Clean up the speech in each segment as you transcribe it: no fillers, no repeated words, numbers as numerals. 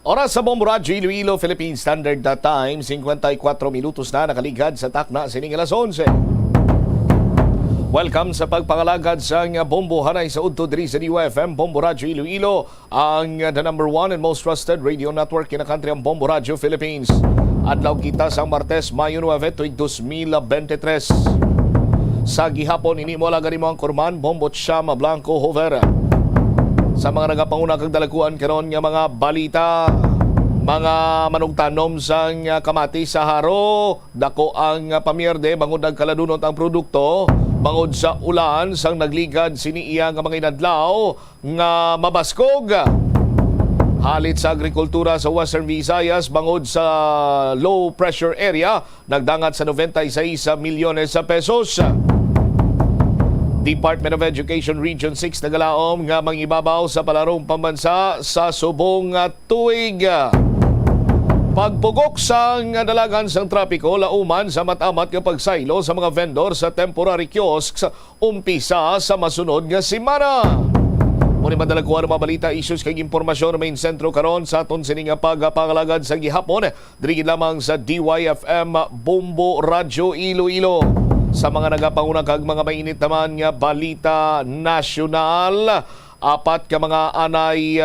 Oras sa Bombo Radyo, Iloilo, Philippine Standard Time, 54 minutos na nakaligad sa takna sining alas 11. Welcome sa pagpangalagad sa Bombo Hanay sa Udto diri sa DUFM, Bombo Radyo Iloilo, ang the number one and most trusted radio network in the country, ang Bombo Radyo Philippines. Adlaw kita sa Martes, Mayo 9, tuig 2023. Sa gihapon, ini mo lagari mo ang Kurman, Bombo Chama Blanco Hovera. Sa mga nagapanguna kag dalaguan karon nga mga balita, mga manugtanom sang kamati sa haro, dako ang pamierde bangod ang kaladunot ang produkto, bangod sa ulan sang nagligad siniiya nga mga inadlaw nga mabaskog. Halit sa agrikultura sa Western Visayas bangod sa low pressure area, nagdangat sa 96 milyones sa pesos. Department of Education Region 6 nagalaom nga mangibabaw sa palarong pambansa sa subong tuig. Pagpugok sa dalagan sang trapiko, lauman sa matamat nga pagsaylo sa mga vendor sa temporary kiosks umpisa sa masunod nga semana. Muni madalakuan ang mga balita, issues kay impormasyon main sentro karon sa aton sining pagpangalagad sa gihapon diri lamang sa DYFM Bombo Radyo Iloilo. Sa mga nagapanguna kag mga mainit naman nga balita nasyonal, apat ka mga anay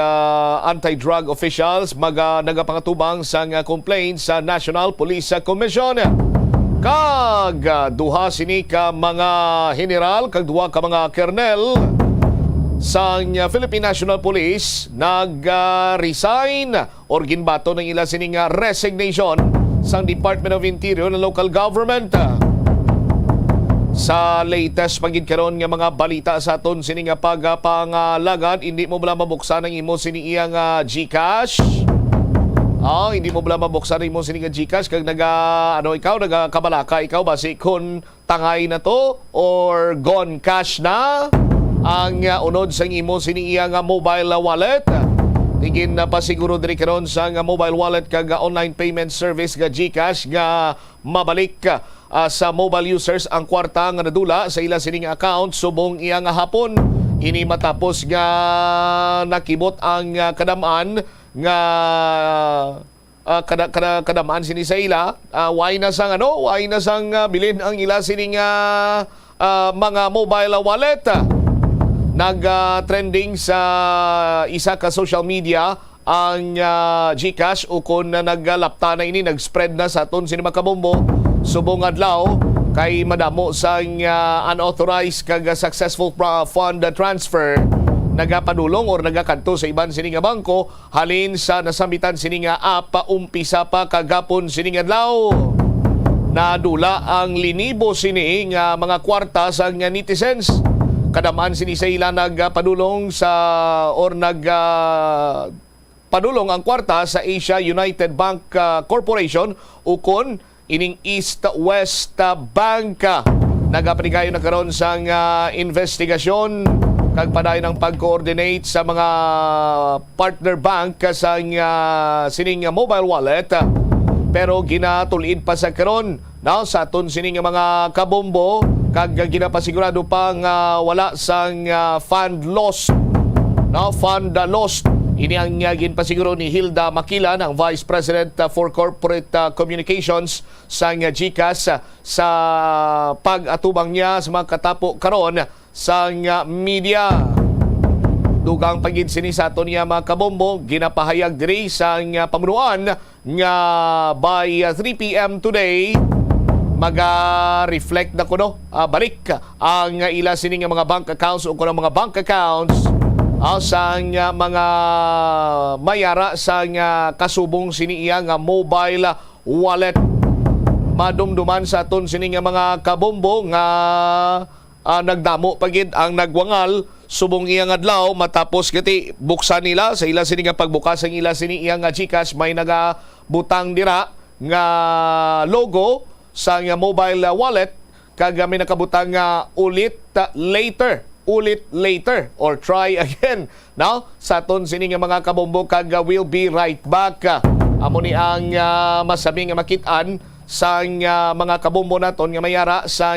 anti-drug officials nagapangatubang sa complaint sa National Police Commission. Kag duha sini ka mga general kag duha ka mga kernel sa Philippine National Police nag-resign or ginbato ng ila sining resignation sa Department of Interior ng local government. Sa latest pagid karon nga mga balita sa aton sini nga pagpangalagad, hindi mo bala mabuksan ang imo sini iyang GCash. Hindi mo bala mabuksan ang imo sini nga GCash kag ikaw nagakabalaka ikaw basi kun tangay na to or gone cash na ang unod sa imo sini iyang mobile wallet. Tigin na pasiguro diri karon sa mobile wallet kag online payment service nga GCash nga mabalik sa mobile users ang kwarta nga nadula sa ila sining account subong iyang hapon. Ini matapos nga nakibot ang kadamaan nga kadamaan sini sa ila, why na sang bilin ang ila sining mga mobile wallet. Nag-trending sa isa ka social media ang GCash ukon na naglalapta na ini, nag-spread na sa aton sini makabombo subong adlaw kay madamo sa unauthorized kag successful fund transfer nagapadulong or nagakanto sa iban sini nga bangko halin sa nasambitan sini nga app umpisa pa kagapon sini nga adlaw. Nadula ang linibo sini nga mga kwarta sa netizens. Kadamaan sini sa ila nagpadulong sa or padulong ang kwarta sa Asia United Bank Corporation ukon ining East West Bank. Nagapanigayon na karon sa investigasyon kag padayon ng pag-coordinate sa mga partner bank sa sining mobile wallet, pero ginatulid pa sa karon sa aton sining mga kabombo kag ginapasigurado pa nga wala sang fund lost. Fund lost. Ini ang ginpasiguro ni Hilda Makila ng Vice President for Corporate Communications sa GCash sa pag-atubang niya sa mga katapo karon sa media. Dugang pagid sini sa aton niya mga kabombo, ginapahayag diri sa pamunuan nga by 3 p.m. today mag-reflect na kuno balik ang ila sining mga bank accounts o kuno mga bank accounts sa mga mayara sa kasubong sini iya nga mobile wallet. Madumduman sa aton sini nga mga kabombo nga nagdamo pagid ang nagwangal subong iyang adlaw matapos kiti buksan nila sa ila sini nga pagbukas ang ila sini iya nga GCash, may nagabutang dira nga logo sa mobile wallet kag may nakabutang nga ulit later or try again. Now, sa aton sini nga mga kabombo kag will be right back. Amo ni ang masabing nga makit-an sa mga kabombo naton nga mayara sa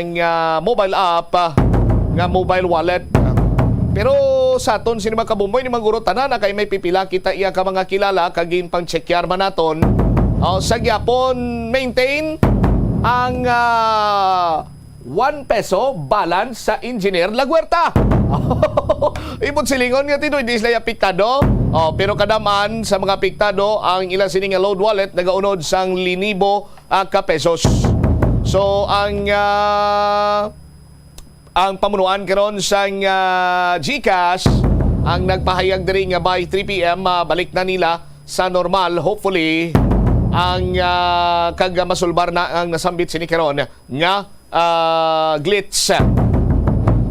mobile app nga mobile wallet. Pero pero sa aton sini mga kabumboy ni mangguro tanan na kay may pipila kita iya ka mga kilala kagin pang checkar man naton. Sa gyapon maintain ang 1 peso balance sa engineer Laguerta. Ibon silingon nga tinoy di sila apektado. Pero kadaman sa mga apektado ang ilang sini nga load wallet nagaunod sang 1,000 ka pesos. So ang pamunuan karon sang GCash ang nagpahayag diri nga by 3 PM balik na nila sa normal, hopefully ang masulbar na ang nasambit sini karon nga glitch.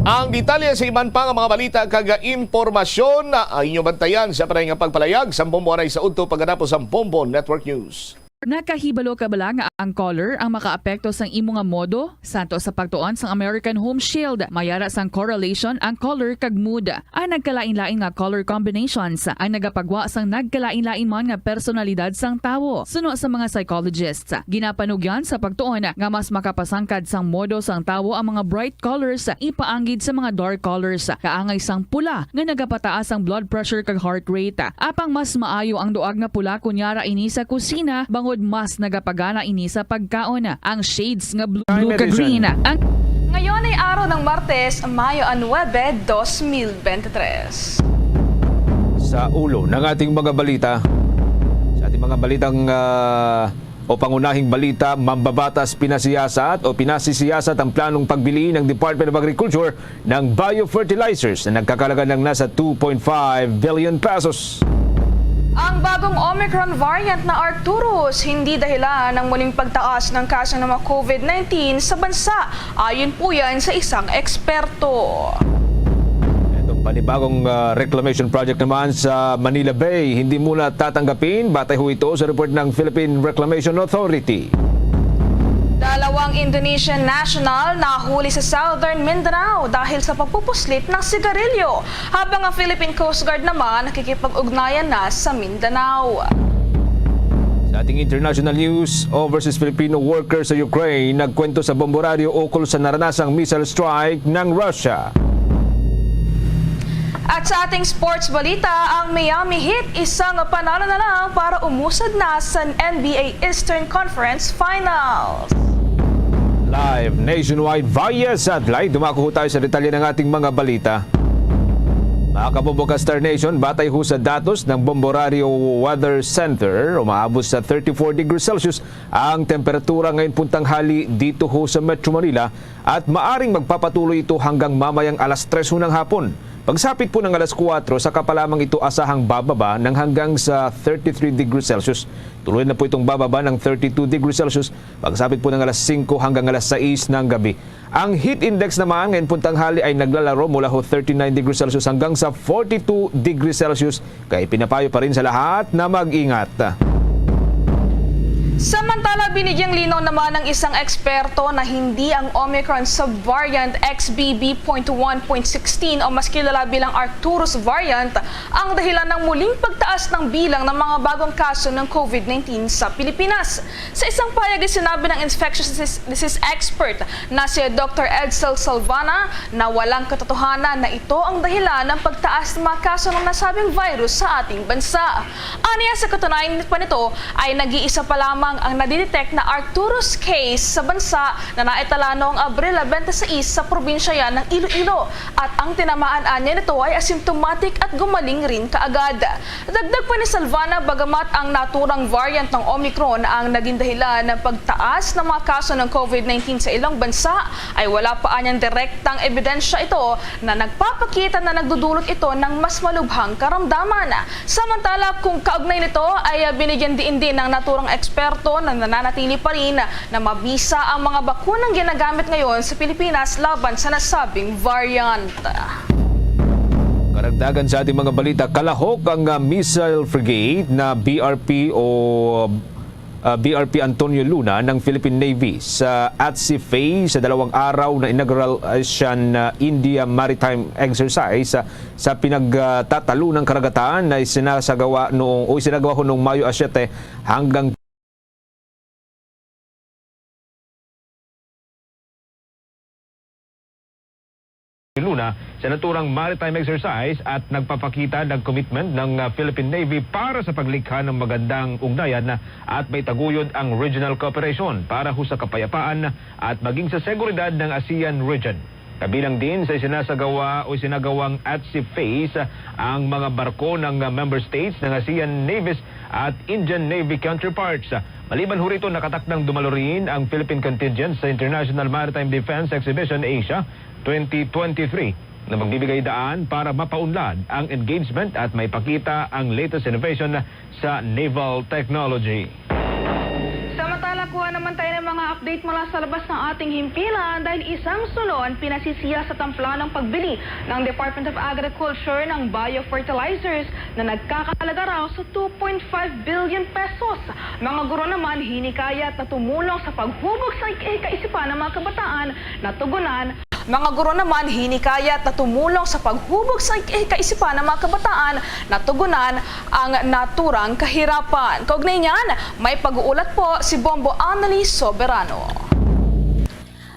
Ang detalye sa iban pa nga mga balita kag impormasyon na inyo bantayan sa panay nga pagpalayag sa Bombo Anay sa udto pagganapos sa Bombo Network News. Nakahibalo ka bala nga ang color ang makaapekto sang imo nga modo santo sa pagtuon sang American Home Shield mayara sang correlation ang color kag mood. Ang nagkalain-lain nga color combinations ang nagapagwa sang nagkalain-lain man nga personalidad sang tawo. Suno sa mga psychologists, ginapanugyan sa pagtuon nga mas makapasangkad sang modo sang tawo ang mga bright colors ipaanggid sa mga dark colors kaangay sang pula nga nagapataas ang blood pressure kag heart rate. Apang mas maayo ang duag nga pula kunyara ini sa kusina bangod mas nagapagana ini sa pagkaon. Ang shades nga blue kag green. Ngayon ay araw ng Martes, Mayo 9, 2023. Sa ulo ng ating mga balita, sa ating mga balitang o pangunahing balita, mambabatas pinasiyasat o pinasisiyasat ang planong pagbili ng Department of Agriculture ng biofertilizers na nagkakalaga ng nasa 2.5 billion pesos. Ang bagong Omicron variant na Arcturus, hindi dahilan ng muling pagtaas ng kaso ng mga COVID-19 sa bansa. Ayon po yan sa isang eksperto. Itong panibagong reclamation project naman sa Manila Bay, hindi muna tatanggapin. Batay ho ito sa report ng Philippine Reclamation Authority. Dalawang Indonesian national nahuli sa Southern Mindanao dahil sa pagpupuslit ng sigarilyo, habang ang Philippine Coast Guard naman nakikipag-ugnayan na sa Mindanao. Sa ating international news, overseas Filipino workers sa Ukraine nagkwento sa bomboraryo ukol sa naranasang missile strike ng Russia. At sa ating sports balita, ang Miami Heat isang panalo na lang para umusad na sa NBA Eastern Conference Finals. Live nationwide via satellite, dumako tayo sa detalye ng ating mga balita. Mga kabombo ka Star Nation, batay ho sa datos ng Bomboraryo Weather Center, umaabot sa 34 degrees Celsius ang temperatura ngayon puntanghali dito ho sa Metro Manila at maaring magpapatuloy ito hanggang mamayang alas 3 ng hapon. Pagsapit po ng alas 4, saka pa lamang ito asahang bababa ng hanggang sa 33 degrees Celsius. Tuloy na po itong bababa ng 32 degrees Celsius pagsapit po ng alas 5 hanggang alas 6 ng gabi. Ang heat index naman ngayon puntanghali ay naglalaro mula ho 39 degrees Celsius hanggang sa 42 degrees Celsius. Kaya pinapayo pa rin sa lahat na mag-ingat. Samantala, binigyang linaw naman ng isang eksperto na hindi ang Omicron subvariant XBB.1.16 o mas kilala bilang Arcturus variant ang dahilan ng muling pagtaas ng bilang ng mga bagong kaso ng COVID-19 sa Pilipinas. Sa isang payag ay sinabi ng infectious disease expert na si Dr. Edsel Salvana na walang katotohanan na ito ang dahilan ng pagtaas ng mga kaso ng nasabing virus sa ating bansa. Aniya sa katunayan pa nito ay nag-iisa pa lamang ang nadidetect na Arcturus case sa bansa na naitala noong Abril 26 sa probinsya yan ng Iloilo at ang tinamaan niya nito ay asymptomatic at gumaling rin kaagad. Dagdag pa ni Salvana, bagamat ang naturang variant ng Omicron ang naging dahilan ng pagtaas ng mga kaso ng COVID-19 sa ilang bansa, ay wala pa anyang direktang ebidensya ito na nagpapakita na nagdudulot ito ng mas malubhang karamdaman. Samantala, kung kaugnay nito ay binigyan din ng naturang eksperto na nananatili pa rin na mabisa ang mga bakunang ginagamit ngayon sa Pilipinas laban sa nasabing variant. Karagdagan sa ating mga balita, kalahok ang missile frigate na BRP o BRP Antonio Luna ng Philippine Navy sa at-sea phase sa 2 araw na inaugural Asian-India Maritime Exercise sa pinagtatalo ng karagatan na isinagawa ho noong Mayo 7 hanggang Luna sa naturang maritime exercise at nagpapakita ng commitment ng Philippine Navy para sa paglikha ng magandang ugnayan at may taguyod ang regional cooperation para ho sa kapayapaan at maging sa seguridad ng ASEAN region. Kabilang din sa sinagawang at-sea phase ang mga barko ng member states ng ASEAN navies at Indian Navy counterparts. Maliban ho rito, nakatakdang dumalo rin ang Philippine contingent sa International Maritime Defense Exhibition Asia 2023 na magbibigay daan para mapaunlad ang engagement at may pakita ang latest innovation sa naval technology. Samantala, kuha naman tayo ng mga update mula sa labas ng ating himpilan dahil isang sulon pinasisiya sa tamplanong pagbili ng Department of Agriculture ng biofertilizers na nagkakahalaga raw sa 2.5 billion pesos. Mga guro naman hinikayat na tumulong sa paghubog sa kaisipan ng mga kabataan na tugunan kaisipan ng mga kabataan na tugunan ang naturang kahirapan. Kaugnay niyan, may pag-uulat po si Bombo Annalise Soberano.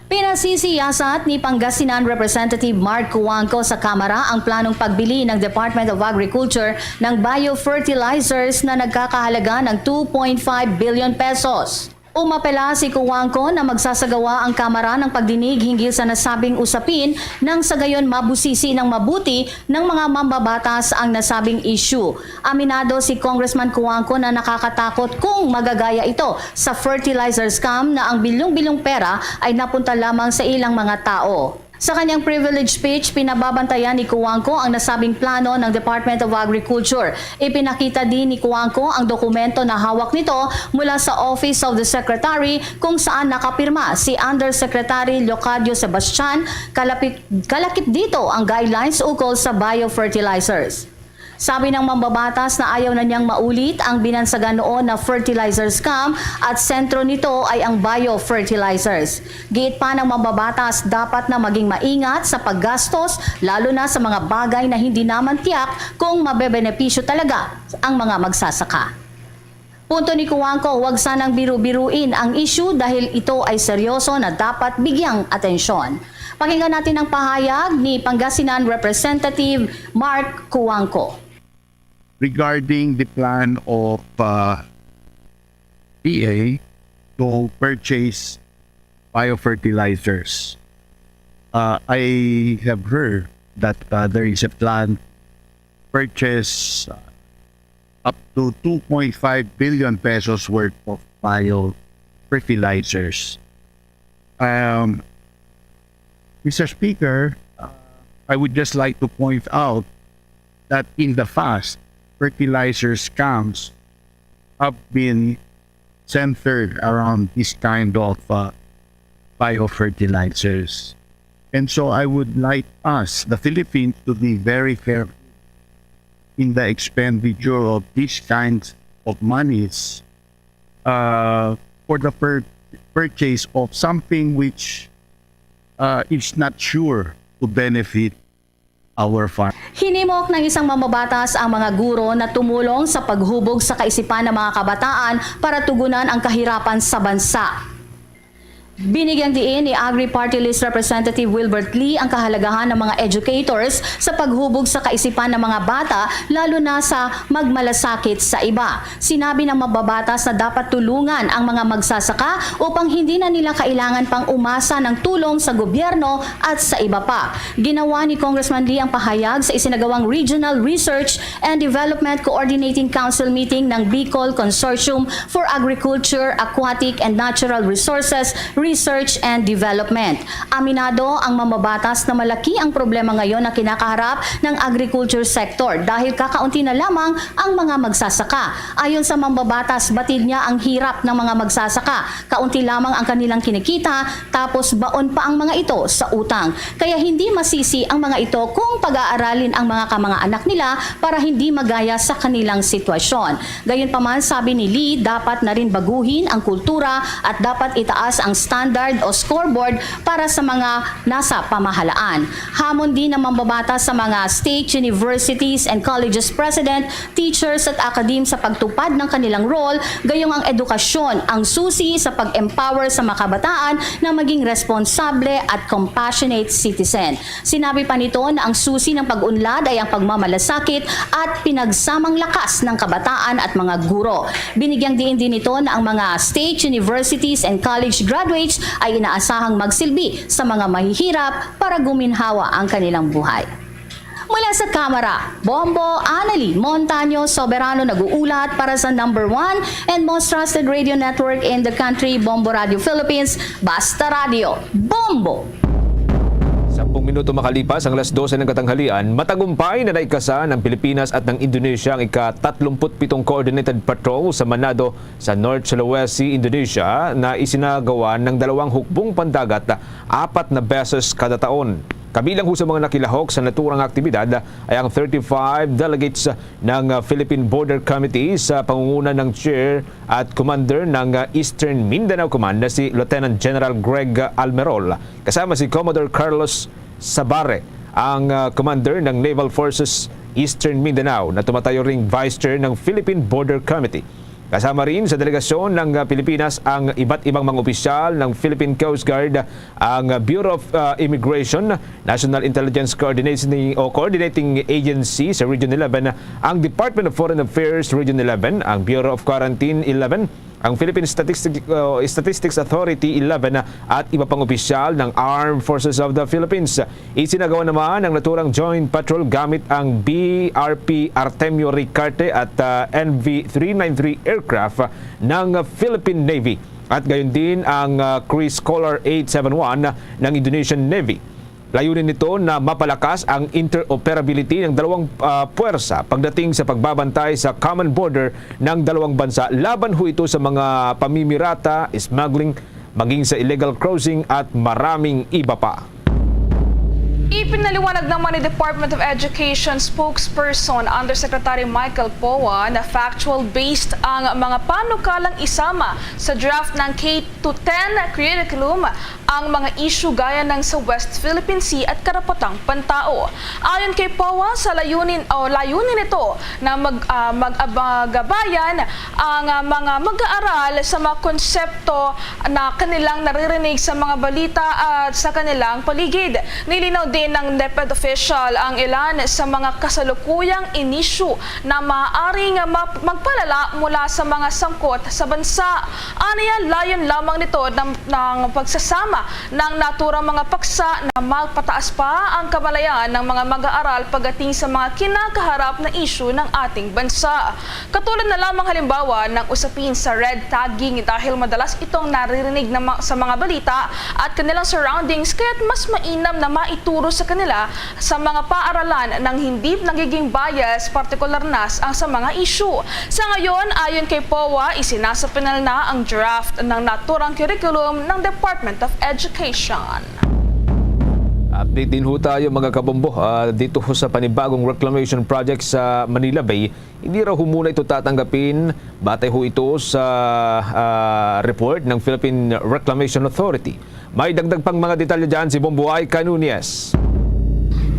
Pinasisiyasat ni Pangasinan Representative Mark Cuangco sa Kamara ang planong pagbili ng Department of Agriculture ng biofertilizers na nagkakahalaga ng 2.5 billion pesos. Umapela si Cuangco na magsasagawa ang Kamara ng pagdinig hinggil sa nasabing usapin nang sa gayon mabusisi ng mabuti ng mga mambabatas ang nasabing issue. Aminado si Congressman Cuangco na nakakatakot kung magagaya ito sa fertilizer scam na ang bilyong-bilyong pera ay napunta lamang sa ilang mga tao. Sa kanyang privilege speech, pinababantayan ni Cuangco ang nasabing plano ng Department of Agriculture. Ipinakita din ni Cuangco ang dokumento na hawak nito mula sa Office of the Secretary kung saan nakapirma si Undersecretary Leocadio Sebastian. Kalakip dito ang guidelines ukol sa biofertilizers. Sabi ng mambabatas na ayaw na niyang maulit ang binansagan noon na fertilizer scam at sentro nito ay ang biofertilizers. Giit pa ng mambabatas dapat na maging maingat sa paggastos lalo na sa mga bagay na hindi naman tiyak kung mabebenepisyo talaga ang mga magsasaka. Punto ni Cuangco, huwag sanang biru-biruin ang issue dahil ito ay seryoso na dapat bigyang atensyon. Pakinggan natin ang pahayag ni Pangasinan Representative Mark Cuangco. Regarding the plan of PA to purchase biofertilizers. I have heard that there is a plan to purchase up to 2.5 billion pesos worth of biofertilizers. Mr. Speaker, I would just like to point out that in the past, fertilizer scams have been centered around this kind of biofertilizers. And so I would like us, the Philippines, to be very fair in the expenditure of these kinds of monies for the purchase of something which is not sure to benefit our farm. Hinimok ng isang mambabatas ang mga guro na tumulong sa paghubog sa kaisipan ng mga kabataan para tugunan ang kahirapan sa bansa. Binigyang diin ni Agri-Party List Representative Wilbert Lee ang kahalagahan ng mga educators sa paghubog sa kaisipan ng mga bata lalo na sa magmalasakit sa iba. Sinabi ng mababatas na dapat tulungan ang mga magsasaka upang hindi na nila kailangan pang umasa ng tulong sa gobyerno at sa iba pa. Ginawa ni Congressman Lee ang pahayag sa isinagawang Regional Research and Development Coordinating Council meeting ng Bicol Consortium for Agriculture, Aquatic and Natural Resources, Research and Development. Aminado ang mamabatas na malaki ang problema ngayon na kinakaharap ng agriculture sector dahil kakaunti na lamang ang mga magsasaka. Ayon sa mamabatas, batid niya ang hirap ng mga magsasaka. Kaunti lamang ang kanilang kinikita tapos baon pa ang mga ito sa utang. Kaya hindi masisi ang mga ito kung pag-aaralin ang mga kamanga-anak nila para hindi magaya sa kanilang sitwasyon. Gayunpaman, sabi ni Lee, dapat na rin baguhin ang kultura at dapat itaas ang standard standard o scoreboard para sa mga nasa pamahalaan. Hamon din ang mambabata sa mga state universities and colleges president, teachers at academe sa pagtupad ng kanilang role, gayong ang edukasyon ang susi sa pag-empower sa mga kabataan na maging responsable at compassionate citizen. Sinabi pa nito na ang susi ng pag-unlad ay ang pagmamalasakit at pinagsamang lakas ng kabataan at mga guro. Binigyang diin din ito na ang mga state universities and college graduates ay inaasahang magsilbi sa mga mahihirap para guminhawa ang kanilang buhay. Mula sa Kamara, Bombo Anali Montaño Soberano nag-uulat para sa number 1 and most trusted radio network in the country, Bombo Radio Philippines, Basta Radio, Bombo! 10 minuto makalipas ang alas 12 ng katanghalian, matagumpay na naikasa ng Pilipinas at ng Indonesia ang ika-37 Coordinated Patrol sa Manado sa North Sulawesi, Indonesia na isinagawa ng 2 hukbong pandagat 4 na beses kada taon. Kabilang ho sa mga nakilahok sa naturang aktibidad ay ang 35 delegates ng Philippine Border Committee sa pangunguna ng Chair at Commander ng Eastern Mindanao Command na si Lieutenant General Greg Almerol, kasama si Commodore Carlos Sabare, ang Commander ng Naval Forces Eastern Mindanao na tumatayo ring Vice Chair ng Philippine Border Committee. Kasama rin sa delegasyon ng Pilipinas ang iba't ibang mga opisyal ng Philippine Coast Guard, ang Bureau of Immigration, National Intelligence Coordinating Agency sa Region 11, ang Department of Foreign Affairs Region 11, ang Bureau of Quarantine 11, ang Philippine Statistics Authority 11 at iba pang opisyal ng Armed Forces of the Philippines. Isinagawa naman ang naturang joint patrol gamit ang BRP Artemio Ricarte at NV-393 aircraft ng Philippine Navy at gayon din ang Cruise Scholar 871 ng Indonesian Navy. Layunin nito na mapalakas ang interoperability ng dalawang puwersa pagdating sa pagbabantay sa common border ng dalawang bansa laban ho ito sa mga pamimirata, smuggling, maging sa illegal crossing at maraming iba pa. Ipinaliwanag naman ni Department of Education spokesperson Undersecretary Michael Poa na factual-based ang mga panukalang isama sa draft ng K-10 curriculum ang mga issue gaya ng sa West Philippine Sea at karapatang pantao. Ayon kay Poa, sa layunin nito na mag-agabayan ang mga mag-aaral sa mga konsepto na kanilang naririnig sa mga balita at sa kanilang paligid. Nilinaw din ng DepEd official ang ilan sa mga kasalukuyang inisyu na maaaring magpalala mula sa mga sangkot sa bansa. Aniya, layon lamang nito ng pagsasama ng naturang mga paksa na magpataas pa ang kamalayan ng mga mag-aaral pagdating sa mga kinakaharap na isyu ng ating bansa. Katulad na lamang halimbawa ng usapin sa red tagging dahil madalas itong naririnig sa mga balita at kanilang surroundings kaya't mas mainam na maituro sa kanila sa mga paaralan ng hindi nagiging bias, partikular na ang sa mga issue. Sa ngayon, ayon kay POA, isinasapinal na ang draft ng naturang curriculum ng Department of Education. Update din ho tayo mga kabombo dito ho sa panibagong reclamation project sa Manila Bay. Hindi raw ho muna ito tatanggapin batay ho ito sa report ng Philippine Reclamation Authority. May dagdag pang mga detalye dyan si Bomboy Canunies.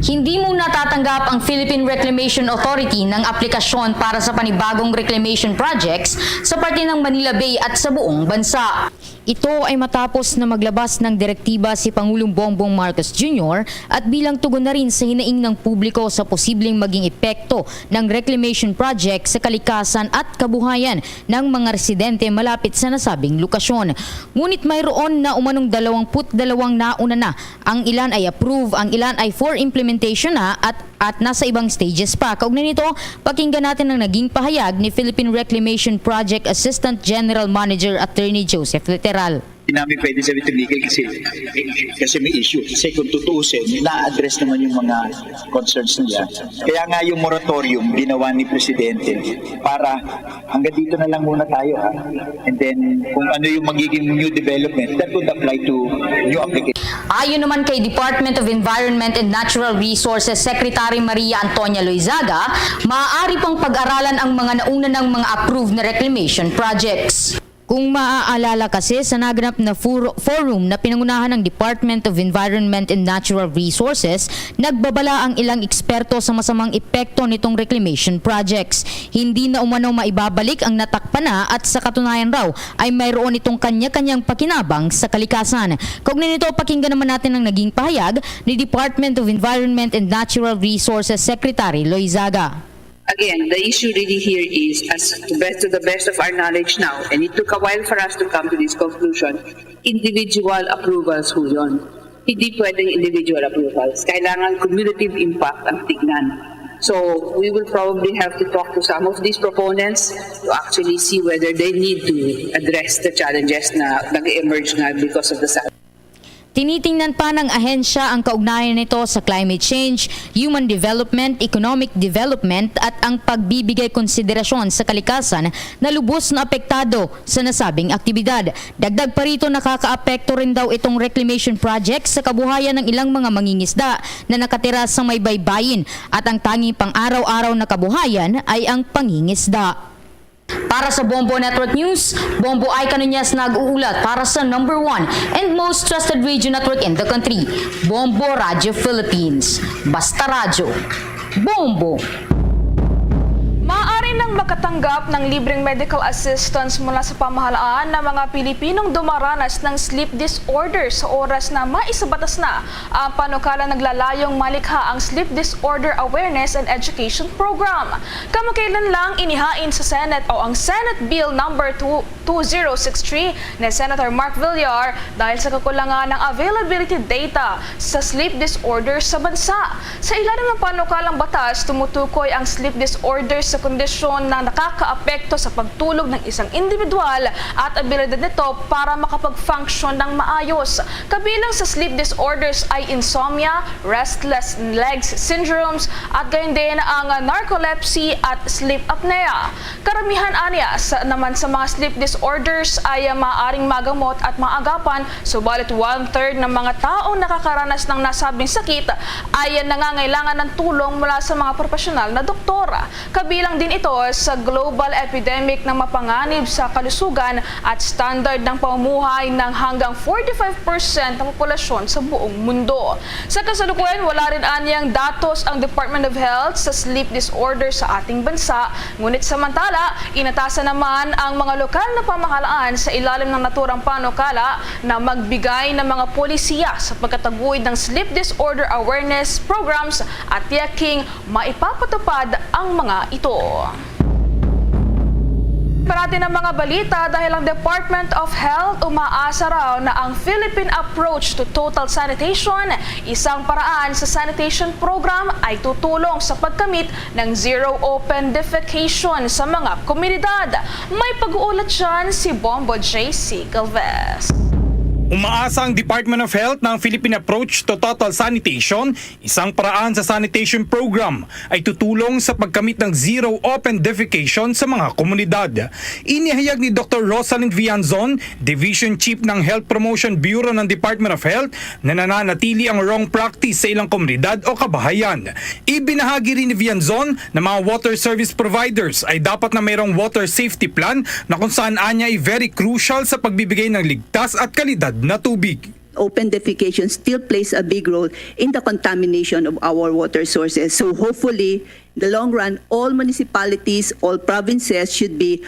Hindi muna tatanggap ang Philippine Reclamation Authority ng aplikasyon para sa panibagong reclamation projects sa parte ng Manila Bay at sa buong bansa. Ito ay matapos na maglabas ng direktiba si Pangulong Bongbong Marcos Jr. at bilang tugon na rin sa hinaing ng publiko sa posibleng maging epekto ng reclamation project sa kalikasan at kabuhayan ng mga residente malapit sa nasabing lokasyon. Ngunit mayroon na umanong 22 nauna na. Ang ilan ay approve, ang ilan ay for implementation na at nasa ibang stages pa. Kaugnay nito, pakinggan natin ang naging pahayag ni Philippine Reclamation Project Assistant General Manager Attorney Joseph Literal. Hindi namin pwede sabihin tumigil kasi may issue. Kasi kung tutuusin, na-address naman yung mga concerns nila. Kaya nga yung moratorium ginawa ni Presidente para hanggang dito na lang muna tayo. Ha? And then kung ano yung magiging new development, that would apply to new application. Ayon naman kay Department of Environment and Natural Resources Secretary Maria Antonia Loizaga, maaari pang pag-aralan ang mga nauna ng mga approved na reclamation projects. Kung maaalala kasi sa naganap na forum na pinangunahan ng Department of Environment and Natural Resources, nagbabala ang ilang eksperto sa masamang epekto nitong reclamation projects. Hindi na umano maibabalik ang natakpan na at sa katunayan raw ay mayroon itong kanya-kanyang pakinabang sa kalikasan. Kaugnay nito, pakinggan naman natin ang naging pahayag ni Department of Environment and Natural Resources Secretary Loizaga. Again, the issue really here is, to the best of our knowledge now, and it took a while for us to come to this conclusion, individual approvals ho yun. Hindi pwedeng individual approvals. Kailangan cumulative impact ang tignan. So we will probably have to talk to some of these proponents to actually see whether they need to address the challenges na nag-emerge na because of the Tinitingnan pa ng ahensya ang kaugnayan nito sa climate change, human development, economic development at ang pagbibigay konsiderasyon sa kalikasan na lubos na apektado sa nasabing aktibidad. Dagdag pa rito, nakakaapekto rin daw itong reclamation project sa kabuhayan ng ilang mga mangingisda na nakatira sa may baybayin at ang tanging pang-araw-araw na kabuhayan ay ang pangingisda. Para sa Bombo Network News, Bombo Ay Canuñas nag-uulat para sa number 1 and most trusted radio network in the country, Bombo Radio Philippines. Basta radyo, Bombo! Maaari nang makatanggap ng libreng medical assistance mula sa pamahalaan ng mga Pilipinong dumaranas ng sleep disorder sa oras na maisabatas na ang panukala naglalayong malikha ang Sleep Disorder Awareness and Education Program. Kamakailan lang inihain sa Senate o ang Senate Bill number 2063 ni Senator Mark Villar dahil sa kakulangan ng availability data sa sleep disorder sa bansa. Sa ilalim ng panukalang batas, tumutukoy ang sleep disorder sa kondisyon na nakakaapekto sa pagtulog ng isang individual at abilidad nito para makapag-function ng maayos. Kabilang sa sleep disorders ay insomnia, restless legs syndromes at gayon din ang narcolepsy at sleep apnea. Karamihan naman sa mga sleep disorders ay maaaring magamot at maagapan, subalit 1/3 ng mga taong nakakaranas ng nasabing sakit ay nangangailangan ng tulong mula sa mga profesional na doktora. Kabilang din ito sa global epidemic ng mapanganib sa kalusugan at standard ng pamumuhay ng hanggang 45% ng populasyon sa buong mundo. Sa kasalukuyan, wala rin anyang datos ang Department of Health sa sleep disorder sa ating bansa, ngunit samantala, inatasan naman ang mga lokal na pamahalaan sa ilalim ng naturang panukala na magbigay ng mga polisiya sa pagkataguyod ng sleep disorder awareness programs at tiyaking maipapatupad ang mga ito. Parati ng mga balita dahil ang Department of Health umaasa raw na ang Philippine approach to total sanitation, isang paraan sa sanitation program, ay tutulong sa pagkamit ng zero open defecation sa mga komunidad. May pag-uulat dyan si Bombo JC Galvez. Umaasa ang Department of Health na ang Philippine Approach to Total Sanitation, isang paraan sa sanitation program, ay tutulong sa pagkamit ng zero open defecation sa mga komunidad. Inihayag ni Dr. Rosalind Vianzon, Division Chief ng Health Promotion Bureau ng Department of Health, na nananatili ang wrong practice sa ilang komunidad o kabahayan. Ibinahagi rin ni Vianzon na mga water service providers ay dapat na mayroong water safety plan na kung saan anya ay very crucial sa pagbibigay ng ligtas at kalidad na tubig. Open defecation still plays a big role in the contamination of our water sources. So hopefully, in the long run, all municipalities, all provinces should be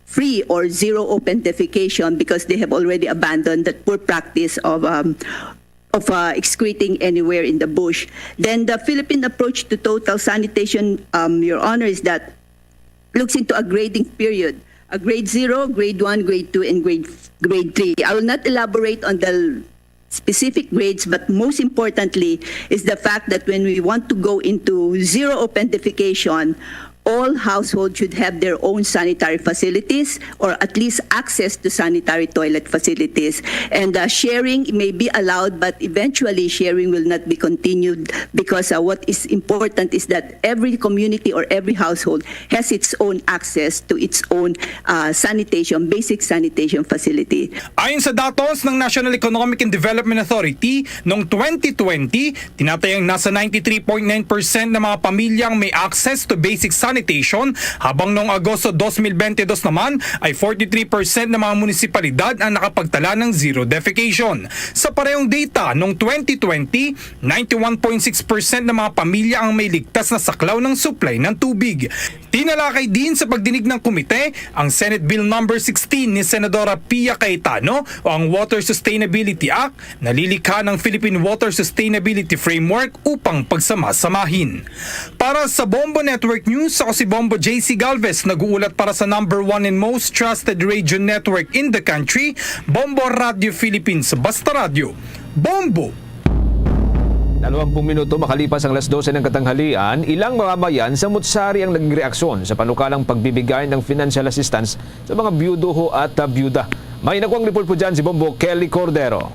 free or zero open defecation because they have already abandoned that poor practice of excreting anywhere in the bush. Then the Philippine approach to total sanitation, Your Honor, is that looks into a grading period. A grade 0, grade 1, grade 2, and grade 3. I will not elaborate on the specific grades, but most importantly is the fact that when we want to go into zero open defecation, all households should have their own sanitary facilities or at least access to sanitary toilet facilities. And sharing may be allowed, but eventually sharing will not be continued because what is important is that every community or every household has its own access to its own basic sanitation facility. Ayon sa datos ng National Economic and Development Authority, noong 2020, tinatayang nasa 93.9% ng mga pamilyang may access to basic sanitation sanitation, habang noong Agosto 2022 naman ay 43% ng mga munisipalidad ang nakapagtala ng zero defecation. Sa parehong data, noong 2020, 91.6% ng mga pamilya ang may ligtas na saklaw ng supply ng tubig. Tinalakay din sa pagdinig ng komite ang Senate Bill No. 16 ni Senadora Pia Cayetano o ang Water Sustainability Act na lilikha ng Philippine Water Sustainability Framework upang pagsamasamahin. Para sa Bombo Network News, ako si Bombo JC Galvez, nag-uulat para sa #1 and most trusted radio network in the country, Bombo Radio Philippines. Basta Radio, Bombo! 20 minuto makalipas ang 12:00 ng katanghalian, ilang mamamayan sa Mutsari ang naging reaksyon sa panukalang pagbibigay ng financial assistance sa mga biyudo at biyuda. May nakuang report po dyan si Bombo Kelly Cordero.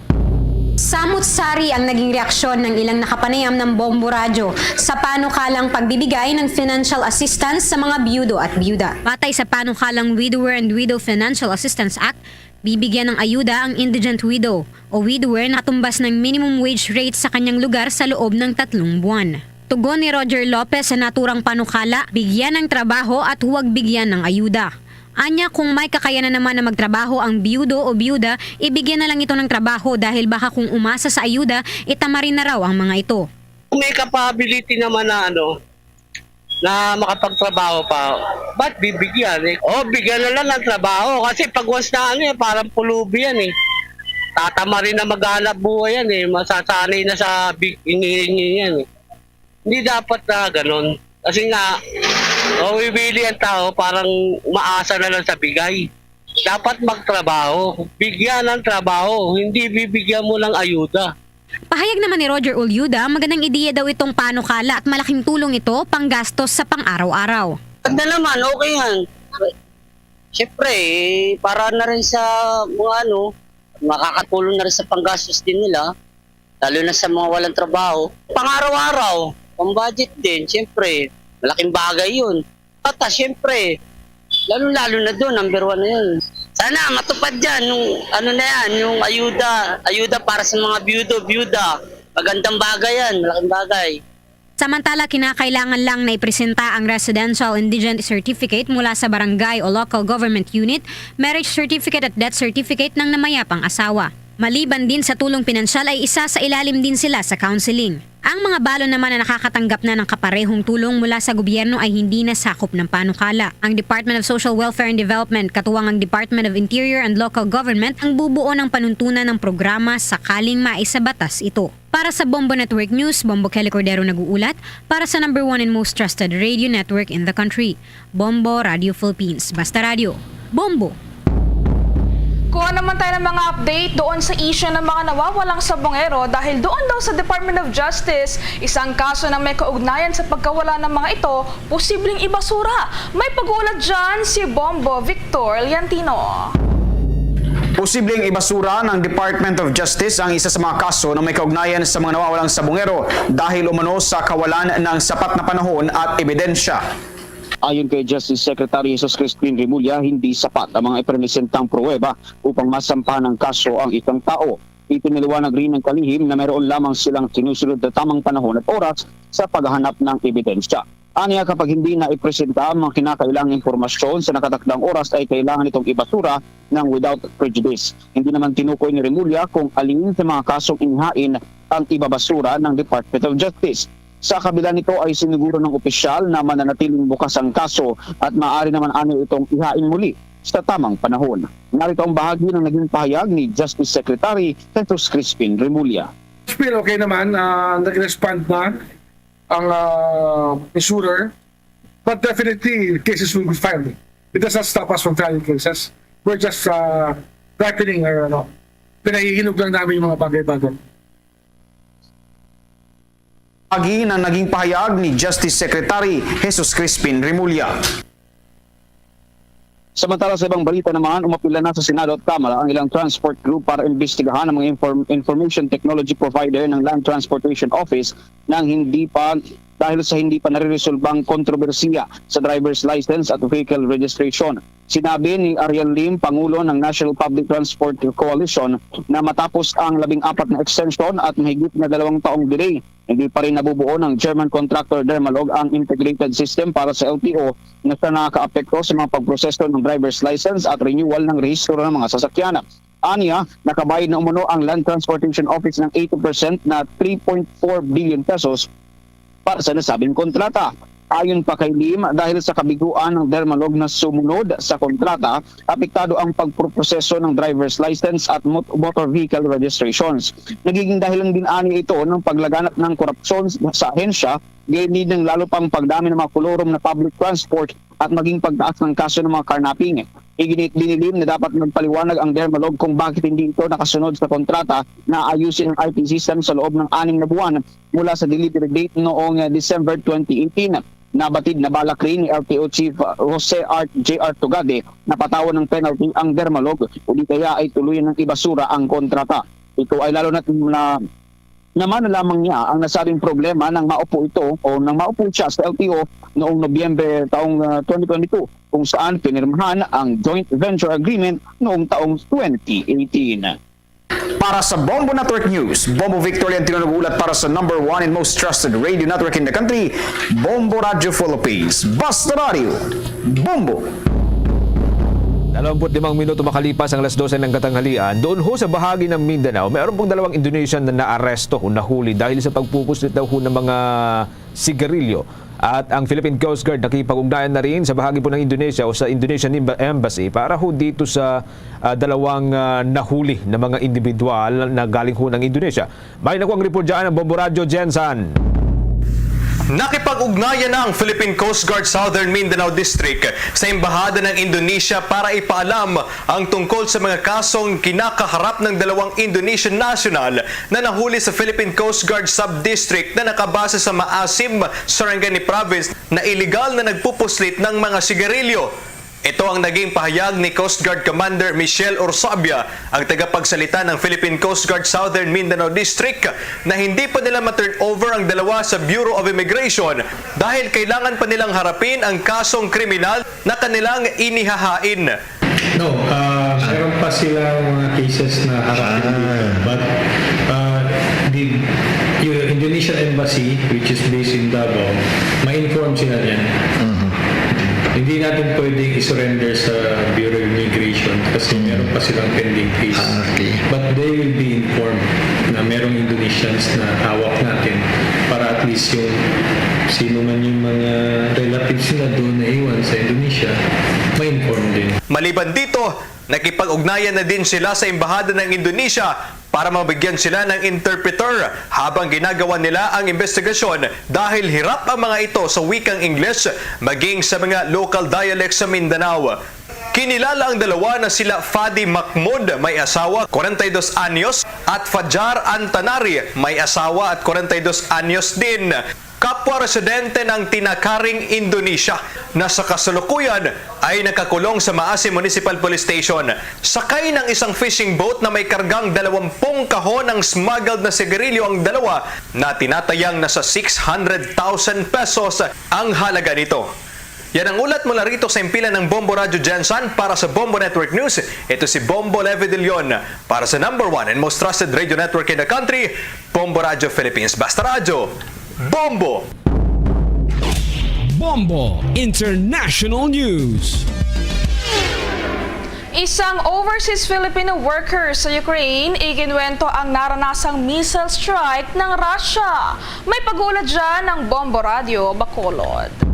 Sa Mutsari ang naging reaksyon ng ilang nakapanayam ng Bombo Radyo sa panukalang pagbibigay ng financial assistance sa mga biyudo at biyuda. Batay sa panukalang Widower and Widow Financial Assistance Act, bibigyan ng ayuda ang indigent widow o widower na katumbas ng minimum wage rate sa kanyang lugar sa loob ng 3 buwan. Tugon ni Roger Lopez sa naturang panukala, bigyan ng trabaho at huwag bigyan ng ayuda. Anya, kung may kakayanan naman na magtrabaho ang biyudo o biyuda, ibigyan na lang ito ng trabaho dahil baka kung umasa sa ayuda, itama rin na raw ang mga ito. Kung may capability naman na makapagtrabaho pa, ba't bibigyan eh? Bigyan na lang ng trabaho kasi pag once na parang pulubi yan eh. Tatama rin na maghanap buhay yan eh. Masasanay na sa hinihingi yan eh. Hindi dapat na ganun. Kasi nga, bibili ang tao parang umaasa na lang sa bigay. Dapat magtrabaho. Bigyan ng trabaho. Hindi bibigyan mo lang ayuda. Pahayag naman ni Roger Ulyuda, magandang ideya daw itong panukala at malaking tulong ito panggastos sa pang-araw-araw. Ganda naman, okay yan. Siyempre, para na rin sa mga makakatulong na rin sa panggastos din nila, lalo na sa mga walang trabaho. Pang-araw-araw, pang-budget din, siyempre, malaking bagay yun. At siyempre, lalo-lalo na doon, number 1 na yun. Sana matupad dyan, yung ayuda para sa mga biyuda. Magandang bagay yan, malaking bagay. Samantala, kinakailangan lang na ipresenta ang Residential Indigent Certificate mula sa barangay o local government unit, marriage certificate at death certificate ng namayapang asawa. Maliban din sa tulong pinansyal ay isa sa ilalim din sila sa counseling. Ang mga balo naman na nakakatanggap na ng kaparehong tulong mula sa gobyerno ay hindi nasakop ng panukala. Ang Department of Social Welfare and Development, katuwang ang Department of Interior and Local Government ang bubuo ng panuntunan ng programa sakaling maisabatas ito. Para sa Bombo Network News, Bombo Kelly Cordero nag-uulat para sa #1 and most trusted radio network in the country, Bombo Radio Philippines. Basta Radio, Bombo! Kuha naman tayo ng mga update doon sa issue ng mga nawawalang sabongero dahil doon daw sa Department of Justice, isang kaso na may kaugnayan sa pagkawala ng mga ito, posibleng ibasura. May pag-uulat dyan si Bombo Victor Liantino. Posibleng ibasura ng Department of Justice ang isa sa mga kaso na may kaugnayan sa mga nawawalang sabongero dahil umano sa kawalan ng sapat na panahon at ebidensya. Ayon kay Justice Secretary Jesus Crispin Remulla, hindi sapat ang mga ipresentang pruweba upang masampa ng kaso ang isang tao. Ipiniliwanag rin ng kalihim na mayroon lamang silang sinusunod na tamang panahon at oras sa paghahanap ng ebidensya. Aniya, kapag hindi na ipresenta ang mga kinakailangang impormasyon sa nakatakdang oras ay kailangan itong ibasura ng without prejudice. Hindi naman tinukoy ni Remulla kung alin sa mga kasong inihain ang ibabasura ng Department of Justice. Sa kabila nito ay siniguro ng opisyal na mananatiling bukas ang kaso at maaari naman itong ihain muli sa tamang panahon. Narito ang bahagi ng naging pahayag ni Justice Secretary Jesus Crispin Remulla. Still okay naman, nag-respond na ang insurer, but definitely cases will be filed. It does not stop us from filing cases. We're just ripening or pinahihinog lang namin yung mga bagay-bagay. Agi ng naging pahayag ni Justice Secretary Jesus Crispin Remulla. Samantala sa ibang balita naman, umapila na sa Senado at Kamara ang ilang transport group para imbestigahan ang mga information technology provider ng Land Transportation Office nang hindi pa dahil sa hindi pa nare-resolbang kontrobersiya sa driver's license at vehicle registration. Sinabi ni Ariel Lim, Pangulo ng National Public Transport Coalition, na matapos ang 14 na extension at mahigit na 2 taong delay, hindi pa rin nabubuo ng German contractor Dermalog ang integrated system para sa LTO na nakaka-apekto sa mga pagproseso ng driver's license at renewal ng rehistro ng mga sasakyan. Aniya, nakabayad na umuno ang Land Transportation Office ng 80% na 3.4 billion pesos para sa nasabing kontrata. Ayon pa kay Lim, dahil sa kabiguan ng Dermalog na sumunod sa kontrata, apektado ang pagproseso ng driver's license at motor vehicle registrations. Nagiging dahilan din ani ito ng paglaganap ng korupsyon sa ahensya, gayon din ng lalo pang pagdami ng mga kolorom na public transport at maging pagtaas ng kaso ng mga carnapping. Iginit din ni Lim na dapat magpaliwanag ang Dermalog kung bakit hindi ito nakasunod sa kontrata na ayusin ang IT system sa loob ng 6 na buwan mula sa delivery date noong December 2018. Nabatid na balak rin ni LTO Chief Jose J.R. Tugade na patawan ng penalty ang Dermalog o di kaya ay tuluyan ng ibasura ang kontrata. Ito ay lalo na naman lamang niya ang nasabing problema nang maupo ito o nang maupo siya sa LTO noong Nobyembre taong 2022 kung saan pinirmahan ang joint venture agreement noong taong 2018. Para sa Bombo Network News, Bombo Victorian tinunugulat para sa number 1 and most trusted radio network in the country, Bombo Radio Philippines. Basta Radio, Bombo! 25 minuto makalipas ang 12 ng katanghalian, doon ho sa bahagi ng Mindanao, mayroon pong 2 Indonesian na naaresto o nahuli dahil sa pagpupuslit daw ho ng mga sigarilyo. At ang Philippine Coast Guard nakipag-ugnayan na rin sa bahagi po ng Indonesia o sa Indonesian Embassy para ho dito sa 2 nahuli na mga individual na galing ho ng Indonesia. May nakuha ang report dyan ng Bombo Radio, Jensan. Nakipag-ugnayan na ang Philippine Coast Guard Southern Mindanao District sa Embahada ng Indonesia para ipaalam ang tungkol sa mga kasong kinakaharap ng 2 Indonesian national na nahuli sa Philippine Coast Guard Sub-District na nakabase sa Maasim, Sarangani Province na iligal na nagpupuslit ng mga sigarilyo. Ito ang naging pahayag ni Coast Guard Commander Michelle Orsabia, ang tagapagsalita ng Philippine Coast Guard Southern Mindanao District, na hindi pa nila ma-turn over ang 2 sa Bureau of Immigration dahil kailangan pa nilang harapin ang kasong kriminal na kanilang inihahain. No, meron pa silang mga cases na harapin dito. But the Indonesian Embassy, which is based in Davao, ma-inform sila yan. Hindi natin pwedeng i-surrender sa Bureau of Immigration kasi meron pa silang pending case. But they will be informed na merong Indonesians na hawak natin para at least yung sino man yung mga relatives nila doon na iwan sa Indonesia, ma-inform din. Maliban dito, nakipag-ugnayan na din sila sa Embahada ng Indonesia para mabigyan sila ng interpreter habang ginagawa nila ang investigasyon dahil hirap ang mga ito sa wikang English maging sa mga local dialects sa Mindanao. Kinilala ang 2 na sila Fadi Mahmud, may asawa, 42 anyos, at Fajar Antanari, may asawa at 42 anyos din. Kapwa residente ng Tinakaring, Indonesia, na sa kasalukuyan ay nakakulong sa Maasim Municipal Police Station. Sakay ng isang fishing boat na may kargang 20 kahon ng smuggled na sigarilyo ang 2 na tinatayang nasa 600,000 pesos ang halaga nito. Yan ang ulat mula rito sa impilan ng Bombo Radio Jensan para sa Bombo Network News. Ito si Bombo Levi De Leon para sa number 1 and most trusted radio network in the country, Bombo Radio Philippines. Basta Radio, Bombo! Bombo International News. Isang overseas Filipino worker sa Ukraine, iginwento ang naranasang missile strike ng Russia. May pag-ulat dyan ng Bombo Radio Bacolod.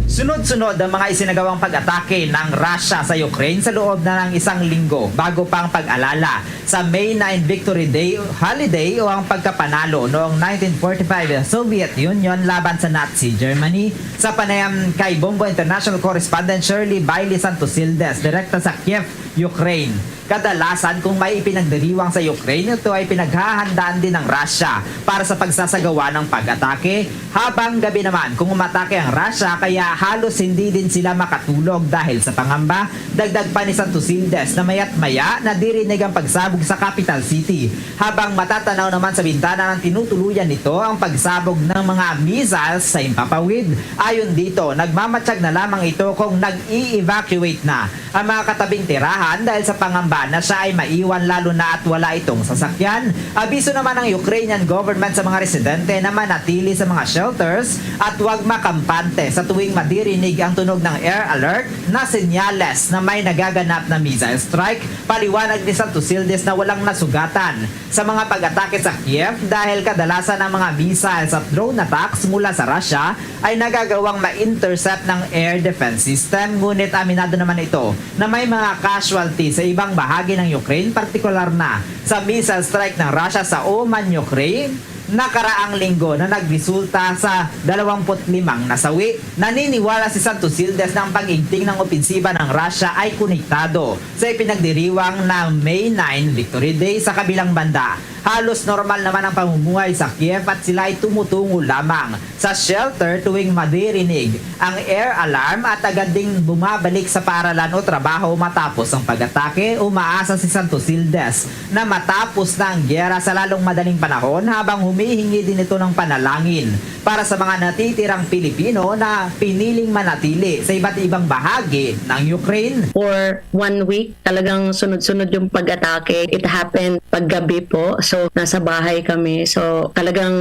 Sunod-sunod ang mga isinagawang pag-atake ng Russia sa Ukraine sa loob na ng 1 linggo bago pang pag-alala sa May 9 Victory Day holiday o ang pagkapanalo noong 1945 Soviet Union laban sa Nazi Germany. Sa panayam kay Bombo International Correspondent Shirley Bailey Santosildes, direkta sa Kiev, Ukraine. Kadalasan kung may ipinagdiriwang sa Ukraine, ito ay pinaghahandaan din ng Russia para sa pagsasagawa ng pag-atake. Habang gabi naman kung umatake ang Russia, kaya halos hindi din sila makatulog dahil sa pangamba. Dagdag pa ni Santosildes na maya't maya nadirinig ang pagsabog sa capital city. Habang matatanaw naman sa bintana ng tinutuluyan nito ang pagsabog ng mga missiles sa Impapawid. Ayon dito, nagmamatsyag na lamang ito kung nag-i-evacuate na ang mga katabing tirahan dahil sa pangamba na siya ay maiwan lalo na at wala itong sasakyan. Abiso naman ng Ukrainian government sa mga residente na manatili sa mga shelters at huwag makampante sa tuwing madirinig ang tunog ng air alert na senyales na may nagaganap na missile strike. Paliwanag ni Santosildes na walang nasugatan sa mga pag-atake sa Kiev dahil kadalasan ng mga missiles at drone attacks mula sa Russia ay nagagawang ma-intercept ng air defense system. Ngunit aminado naman ito na may mga casualty sa ibang bahagi ng Ukraine, partikular na sa missile strike ng Russia sa Oman, Ukraine, nakaraang linggo na nagresulta sa 25 nasawi. Naniniwala si Santosildes na ang pag-igting ng opensiba ng Russia ay konektado sa ipinagdiriwang na May 9 Victory Day sa kabilang banda. Halos normal naman ang pamumuhay sa Kiev at sila ay tumutungo lamang sa shelter tuwing madirinig ang air alarm at agad ding bumabalik sa paaralan o trabaho matapos ang pag-atake. Umaasa si Santosildes na matapos na ang gyera sa lalong madaling panahon habang humihingi din ito ng panalangin para sa mga natitirang Pilipino na piniling manatili sa iba't ibang bahagi ng Ukraine. For 1 week, talagang sunod-sunod yung pag-atake. It happened paggabi po. So, nasa bahay kami. So, talagang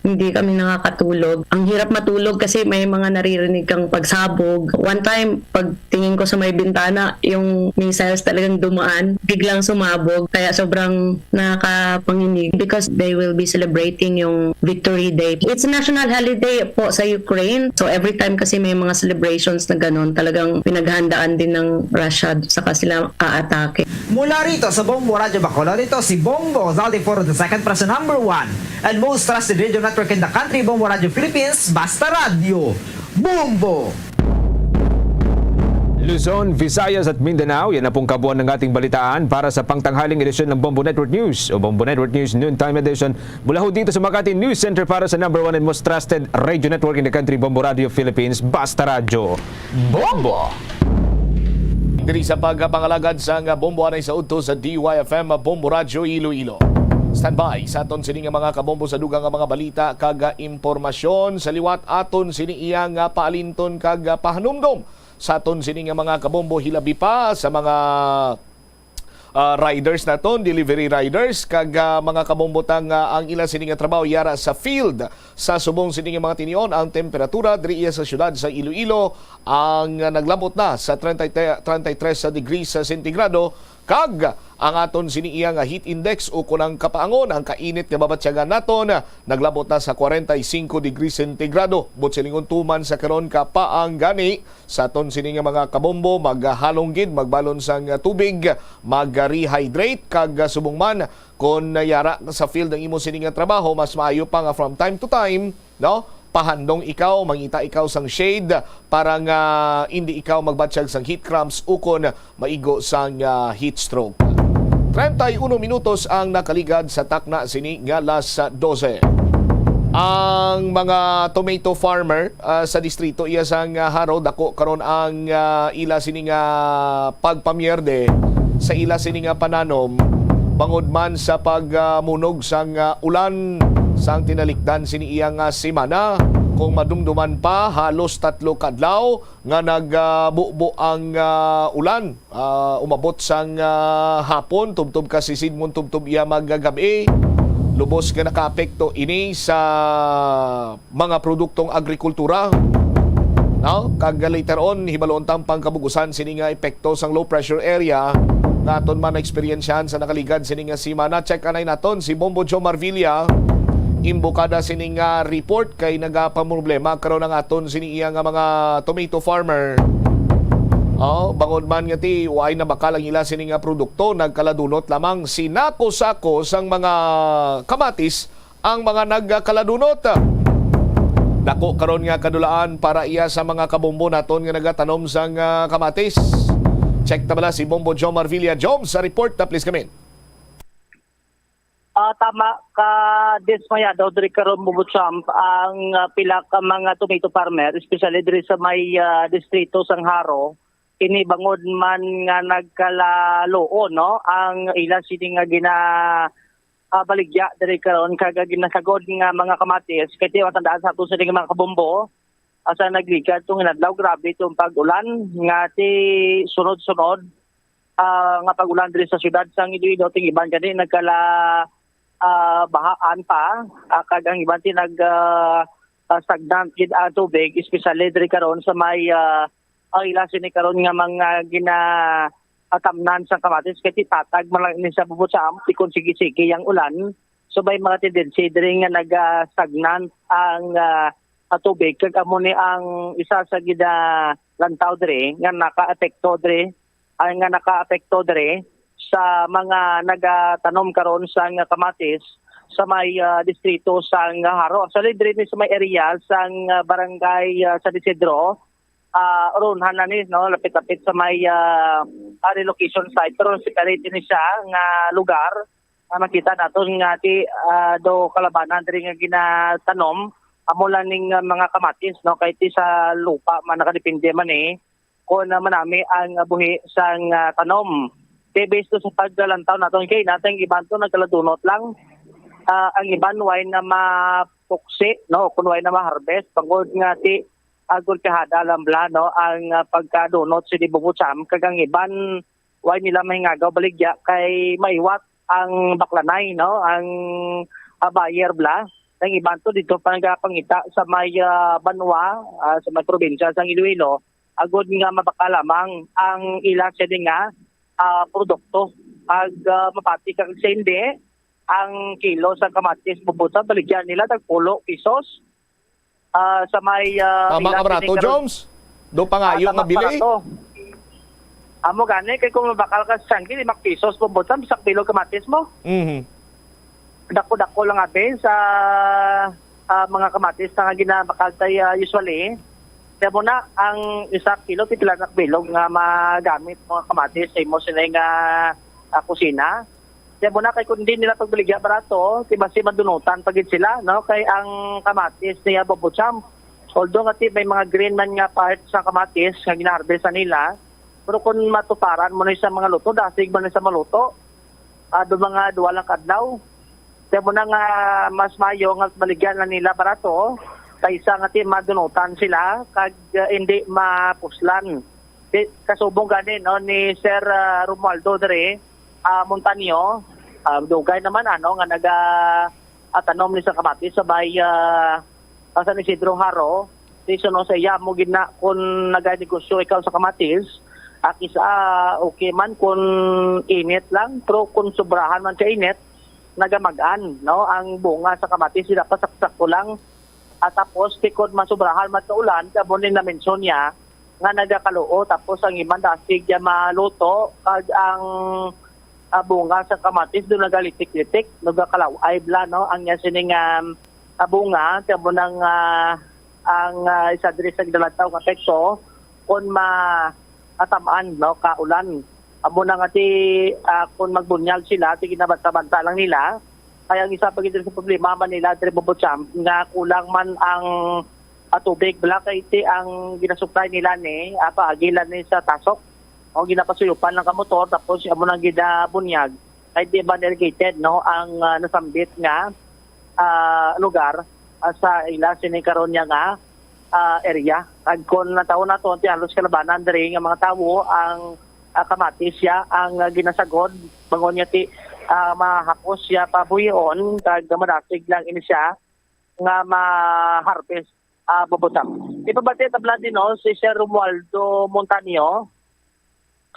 hindi kami nakakatulog. Ang hirap matulog kasi may mga naririnig kang pagsabog. One time, pagtingin ko sa may bintana, yung missiles talagang dumaan, biglang sumabog. Kaya sobrang nakakapanginig because they will be celebrating yung Victory Day. It's a national holiday po sa Ukraine. So, every time kasi may mga celebrations na ganun, talagang pinaghandaan din ng Russia saka sila aatake. Mula rito sa Bombo Radio Bacolod, ito si Bongo Zaldi for the second person number 1 and most trusted radio network in the country, Bombo Radio Philippines, Basta Radio, Bombo! Luzon, Visayas at Mindanao, yan na pong kabuuan ng ating balitaan para sa pangtanghaling edisyon ng Bombo Network News o Bombo Network News Noontime Edition. Mula ho dito sa Makati News Center para sa number 1 and most trusted radio network in the country, Bombo Radio Philippines, Basta Radio, Bombo! Diri sa pagpangalagad sa Bombo anay sa udto sa DYFM Bombo Radio Iloilo. Standby sa aton sini nga mga kabombo sa dugang nga mga balita kag impormasyon sa liwat aton sini iya nga paalinton kag pahanumdom sa aton sini nga mga kabombo hilabi pa sa mga riders naton, delivery riders kag mga kabombotang ang ila sini nga trabaho yara sa field sa subong sini nga mga tinion ang temperatura diri sa syudad sa Iloilo ang naglabot na sa 33 degrees centigrado kag ang aton sini iya nga heat index o kunang kapaangon ang kainit nga babatsyagan naton naglabot na sa 45 degrees centigrado. But silingon tuman sa karon kapaang gani sa aton sini nga mga kabombo maghalong gid magbalon sang tubig, mag-rehydrate kag subong man kon yara sa field ng imo sini nga trabaho mas maayo pa nga from time to time, no? Pahandong ikaw, mangita ikaw sang shade para nga hindi ikaw magbatsyag sang heat cramps ukon maigo sang heat stroke. 31 minutos ang nakaligad sa takna sini nga alas 12. Ang mga tomato farmer sa distrito iya sang Haro dako karon ang ila sini nga pagpamierde sa ila sini nga pananom bangod man sa pagmunog sang ulan sang tinalikdan sini iya nga semana kung madumduman pa halos 3 kadlaw nga nagbubo ang ulan umabot sang hapon tubtob kasi sidmon tubtob iya maggabi lubos nga nakaapekto ini sa mga produktong agrikultura, no? Kag later on hibalon tampang kabugusan sini nga epekto sang low pressure area naton man na-experiencehan sa nakaligad sini nga semana. Check anay naton si Bombo Joe Marvilla imbokada sini nga report kay nagapamroblema karon ang aton sini iya nga mga tomato farmer. Bangod man nga ti way na bakalang ila sini nga produkto nagkaladunot lamang sinako-sako sang mga kamatis ang mga nagkaladunot. Dako karon nga kadulaan para iya sa mga kabombo naton nga nagatanom sang kamatis. Check na bala si Bombo Jomar Villa. Jom, sa report na please come in. Tama ka dismayado diri karon Bubutsam ang pila ka mga tomato farmer, especially diri sa may distrito sang Haro. Ini bangod man nga nagkalaloon no ang ila sini nga gina baligya diri karon kaga ginasagod nga mga kamatis kay ti matandaan sa ato sa mga kabombo asa naglikat tong inadlaw grabe itong pag-ulan nga ti sunod-sunod nga pag-ulan diri sa syudad sang Iloilo ting iban kani nagkala bahaan pa kagang iban ti nag stagnant gid ang tubig especially diri karon sa may ila sini karon nga mga atamnan sa kamatis kay tatag man lang ni sa Bubutsam tikon sige-sige yang ulan so may mga tendency diri nga nag-stagnant ang tubig kag amo ni ang isa sa gida lantaw diri nga naka-apekto diri sa mga nagatanom karon sa kamatis sa may distrito sang Haro. Actually diri sa may area sang barangay San Isidro ronhan na ni no lapit-lapit sa may relocation site pero separate ni siya nga lugar makita naton nga ti do kalabanan diri nga ginatanom amo lang ning mga kamatis no kay ti sa lupa man nakadepende man kung manami ang buhi sang tanom based sa paglantaw naton kay natang iban to nagkaladunot lang ang iban way na mapuksi no kun way na ma-harvest pagod nga ti agol kahada lambla no ang pagkadunot sa Bubutsam kagang iban way nila mahingagaw baligya kay maiwat ang baklanay no ang buyer bla ang iban to dito pa nagapangita sa may Banwa sa may probinsya sa Iloilo agod nga mabaka lamang ang ila sa nga produkto ag mapati kag sa hindi ang kilo sa kamatis Bubutsam baligyan nila tag 10 pesos sa may tama ka barato Jones do pangayo nga bili amo gani kay kung mabakal ka sa 5 pesos Bubutsam sa kilo kamatis mo dako lang atin sa mga kamatis na ginabakal tay usually kaya mo na ang isang kilo pipila na bilog nga magamit mga kamatis sa imo sila nga kusina. Kaya mo na kay kung hindi nila pagbaligya barato, basi madunutan pagid sila no kay ang kamatis niya Bubutsam. Although nga may mga green man nga part sa kamatis nga ginharvest nila, pero kung matuparan mo na sa mga luto, dasig man na sa maluto. Do mga duwa lang kadlaw. Kaya mo na nga mas mayo nga baligyan na nila barato kaysa nga ti madunutan sila kag hindi mapuslan. Kasubong gani no ni Sir Romualdo dere Montaño dugay naman nga tanom ni sa kamatis sa bay San Isidro Haro tiso no sa iya mo gina kung naganegosyo ikaw sa kamatis isa okay man kung init lang pero kung sobrahan man sa init nagamagan no ang bunga sa kamatis sila pasaksak lang at tapos tikod masubrahan man sa ulan kabunin na mention niya nga nagakaloo tapos ang iman dasig ya maluto kag ang bunga sa kamatis doon nagalitik-litik nagakalaway bla no ang nya sining bunga kabo nang ang isa diri sa dalantaw nga tekso kun atamaan no kaulan amo na nga ti kun magbunyag sila ti ginabanta-banta lang nila kaya ang isa pagid sa problema man nila diri Bubutsam nga kulang man ang tubig bla kay ti ang ginasupply nila ni paagilan ni sa tasok o ginapasuyupan lang ka motor tapos amo nang ginabunyag ay di ba irrigated no ang nasambit nga lugar sa ila sini karon nya nga area kag kon nataon nato ti halos kalabanan diri nga mga tawo ang kamatis siya ang ginasagod bangon niya ti mahapos siya pabuyon kag madasig lang ini siya nga ma-harvest Bubutsam. Ipabati tabla din no si Sir Romualdo Montaño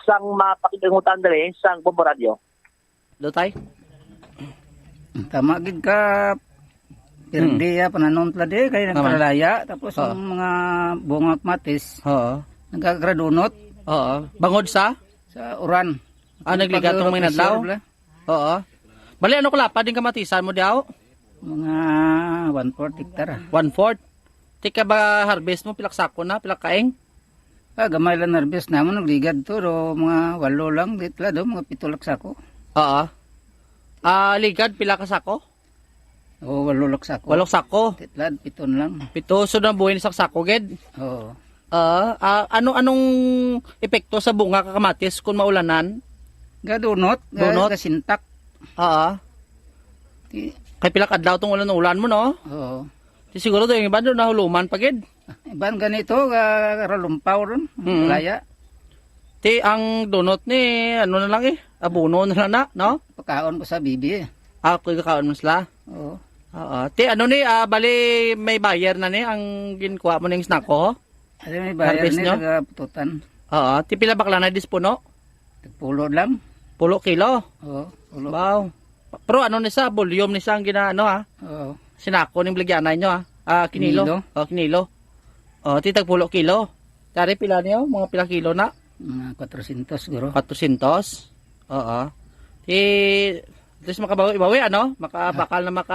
sang mapakidangutan diri sang Bombo Radio. Dotay. Tama gid ka dia pananon tla di kay nagkalaya tapos ang mga bunga kamatis. Nagagradunot. Bangod sa uran. Nagligat tong may nadlaw. Bali ano kula pa din kamatisan mo daw? Mga 1/4 hektara. 1/4. Tika ba harvest mo pilak sako na, pilak kaeng? Gamay lang nervous naman, nagligad to, do, mga 8 lang, ditla do, mga 7 laksako. Oo. Ligad, pila ka sako? O, 8 laksako. 8 sako. Ditla, 7 lang. 7, so na buhay ni sako, ged? Oo. Anong epekto sa bunga kakamatis kung maulanan? Gadunot, gasintak. Oo. Kay pila kadlaw tong ulan mo, no? Oo. Siguro to yung iba doon nahuluman pagid. Iban ganito, ralumpaw ron, laya. Ang donut ni, ano na lang abuno na lang no? Pagkaon ko sa bibi Ako kakaon mo sila? Oo. Ano ni, bali may buyer na ni, ang ginkuha mo ng snack ko? May buyer ni, nagapututan. Pila bakla na dispuno? Pulo lang. 10 kilo? Oo, pulo. Wow. Pero ano ni sa, volume ni sa ang ginaano Oo. Sinako ng bligyanay nyo kinilo. Kinilo. Titag 10 kilo. Dari pila niyo? Mga pila kilo na? Mga 400 siguro. 400? Oo. Tapos makabawi, ano? Bakal na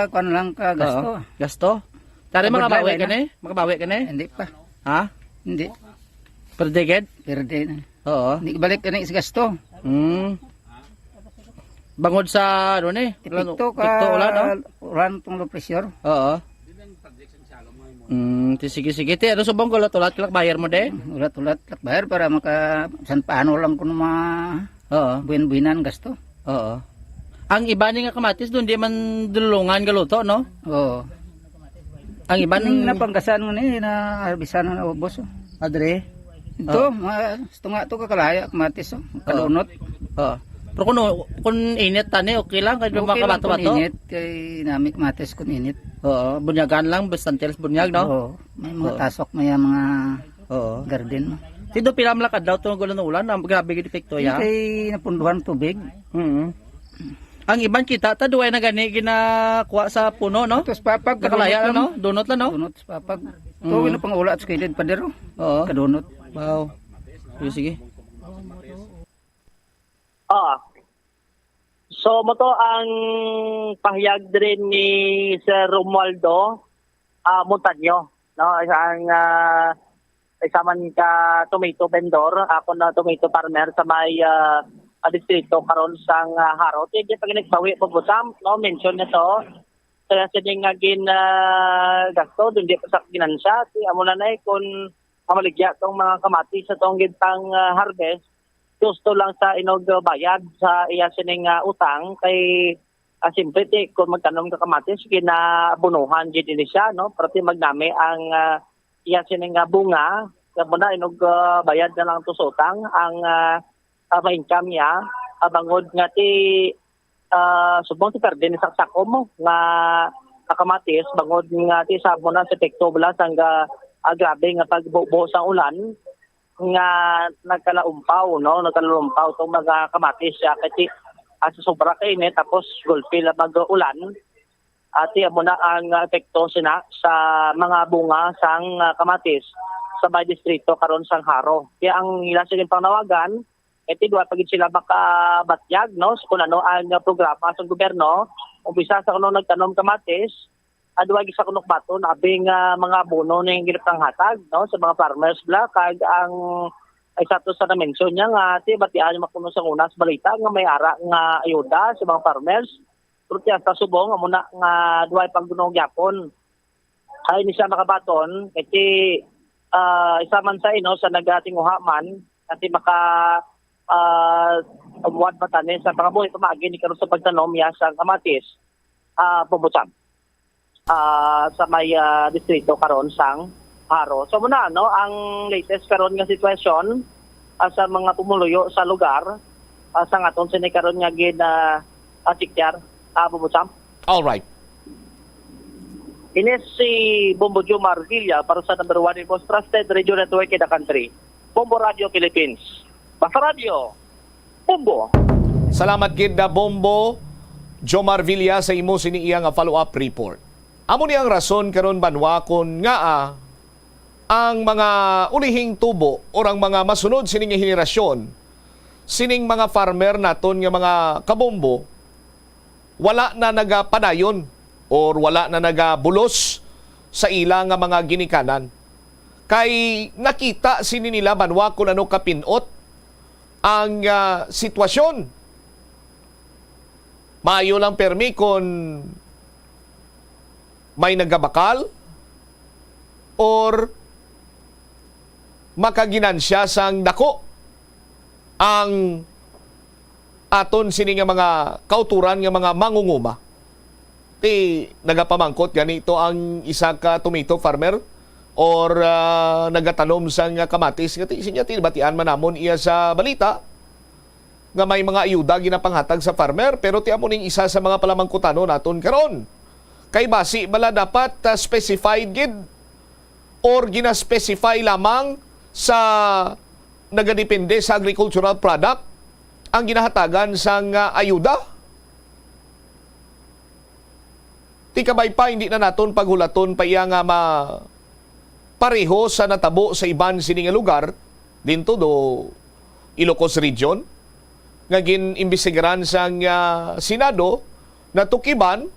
Kuan lang ka, gasto. Gasto? Dari makabawi ka ni? Makabawi ka ni? Hindi pa. Ha? Hindi. Perdeged? Perde na. Oo. Hindi balik ka na is gasto. Bangod sa ano ni? Tipikto ka. Tikto ulan, no? Ulan tong low pressure. Oo. Sige. Ano subong ko ulat kilak bayar mo de? Ulat bayar para san paano lang kuno buwan-buwinan gasto. Oo. Ang iba ni nga kamatis doon di man dulungan galuto, no? Oo. Ang iba ning napanggasan mo ni na harbisan na ubos. Adre. Ito, tunga to kakalaya kamatis kadunot. Oo. Pero kung init tani, okay lang. Kaya okay lang kung kung init. Kay namin kamatis kung init. Oo. Bunyagan lang. Bastante bunyag, no? Oo. May mga tasok, may mga garden. Sino pinamlakad daw itong gulo ng ulan? Grabe yung epekto ya. Kay napunduhan tubig. Ang ibang kita, taduay na gani ginakuha sa puno, no? Tapos papag. Kakalaya lang, no? Donut lang, no? Donut sa papag. Ito, pang ula at skilid pa dero. Oo. Kadonut. Wow. Sige. So mo to ang pahayag din ni Sir Romualdo Montaño, no? Isa man ka tomato vendor, ako na tomato farmer sa may distrito karon sang Haro. Hindi pa ginagbawi po busam, no? Mention na to. Kaya sa nga gasto, hindi pa sa ginansa. Amo na kung amaligya tong mga kamatis sa tong gintang harvest, gusto lang sa inog bayad sa iya sining utang kay simple kung magtanom ka kamatis kinabunuhan gid ni siya, no? Pati magnami ang iya sining bunga kamo na inog bayad na lang to sa utang ang ma-income niya bangod nga ti subong ti perde ni saksako mo nga kamatis bangod nga ti sabo na sa tekto blas hangga grabe nga pagbubuo sa ulan nga nagkalaumpaw, no? Nagkalaumpaw itong mga kamatis kasi sa sobra kainit tapos gulpil mag-ulan at mo na ang epekto sina sa mga bunga sang kamatis sa may distrito karon sang Haro. Kaya ang ilang sige panawagan duwa pagid sila makabatyag, no? So, kung ano ang programa sa gobyerno umpisa sa kuno nagtanom kamatis adwag sa kunok bato abing mga abono na yung ginapang hatag, no, sa mga farmers bla kag ang isa to sa na-mention niya nga batian makuno sa una sa balita nga may ara nga ayuda sa mga farmers pero sa subong amo na nga duay paggunong gyapon ay ni siya makabaton kasi isa man sa sa nagatinguha man kasi maka umuwad matanin sa pangabuhi pamagi ni karon sa pagtanom ya sa kamatis pubutan sa may distrito karon sang Haro. So muna ang latest karon nga sitwasyon sa mga pumuluyo sa lugar sa ngaton sini karon nga gid sikyar Bubusam. All right. Ines si Bombo Jomar Villa para sa number 1 most trusted radio network in the country. Bombo Radio Philippines. Basta Radio. Bombo. Salamat gid Bombo Jomar Villa sa imo siniiya nga follow-up report. Amo ni ang rason karon banwakon nga ang mga ulihing tubo o ang mga masunod sining henerasyon sining mga farmer naton nga mga kabombo wala na nagapadayon or wala na nagabulos sa ila nga mga ginikanan. kay nakita sini nila banwa kung ano kapinot ang sitwasyon. Maayo lang permi kung may nagabakal or makaginansya sang dako ang aton sini nga mga kauturan nga mga mangunguma. Ti nagapamangkot ganito ang isa ka tomato farmer or nagatanom sang kamatis nga sinya tinbatian manamon iya sa balita nga may mga ayuda ginapanghatag sa farmer, pero ti amo ning isa sa mga palamangkutano naton karon. Kay basi bala dapat specified gid or gina-specify lamang sa nagadepende sa agricultural product ang ginahatagan sang ayuda. Ti kabay pa hindi na naton paghulaton pa iya nga pareho sa natabo sa iban sini nga lugar dinto do Ilocos Region nga ginimbestigaran sang Senado na tukiban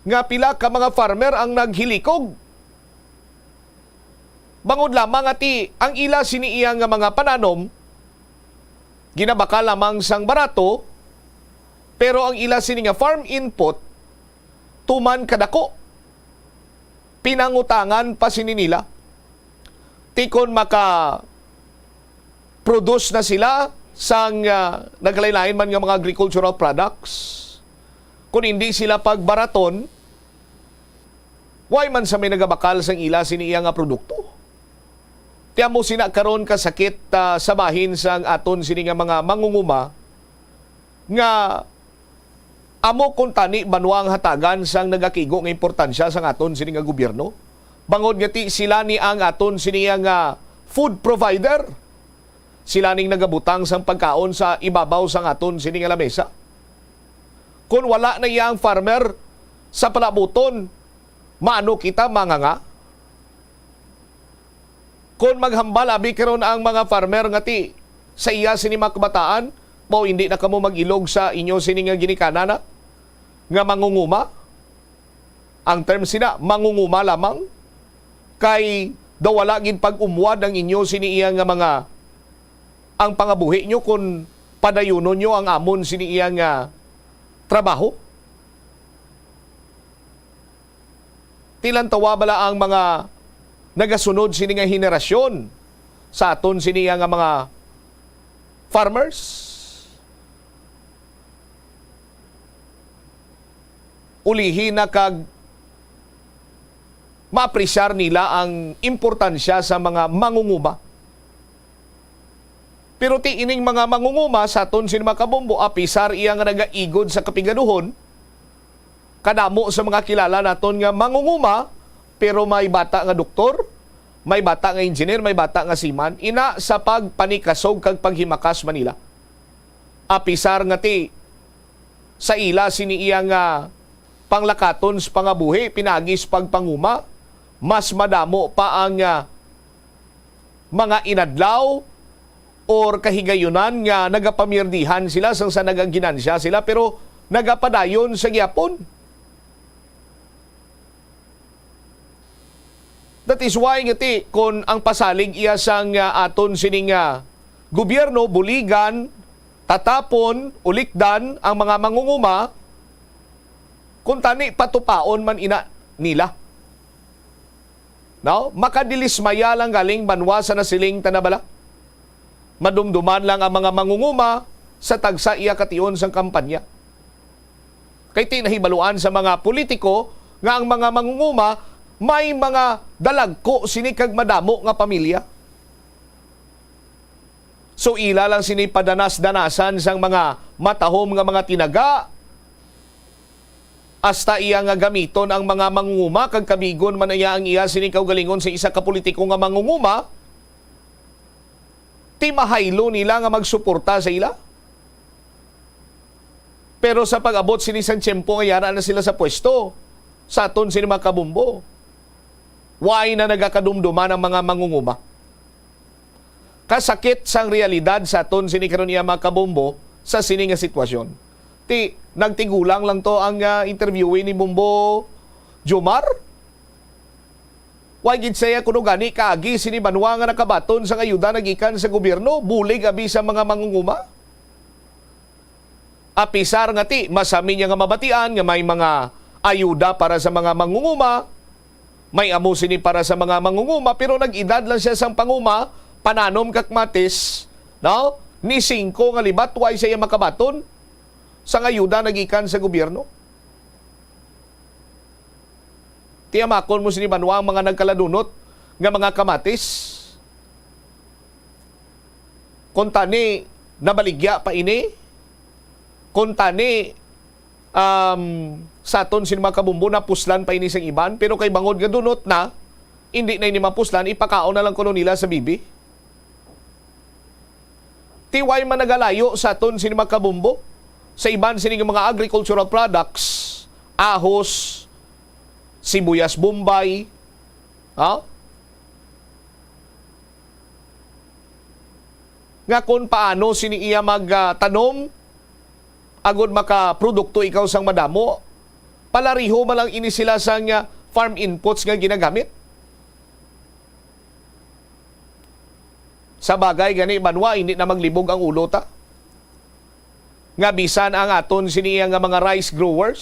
nga pila ka mga farmer ang naghilikog. Bangod lamang ati ang ila sini iya nga mga pananom ginabaka lamang sang barato, pero ang ila sini nga farm input tuman kadako. Pinangutangan pa sini nila. Tikon maka-produce na sila sang naglain-lain man nga mga agricultural products. Kung hindi sila pagbaraton, why man sa may nagabakal sang ila sini iya nga produkto? Tiyan mo sina karon kasakit sa bahin sang aton sini nga mga mangunguma nga amo kung tani banwang hatagan sang nagakigo nga importansya sang aton sini nga gobyerno. Bangod nga ti sila ni ang aton sini nga food provider. Sila ning nagabutang sang pagkaon sa ibabaw sang aton sini nga lamesa. Kung wala na iyang farmer sa palabuton, maano kita manganga? Kung maghambal abi karon ang mga farmer nga ti sa iya sini mga kabataan, mo hindi na kamo mag-ilog sa inyo sini nga ginikana na nga mangunguma. Ang term sina mangunguma lamang kay daw wala gid pag-umwad ang inyo sini iya nga mga ang pangabuhi nyo kung padayunon nyo ang amon sini iya nga trabaho. Tilantawa bala ang mga nagasunod sini nga henerasyon sa aton sini nga mga farmers. Ulihin na kag maapresyar nila ang importansya sa mga mangunguma. Pero ti ining mga mangunguma sa aton sini mga kabombo, apisar iya nga nagaigod sa kapiganuhon, kadamo sa mga kilala naton nga mangunguma, pero may bata nga doktor, may bata nga engineer, may bata nga seaman, ina sa pagpanikasog kag paghimakas Manila. Apisar nga ti sa ila sini iya nga panglakaton sa pangabuhi, pinagis pagpanguma, mas madamo pa ang mga inadlaw or kahigayunan nga nagapamirdihan sila sang sa nagaginansya sila, pero nagapadayon sa gyapon. That is why ngiti kung ang pasalig iya sang aton sining gobyerno buligan, tatapon, ulikdan ang mga mangunguma kung tani patupaon man ina nila. No? Makadilismaya lang galing banwa sa nasiling tanabala. Madumduman lang ang mga mangunguma sa tagsa iya kation sang kampanya. Kay tinahibaluan sa mga politiko nga ang mga mangunguma may mga dalagko sini kag madamo nga pamilya. So ila lang sini padanas-danasan sang mga matahom nga mga tinaga, hasta iya nga gamiton ang mga mangunguma kag kabigon man iya ang iya sini kaugalingon sa isa ka politiko nga mangunguma, ti mahaylo nila nga magsuporta sa ila. Pero sa pag-abot sini sang tiyempo nga yara na sila sa pwesto, sa aton sini mga kabumbo, why na nagakadumduman ang mga mangunguma? Kasakit sang realidad sa aton sini karon iya mga kabumbo sa sini nga sitwasyon. Ti nagtigulang lang to ang interviewin ni Bumbo Jomar. Wa gid saya kuno gani kaagi sini banwa nga nakabaton sa ayuda nagikan sa gobyerno, bulig abi sa mga mangunguma. Apisar nga ti masami niya nga mabatian nga may mga ayuda para sa mga mangunguma, may amo sini para sa mga mangunguma, pero nag-edad lang siya sang panguma, pananom kakmatis, no? Ni 5 nga libat way siya makabaton sa ayuda nagikan sa gobyerno. Tiyamakon mo sini banwa ang mga nagkaladunot nga mga kamatis. Kung tani nabaligya pa ini, kung tani sa aton sini mga kabumbo na puslan pa ini sang iban, pero kay bangod nga dunot na, hindi na ini mapuslan, ipakaon na lang kuno nila sa bibi. Tiway man nagalayo sa aton sini mga kabumbo, sa iban sini mga agricultural products, ahos, sibuyas Bombay, nga kung paano sini iya magtanom, agod makaprodukto ikaw sang madamo, palariho man lang ini sila sang farm inputs nga ginagamit. Sa bagay gani banwa, hindi na maglibog ang ulo ta. Nga bisan ang aton sini iya nga mga rice growers,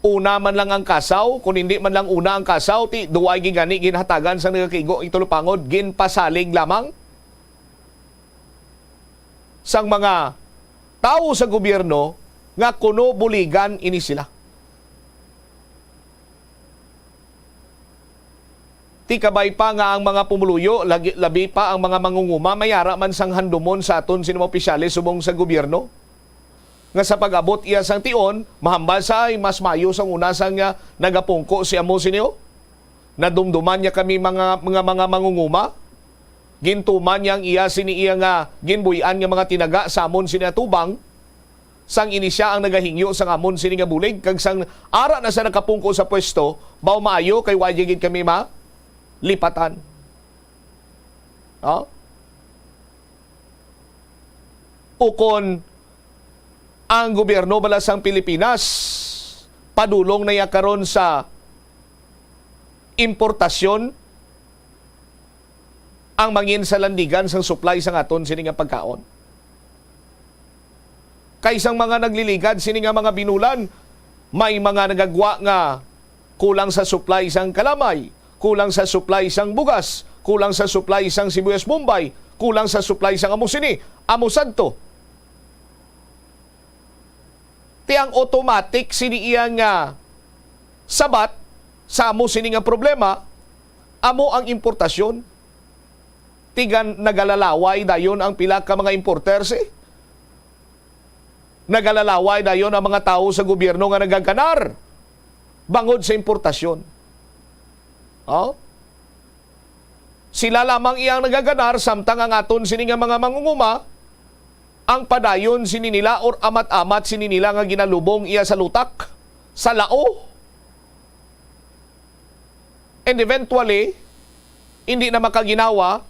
una man lang ang kasaw, kung hindi man lang una ang kasaw, ti duway gigani ginhatagan sa nagakigo itulupangod, ginpasalig lamang sang mga tao sa gobyerno nga kuno buligan ini sila. Ti kabay pa nga ang mga pumuluyo, labi pa ang mga mangunguma, mayara man sang handumon sa aton sino opisyales subong sa gobyerno. Nga sa pag-abot iya sang tion, mahambal sa ay mas mayo sang una sang nagapungko si amo sinyo. Nadumduman niya kami mga mangunguma. Gintuman niyang iya sini iya nga ginbuyan nga mga tinaga sa amon sini atubang. Sang inisya ang nagahingyo sang amon sini nga bulig, kag sang ara na sa nakapungko sa pwesto, baw maayo kay wajigid kami lipatan. Ukon ang gobyerno balasang Pilipinas padulong na karon sa importasyon ang mangin sa landigan sang supply sang aton sini nga pagkaon. Kaysang mga nagliligad sini nga mga binulan, may mga nagagwa nga kulang sa supply sang kalamay, kulang sa supply sang bugas, kulang sa supply sang sibuyas Bombay, kulang sa supply sang amo sini, amo sadto. Ang automatic sini iya nga sabat sa amo sini nga problema, amo ang importasyon. Tigan nagalalaway dayon ang pila ka mga importers Nagalalaway dayon ang mga tao sa gobyerno nga nagaganar bangod sa importasyon. Sila lamang iyang nagaganar samtang ang aton sini nga mga mangunguma ang padayon sini nila or amat-amat sini nila nga ginalubong iya sa lutak, sa lao. And eventually, hindi na makaginawa,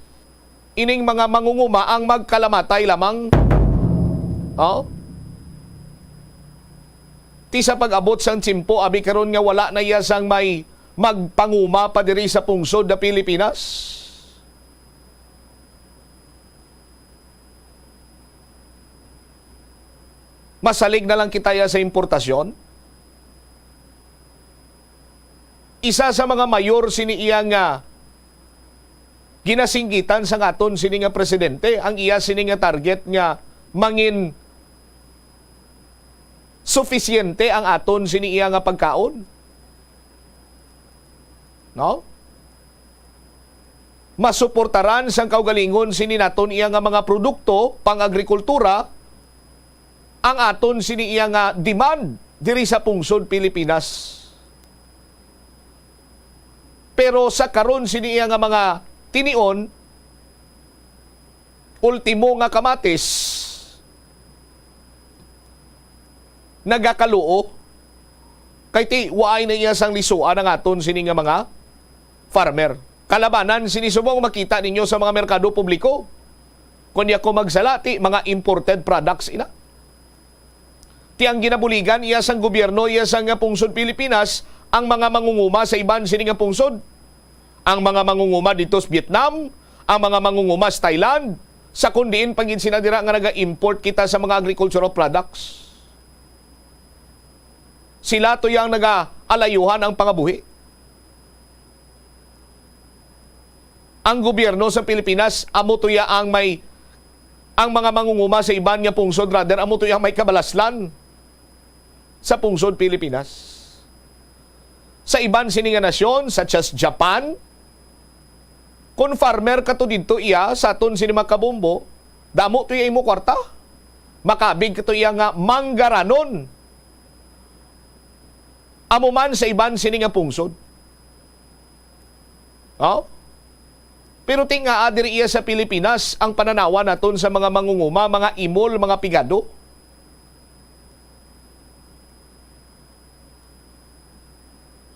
ining mga mangunguma ang magkalamatay lamang. Ti sa pag-abot sang tsimpo, abi karon nga wala na iya sang may magpanguma pa diri sa pungsod na Pilipinas. Masalig na lang kita sa importasyon. Isa sa mga mayor sini iya nga ginasinggitan sa aton sini nga presidente, ang iya sini nga target nga mangin sufisyente ang aton sini iya nga pagkaon. No? Masuportaran sang kaugalingon sini naton iya nga mga produkto pang agrikultura ang aton sini iya nga demand diri sa pungsod Pilipinas. Pero sa karon sini iya nga mga tinion, ultimo nga kamatis, nagakaluo, kay ti waay na iya sang lisuan ang aton sini nga mga farmer. Kalabanan sini subong makita ninyo sa mga merkado publiko. Kunya ko magsalati, mga imported products ina. Ti ang ginabuligan iya sang gobyerno, iya sang pungsod Pilipinas, ang mga mangunguma sa iban sini nga pungsod. Ang mga mangunguma dito sa Vietnam, ang mga mangunguma sa Thailand, sa kundiin pagin sinadira nga naga-import kita sa mga agricultural products. Sila to yang naga-alayuhan ang pangabuhi. Ang gobyerno sa Pilipinas amo to ya ang mga mangunguma sa iban nga pungsod rather amo to yang may kabalaslan sa pungsod Pilipinas. Sa iban sini nga nasyon such as Japan, kung farmer ka to dito iya sa aton sini makabombo, damo to iya imo kwarta. Makabig ka to iya nga manggaranon. Amo man sa iban sini nga pungsod. Oh? Pero tinga diri iya sa Pilipinas ang pananawa naton sa mga mangunguma, mga imol, mga pigado.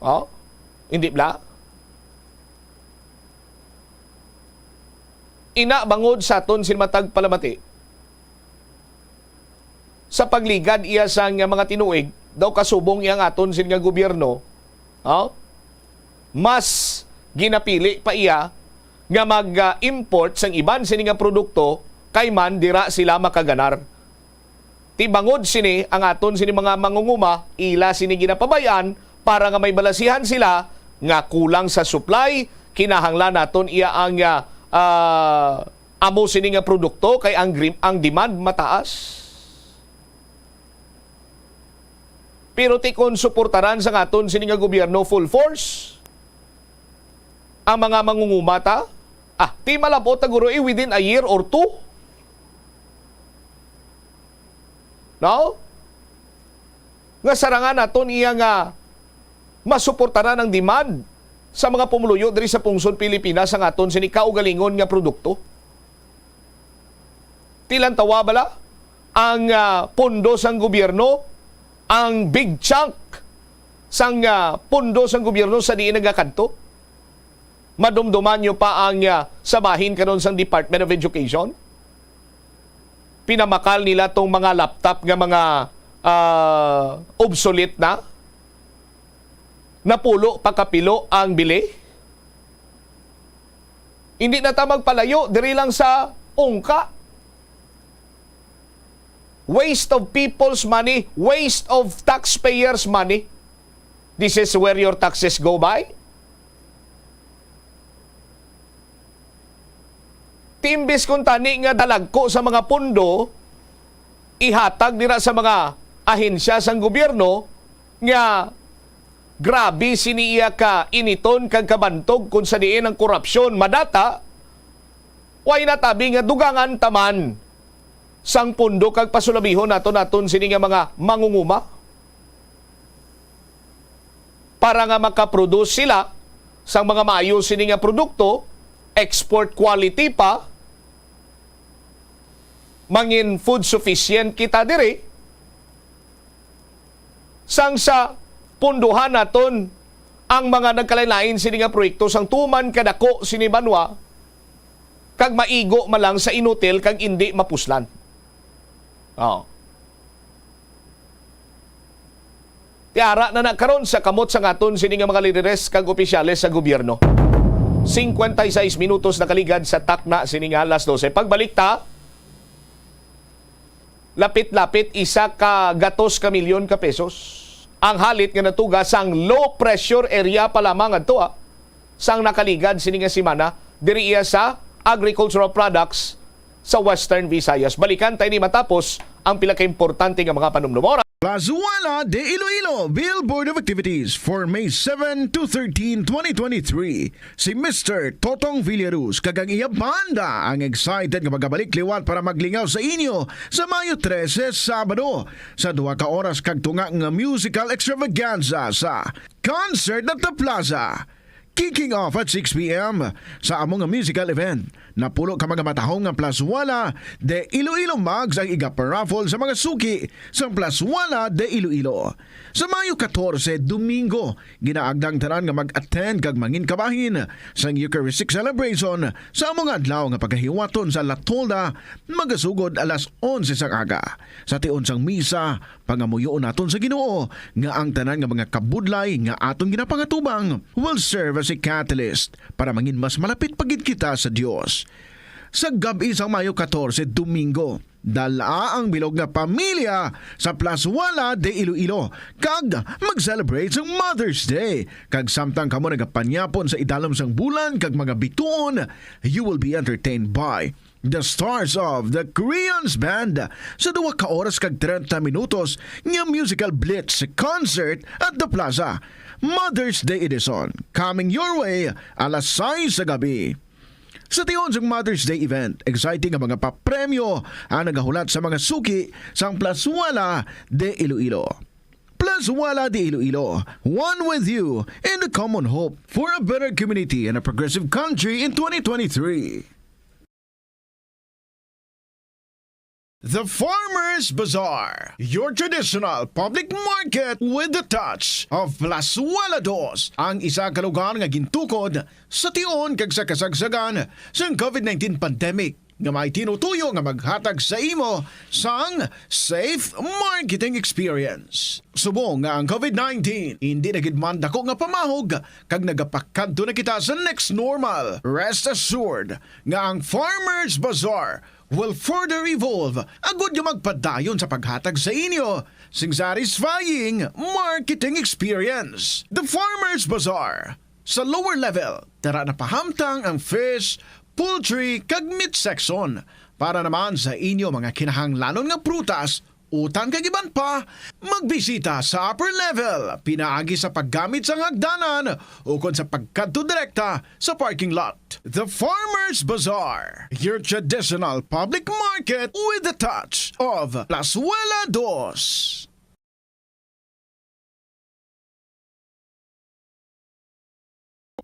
Oh? Hindi bla? Ina bangod sa aton sinmatag palamati. Sa pagligad iya sa mga tinuig, daw kasubong iyang aton sin nga gobyerno, oh? Mas ginapili pa iya nga mag-import sang iban sini nga produkto kay man dira sila makaganar. Ti bangod sini ang aton sini mga mangunguma, ila sini ginapabayan para nga may balasihan sila nga kulang sa supply, kinahanglan naton iya ang amo sini nga produkto kay ang demand mataas. Pero ti kon suportaran sa aton sini nga gobyerno full force ang mga mangungumata, ti malabot na guro within a year or two. No? Nga sarangan naton iya nga masuportaran ang demand sa mga pumuluyo diri sa pungsod Pilipinas ang aton sini kaugalingon nga produkto. Tilan tawa bala ang pondo sang gobyerno, ang big chunk sang pondo sang gobyerno sa diin nagakanto. Madumduman nyo pa ang sabahin karon sang Department of Education. Pinamakal nila tong mga laptop nga mga obsolete na. Napulo pakapilo ang bili. Hindi na ta magpalayo diri lang sa ungka. Waste of people's money, waste of taxpayers' money. This is where your taxes go by. Timbis kung tani nga dalagko sa mga pundo, ihatag nila sa mga ahensya sang gobyerno nga grabe siniiya ka initon kag kabantog kung sa diin ang korupsyon madata, way natabi nga dugangan taman sang pundo kag pasulabihon naton sini nga mga mangunguma para nga makaproduce sila sang mga maayo sini nga produkto, export quality pa, mangin food sufficient kita diri sang sa punduhan naton ang mga nagkalain-lain sini nga proyekto sang tuman kadako sini banwa kag maigo malang sa inutil kag indi mapuslan. Oh. Tiara na nakaron sa kamot sa aton sini nga mga lideres kag opisyales sa gobyerno. 56 minutos na kaligad sa takna sini nga alas 12. Pagbalik ta, lapit-lapit isa ka gatos ka milyon ka pesos. Ang halit nga natuga sang low pressure area pa lamang adto sang nakaligad sini nga semana diri iya sa agricultural products sa Western Visayas. Balikan tayo ni matapos ang pila ka importante nga mga panumdumora. Lazuela de Iloilo Billboard of Activities for May 7 to 13, 2023. Si Mr. Totong Villaruz kagang iya banda ang excited nga magabalik liwat para maglingaw sa inyo sa Mayo 13, Sabado sa 2 ka oras kag tunga nga musical extravaganza sa Concert at the Plaza. Kicking off at 6 p.m. sa among musical event. Napulo ka mga matahong nga plaswala de Iloilo Mags ang iga-paraffle sa mga suki sa plaswala de Iloilo. Sa Mayo 14, Domingo, ginaagdang tanan nga mag-attend kag mangin kabahin sa Eucharistic celebration sa mga adlaw nga pagkahiwaton sa La Tolda magasugod alas 11 sa aga. Sa tion sang misa, pangamuyoon naton sa Ginoo nga ang tanan nga mga kabudlay nga aton ginapangatubang will serve as a catalyst para mangin mas malapit pagid kita sa Dios. Sa gabi sa Mayo 14, Domingo, dala ang bilog nga pamilya sa Plaswala de Iloilo kag mag-celebrate sa Mother's Day. Kag samtang kamo nagapanyapon sa idalom sang bulan kag mga bituon, you will be entertained by the stars of the Koreans Band sa 2 ka oras kag 30 minutos nga musical blitz concert at the Plaza. Mother's Day edition coming your way alas 6 sa gabi. Sa tiyon sa Mother's Day event, exciting ang mga papremyo ang nagahulat sa mga suki sang Plaswala de Iloilo. Plaswala de Iloilo, one with you in the common hope for a better community and a progressive country in 2023. The Farmers Bazaar, your traditional public market with the touch of Plaswala Dos, ang isa ka lugar nga gintukod sa tion kag sa kasagsagan sa COVID-19 pandemic nga may tinutuyo nga maghatag sa imo sang safe marketing experience. Subong nga ang COVID-19 hindi na gid man dako nga pamahog kag nagapakadto na kita sa next normal. Rest assured nga ang Farmers Bazaar will further evolve agud nga magpadayon sa paghatag sa inyo sing satisfying marketing experience. The Farmers Bazaar. Sa lower level, tara na pahamtang ang fish, poultry kag meat section para naman sa inyo mga kinahanglanon nga prutas, utang kag iban pa, magbisita sa upper level, pinaagi sa paggamit sa hagdanan o kon sa pagkadto direkta sa parking lot. The Farmers Bazaar, your traditional public market with the touch of Plaswala Dos.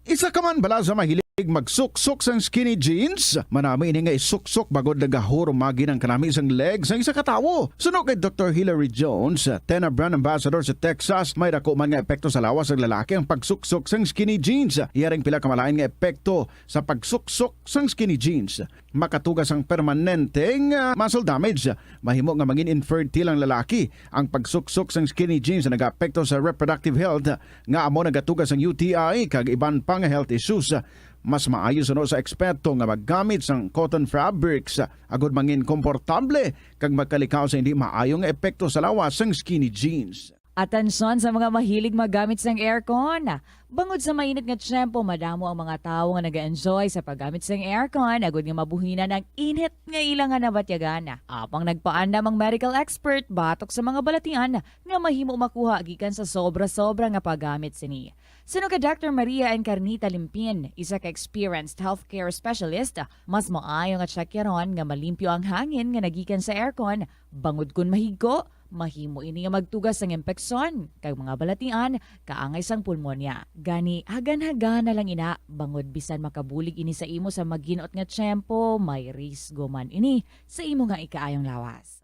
Isa ka man bala sa mahilig magsuksok sang skinny jeans? Manami ini nga isuksok bagod nagahuro magi ng kanami isang leg sang isa katawo. Suno kay Dr. Hillary Jones, Tena Brand Ambassador sa Texas, may dako man nga epekto sa lawas ng lalaki ang pagsuksok sang skinny jeans. Iyaring pila kamalain nga epekto sa pagsuksok sang skinny jeans. Makatugas ang permanenteng muscle damage. Mahimo nga mangin infertile ang lalaki. Ang pagsuksok sang skinny jeans na nag-apekto sa reproductive health nga amo nagatugas ang UTI kag iban pang health issues. Mas maayo suno sa eksperto nga maggamit sang cotton fabrics agud mangin komportable kag magkalikaw sa hindi maayong epekto sa lawas sang skinny jeans. Atensyon sa mga mahilig maggamit sang aircon. Bangod sa mainit nga tiyempo, madamo ang mga tao nga nag-enjoy sa paggamit sang aircon agud nga mabuhinan ang init nga ilangan na batyagan. Apang nagpaandam ang medical expert batok sa mga balatian nga mahimo makuha gikan sa sobra-sobra nga paggamit sini. Sino ka Dr. Maria Encarnita Limpin, isa ka experienced healthcare specialist, mas maayo nga tsakyaron nga malimpyo ang hangin nga nagikan sa aircon, bangod kun mahigko, mahimo ini nga magtugas ng impeksyon, kag mga balatian, kaangay sang pulmonya. Gani, hagan-hagan na lang ina, bangod bisan makabulig ini sa imo sa maginot nga tiyempo, may risgo man ini sa imo nga ikaayong lawas.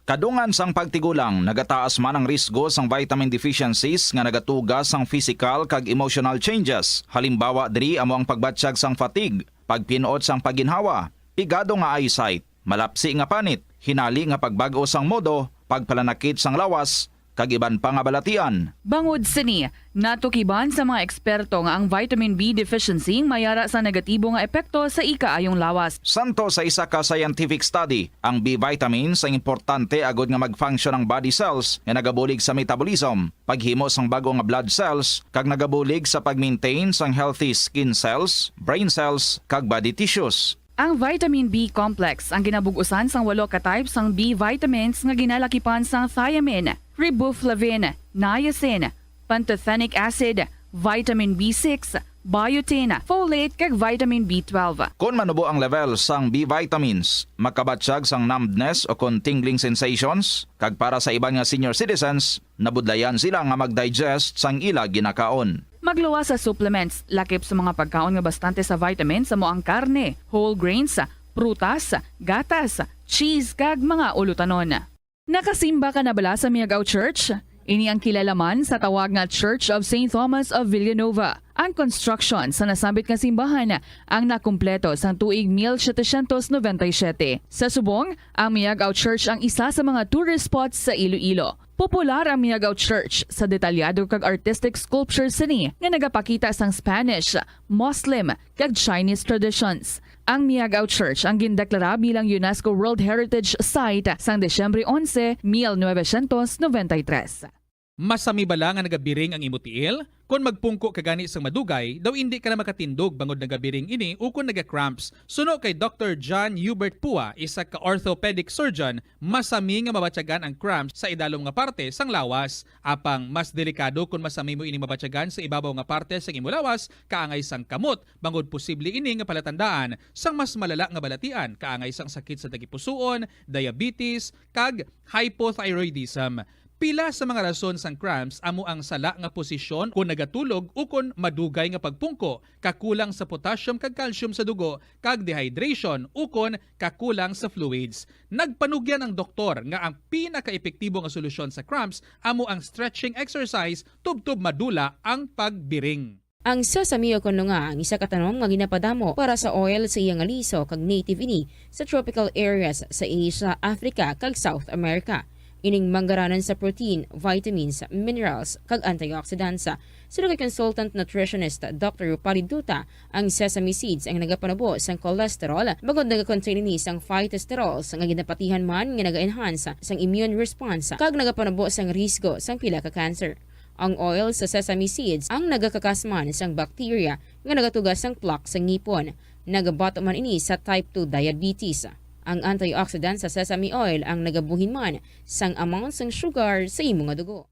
Kadungan sang pagtigulang, nagataas man ang risgo sang vitamin deficiencies nga nagatugas sang physical kag emotional changes. Halimbawa diri amo ang pagbatsyag sang fatigue, pagpinuot sang paginhawa, pigado nga eyesight, malapsi nga panit, hinali nga pagbago sang modo, pagpalanakit sang lawas, kag iban pa nga balatian. Bangod sini, natukiban sa mga eksperto nga ang vitamin B deficiency mayara sa negatibo nga epekto sa ikaayong lawas. Santo sa isa ka scientific study, ang B vitamins ang importante agod nga mag-function ang body cells nga nagabulig sa metabolism, paghimo sang bago nga blood cells, kag nagabulig sa pag-maintain sang healthy skin cells, brain cells, kag body tissues. Ang vitamin B complex ang ginabugusan sang 8 ka types sang B vitamins nga ginalakipan sang thiamine, riboflavin, niacin, pantothenic acid, vitamin B6, biotin, folate kag vitamin B12. Kung manubo ang level sang B vitamins, makabatsyag sang numbness o kung tingling sensations, kag para sa iban nga senior citizens, nabudlayan sila nga mag-digest sang ila ginakaon. Magluwas sa supplements, lakip sa mga pagkaon nga bastante sa vitamins sa moang karne, whole grains, prutas, gatas, cheese kag mga ulutanon. Nakasimba ka na bala sa Miagao Church? Ini ang kilalaman sa tawag nga Church of St. Thomas of Villanova. Ang construction sa nasabit nga simbahan ang nakumpleto sa tuig 1797. Sa subong, ang Miagao Church ang isa sa mga tourist spots sa Iloilo. Popular ang Miagao Church sa detalyado kag artistic sculptures sini nga nagapakita sang Spanish, Muslim kag Chinese traditions. Ang Miagao Church ang gindeklara bilang UNESCO World Heritage Site sang Desyembre 11, 1993. Masami bala nga nagabiring ang imutiil? Kung magpungko ka gani sang madugay, daw hindi ka na makatindog bangod nagabiring ini o kung naga-cramps. Suno kay Dr. John Hubert Pua, isa ka orthopedic surgeon, masami nga mabatyagan ang cramps sa idalom nga parte sang lawas. Apang mas delikado kung masami mo ini mabatyagan sa ibabaw nga parte sang imulawas, kaangay sang kamot, bangod posible ini nga palatandaan sang mas malala nga balatian, kaangay sang sakit sa tagipusoon, diabetes, kag hypothyroidism. Pila sa mga rason sang cramps amo ang sala nga posisyon kung nagatulog o kung madugay nga pagpungko, kakulang sa potassium kag calcium sa dugo, kag dehydration o kung kakulang sa fluids. Nagpanugyan ang doktor nga ang pinaka-epektibo nga solusyon sa cramps amo ang stretching exercise tubtob madula ang pagbiring. Ang sesame o kuno nga ang isa ka tanom nga ginapadamo para sa oil sa iyang aliso kag native ini sa tropical areas sa Asia, Africa kag South America. Ining manggaranan sa protein, vitamins, minerals, kag antioxidants. Sino kay consultant nutritionist Dr. Rupali Duta, ang sesame seeds ang nagapanabo sang cholesterol, bagod nagakontain ni sang phytosterols nga ginapatihan man nga naga-enhance sang immune response, kag nagapanabo sang risgo sang pila ka cancer. Ang oil sa sesame seeds ang nagakakasman sang bacteria nga nagatugas sang plaque sa ngipon. Nagabato man ini sa type 2 diabetes. Ang antioxidant sa sesame oil ang nagabuhin man sang amount sang sugar sa imong nga dugo.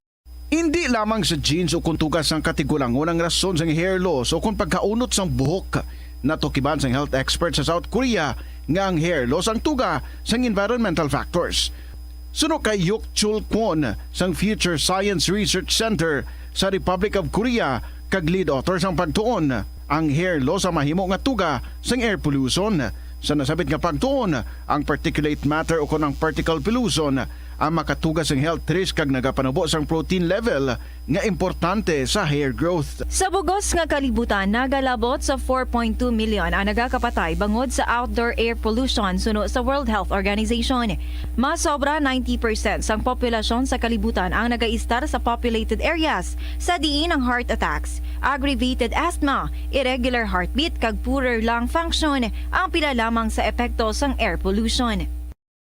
Hindi lamang sa genes o kung tugas ang katigulangon ang rason sang hair loss o kung pagkaunot sang buhok. Natukiban sang health expert sa South Korea nga ang hair loss ang tuga sang environmental factors. Suno kay Yuk Chul Kwon sang Future Science Research Center sa Republic of Korea kag lead author sang pagtuon, ang hair loss ang mahimo nga tuga sang air pollution. Sa nasabit nga pagtuon, ang particulate matter o kung ang particle pollution ang makatugas ng health risk kag nagapanabo sang protein level nga importante sa hair growth. Sa bugos nga kalibutan, nagalabot sa 4.2 million ang nagakapatay bangod sa outdoor air pollution suno sa World Health Organization. Mas sobra 90% sang populasyon sa kalibutan ang nagaistar sa populated areas sa diin ang heart attacks, aggravated asthma, irregular heartbeat kag poorer lung function ang pila lamang sa epekto sang air pollution.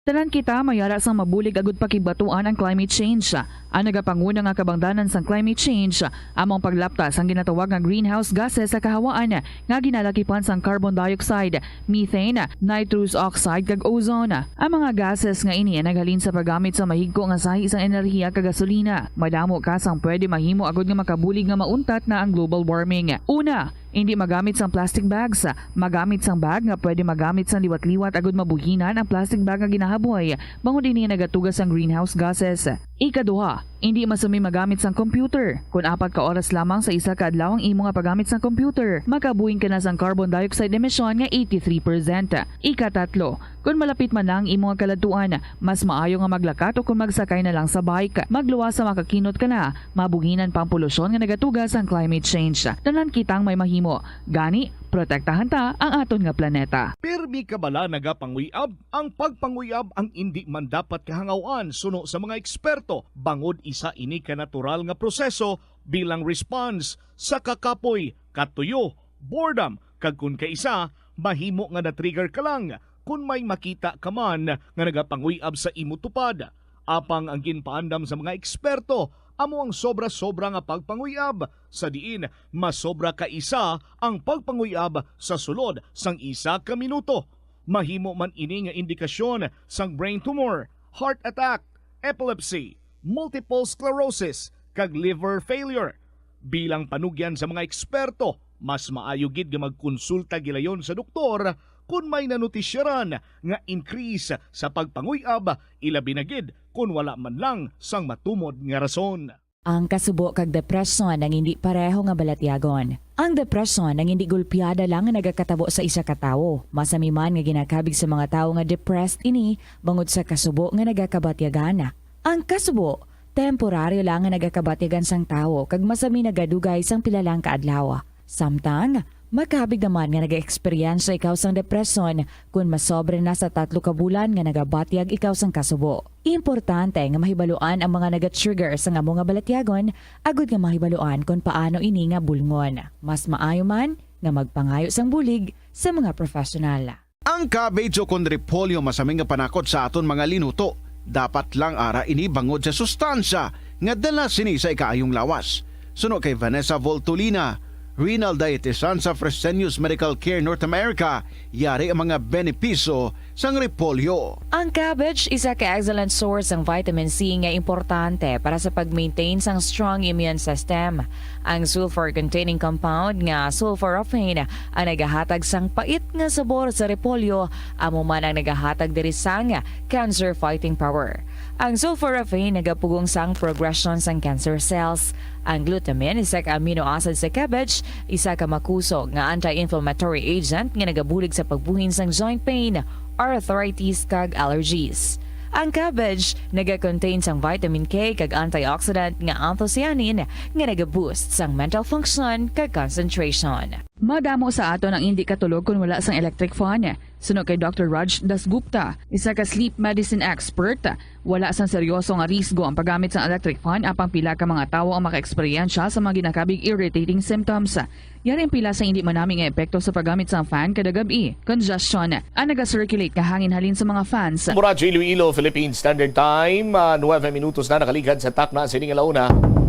Tanan kita mayara sang mabulig agud pakibatuan ang climate change. Ang nagapanguna nga kabangdanan sang climate change among paglaptas ang ginatawag nga greenhouse gases sa kahawaan nga ginalakipan sang carbon dioxide, methane, nitrous oxide kag ozone. Ang mga gases nga ini naghalin sa paggamit sa mahigko nga sahi sang enerhiya kag gasolina. Madamo ka sang pwede mahimo agud nga makabulig nga mauntat na ang global warming. Una, hindi magamit sang plastic bags. Magamit sang bag nga pwede magamit sang liwat-liwat agud mabuhinan ang plastic bag nga ginahaboy bangod ini nagatugas sang greenhouse gases. Ikaduha, hindi masumi magamit sang computer. Kung 4 ka oras lamang sa isa ka adlaw ang imo nga paggamit sang computer, makabuhing ka na sang carbon dioxide emission nga 83%. Ikatatlo, kung malapit man lang imo nga kaladuan, mas maayo nga maglakat o kung magsakay na lang sa bike. Magluwas sa makakinot ka na, mabuhinan pang polusyon nga nagatugas ang climate change. Tanan kitang may mahimo. Gani, protektahan ta ang aton nga planeta. Pirmi ka bala nagapanguyab? Ang pagpanguyab ang hindi man dapat kahangawan suno sa mga eksperto. Bangod isa ini ka natural nga proseso bilang response sa kakapoy, katuyo, boredom, kag kun kaisa, mahimo nga na-trigger ka lang kung may makita ka man nga nagapanguyab sa imo tupad. Apang ang ginpaandam sa mga eksperto, amo ang sobra-sobra nga pagpanguyab sa diin masobra ka isa ang pagpanguyab sa sulod sang isa ka minuto. Mahimo man ini nga indikasyon sang brain tumor, heart attack, epilepsy, multiple sclerosis kag liver failure. Bilang panugyan sa mga eksperto, mas maayo gid nga magkonsulta gilayon sa doktor kung may nanutisyaran nga increase sa pagpanguyab, ilabi na gid kung wala man lang sang matumod nga rason. Ang kasubo kag depresyon ang hindi pareho nga balatyagon. Ang depresyon ang hindi gulpiyada lang nga nagakatabo sa isa ka tawo. Masami man nga ginakabig sa mga tawo nga depressed ini bangod sa kasubo nga nagakabatyagan. Ang kasubo temporaryo lang nga nagakabatyagan sang tawo kag masami nagadugay sang pilalang kaadlaw. Samtang makabig naman nga nag-experience ikaw sang depresyon kung masobre na sa 3 ka bulan nga nagabatyag ikaw sang kasubo. Importante nga mahibaluan ang mga naga-trigger sa nga mga balatyagon, agud nga mahibaluan kung paano ini nga bulngon. Mas maayo man nga magpangayo sang bulig sa mga profesional. Ang cabbage o kon repolyo masaming nga panakot sa aton mga linuto. Dapat lang ara ini bangod sa sustansya nga dala sini sa ikaayong lawas. Suno kay Vanessa Voltolina, renal dietitian sa Fresenius Medical Care North America, yari ang mga benepisyo sang repolyo. Ang cabbage isa ka excellent source ng vitamin C nga importante para sa pag-maintain sang strong immune system. Ang sulfur-containing compound nga sulforaphane ang nagahatag sang pait nga sabor sa repolyo, amo man ang nagahatag diri sang cancer-fighting power. Ang sulforaphane nagapugong sang progression sang cancer cells. Ang glutamine, isa ka amino acid sa cabbage, isa ka makusog nga anti-inflammatory agent nga nagabulig sa pagbuhin sang joint pain, arthritis kag allergies. Ang cabbage naga-contain sang vitamin K kag antioxidant nga anthocyanin nga naga-boost sang mental function kag concentration. Madamo sa aton ang hindi katulog kung wala sang electric fan. Suno kay Dr. Raj Dasgupta, isa ka sleep medicine expert, wala sang seryoso nga risgo ang paggamit sang electric fan apang pila ka mga tawo ang maka-eksperyensya sa mga ginakabig irritating symptoms. Yari ang pila sa hindi manaming epekto sa paggamit sang fan kada gabi. Congestion ang naga-circulate ka hangin halin sa mga fans. Mura Iloilo, Philippine Standard Time, 9 minutos na nakaligad sa takna sining alauna.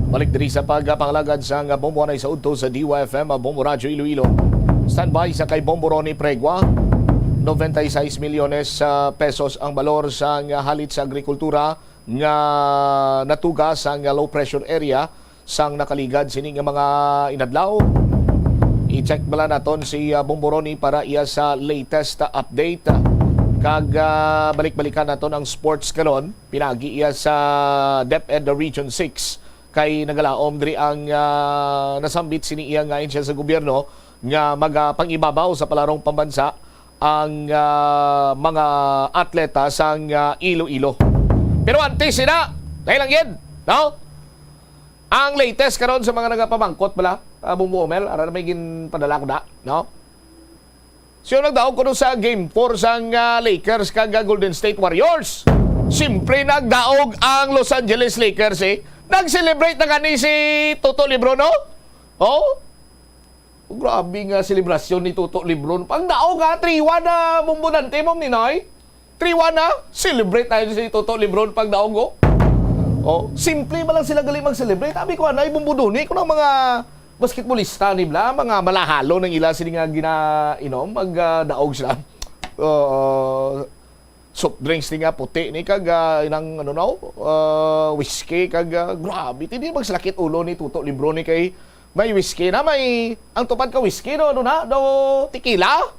Balik diri sa pagpangalagad sa Bombo Anay sa udto sa DYFM Bombo Radyo Iloilo. Standby sa kay Bombo Ronnie Pregua. 96 milyones pesos ang balor sa halit sa agrikultura nga natugas sa low pressure area sang nakaligad sining mga inadlaw. I-check bala naton si Bombo Ronnie para iya sa latest update. Kag balik-balikan naton ang sports karon, pinagi iya sa DepEd Region 6 kay nagalaom diri ang nasambit sini iya nga insya sa gobyerno nga magpangibabaw sa palarong pambansa ang mga atleta sang Iloilo. Pero antes sila, dahil lang yan, no? Ang latest karon sa mga nagapamangkot bala, Bumbu Omel, ara na may ginpadala ko na, no? Siya nagdaog ko sa Game 4 sang Lakers kag Golden State Warriors. Siyempre nagdaog ang Los Angeles Lakers Nag-celebrate na gani si Toto Lebron, no? Oh? Grabe nga selebrasyon ni Toto Lebron. Pagdaog nga, 3-1 na bumbunante mo, Ninoy. 3-1 na. Celebrate tayo si Toto Lebron pagdaog, oh. Oh, simple ba lang sila galing mag-celebrate? Sabi ko, anay, bumbuduni ko ng mga basketballista nila, mga malahalo ng ila sila nga ginainom, magdaog sila. Soft drinks ni nga puti ni kag inang whiskey kag grabe hindi magsalakit ulo ni Toto Lebron ni kay may whiskey na may ang tupad ka whiskey no tequila.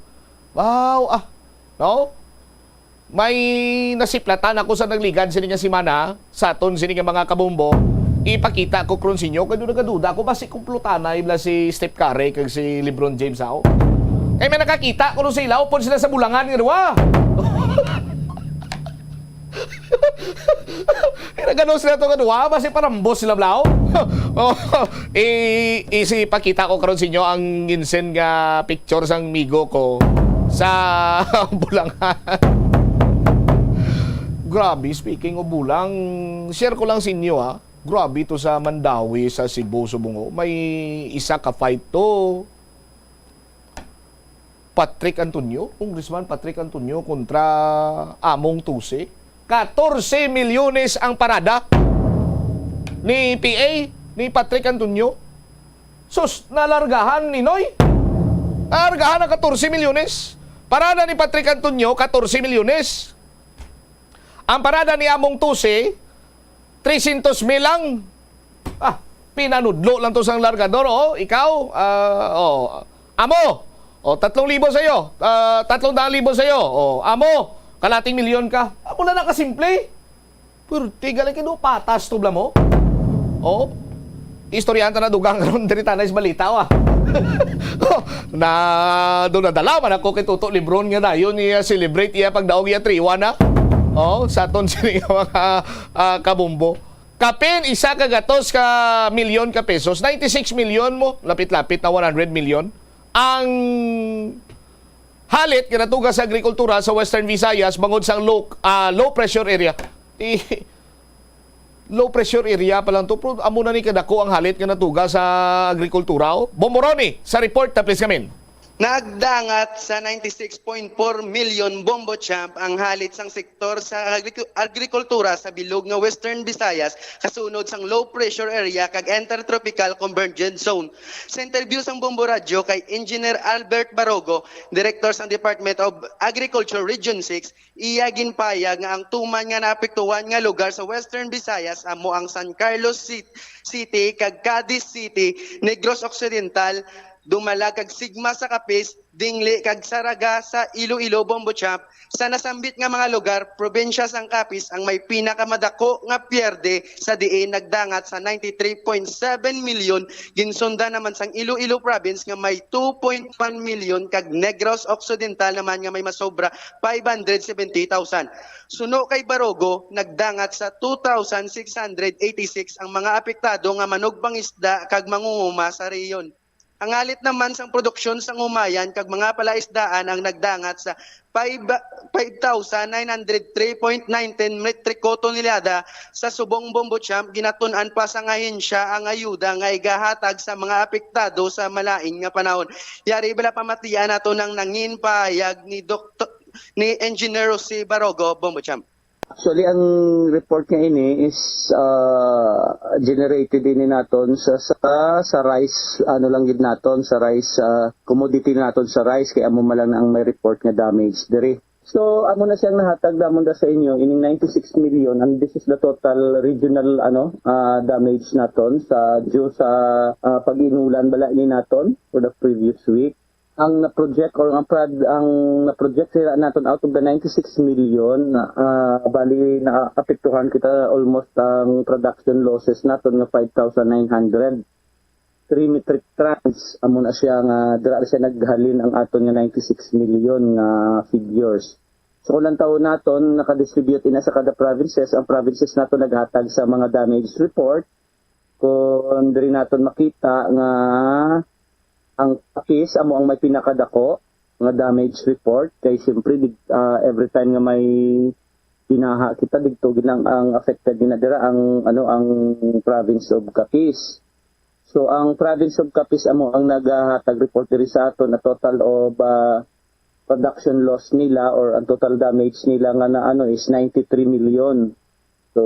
Wow, no? May nasiplatan ako sa nagligan sini nga si Mana sa aton sini nga mga kabumbo. Ipakita ko kron sinyo kay duda ko basi kumplutanay bla si Steph Curry kag si LeBron James ako. Kay may nakakita ko sila upon sila sa bulangan nga duwa. Nagano sila ito kadua, basi parambos sila blaw. Pakita ko karon sa inyo ang ginsen nga picture sang migo ko sa bulangan. Grabe, speaking of bulang, share ko lang sa inyo Grabe to sa Mandawi, sa Cebu, Subungo. May isa ka fight to. Patrick Antonio, Congressman Patrick Antonio kontra Among Tuse. 14 milyones ang parada ni PA, ni Patrick Antonio. Sus, nalargahan ni Noy. Nalargahan ng 14 milyones. Parada ni Patrick Antonio, 14 milyones. Ang parada ni Among Tuse, 300 mil lang. Pinanudlo lang to sang largador. Ikaw, Amo, 3,000 sa'yo. 300,000 sa'yo. Amo, kalating milyon ka. Wala na kasimple. Pero tigalan kayo, patas to bla mo. Oh, istoryahan ta na dugang ron diri tanay sa balita wa. Na doon nadalaman ako kay Tuto Lebron nga dayon niya celebrate iya pagdaog iya triwa na. Oh, sa aton sini mga kabumbo. Kapin isa ka gatos ka milyon ka pesos, 96 milyon mo, lapit-lapit na 100 milyon. Ang halit nga natuga sa agrikultura sa Western Visayas bangod sa low pressure area. Low pressure area pa lang to. Pero amo na ni kadako ang halit nga natuga sa agrikultura. Bomboroni sa report na please kamin. Nagdangat sa 96.4 million bombo champ ang halit sang sektor sa agrikultura sa bilog nga Western Visayas kasunod sang low pressure area kag intertropical convergence zone. Sa interview sang Bombo Radio kay Engineer Albert Barogo, Director sang Department of Agriculture Region 6, iya ginpayag nga ang tuman nga naapektuhan nga lugar sa Western Visayas amo ang San Carlos City kag Cadiz City, Negros Occidental, Dumala kag Sigma sa Capiz, Dingli kag Saraga sa Iloilo, Bombo Champ. Sa nasambit nga mga lugar, probinsya sang Capiz ang may pinakamadako nga pierde sa diin nagdangat sa 93.7 million, ginsunda naman sang Iloilo province nga may 2.1 million kag Negros Occidental naman nga may masobra 570,000. Suno kay Barogo, nagdangat sa 2,686 ang mga apektado nga manugbang isda kag mangunguma sa reyon. Ang alit naman sang produksyon sang humayan kag mga palaisdaan ang nagdangat sa 5,903.19 metriko tonelada sa subong Bombo Champ. Ginatun-an pa sa ahensya ang ayuda nga igahatag sa mga apektado sa malaing nga panahon. Yari bala pamatian nato ng nanginpahayag ni Engineer Jose Barogo, Bombo Champ. Actually, ang report nga ini is generated din naton sa rice, ano lang gid naton, sa rice, commodity naton sa rice, kaya amo malang ang may report nga damage diri. So, amo na siyang nahatag damon da sa inyo, ining 96 million, and this is the total regional damage naton sa due sa pag-inulan bala ni naton for the previous week. Ang na-project or ang na-project sila natin out of the 96 million, bali na-apektuhan kita almost ang production losses natin na 5,900. 3 metric tons, amo na siya nga, dira siya naghalin ang aton nga 96 million nga figures. So kulang taon natin, nakadistribute na sa kada provinces, ang provinces natin naghatag sa mga damage report. Kung diri natin makita nga, ang Capiz amo ang may pinakadako nga damage report kay siyempre every time nga may binaha kita didto ginang ang affected dinadira ang province of Capiz. So ang province of Capiz amo ang nagahatag report diri sa ato na total of production loss nila or ang total damage nila nga na is 93 million. So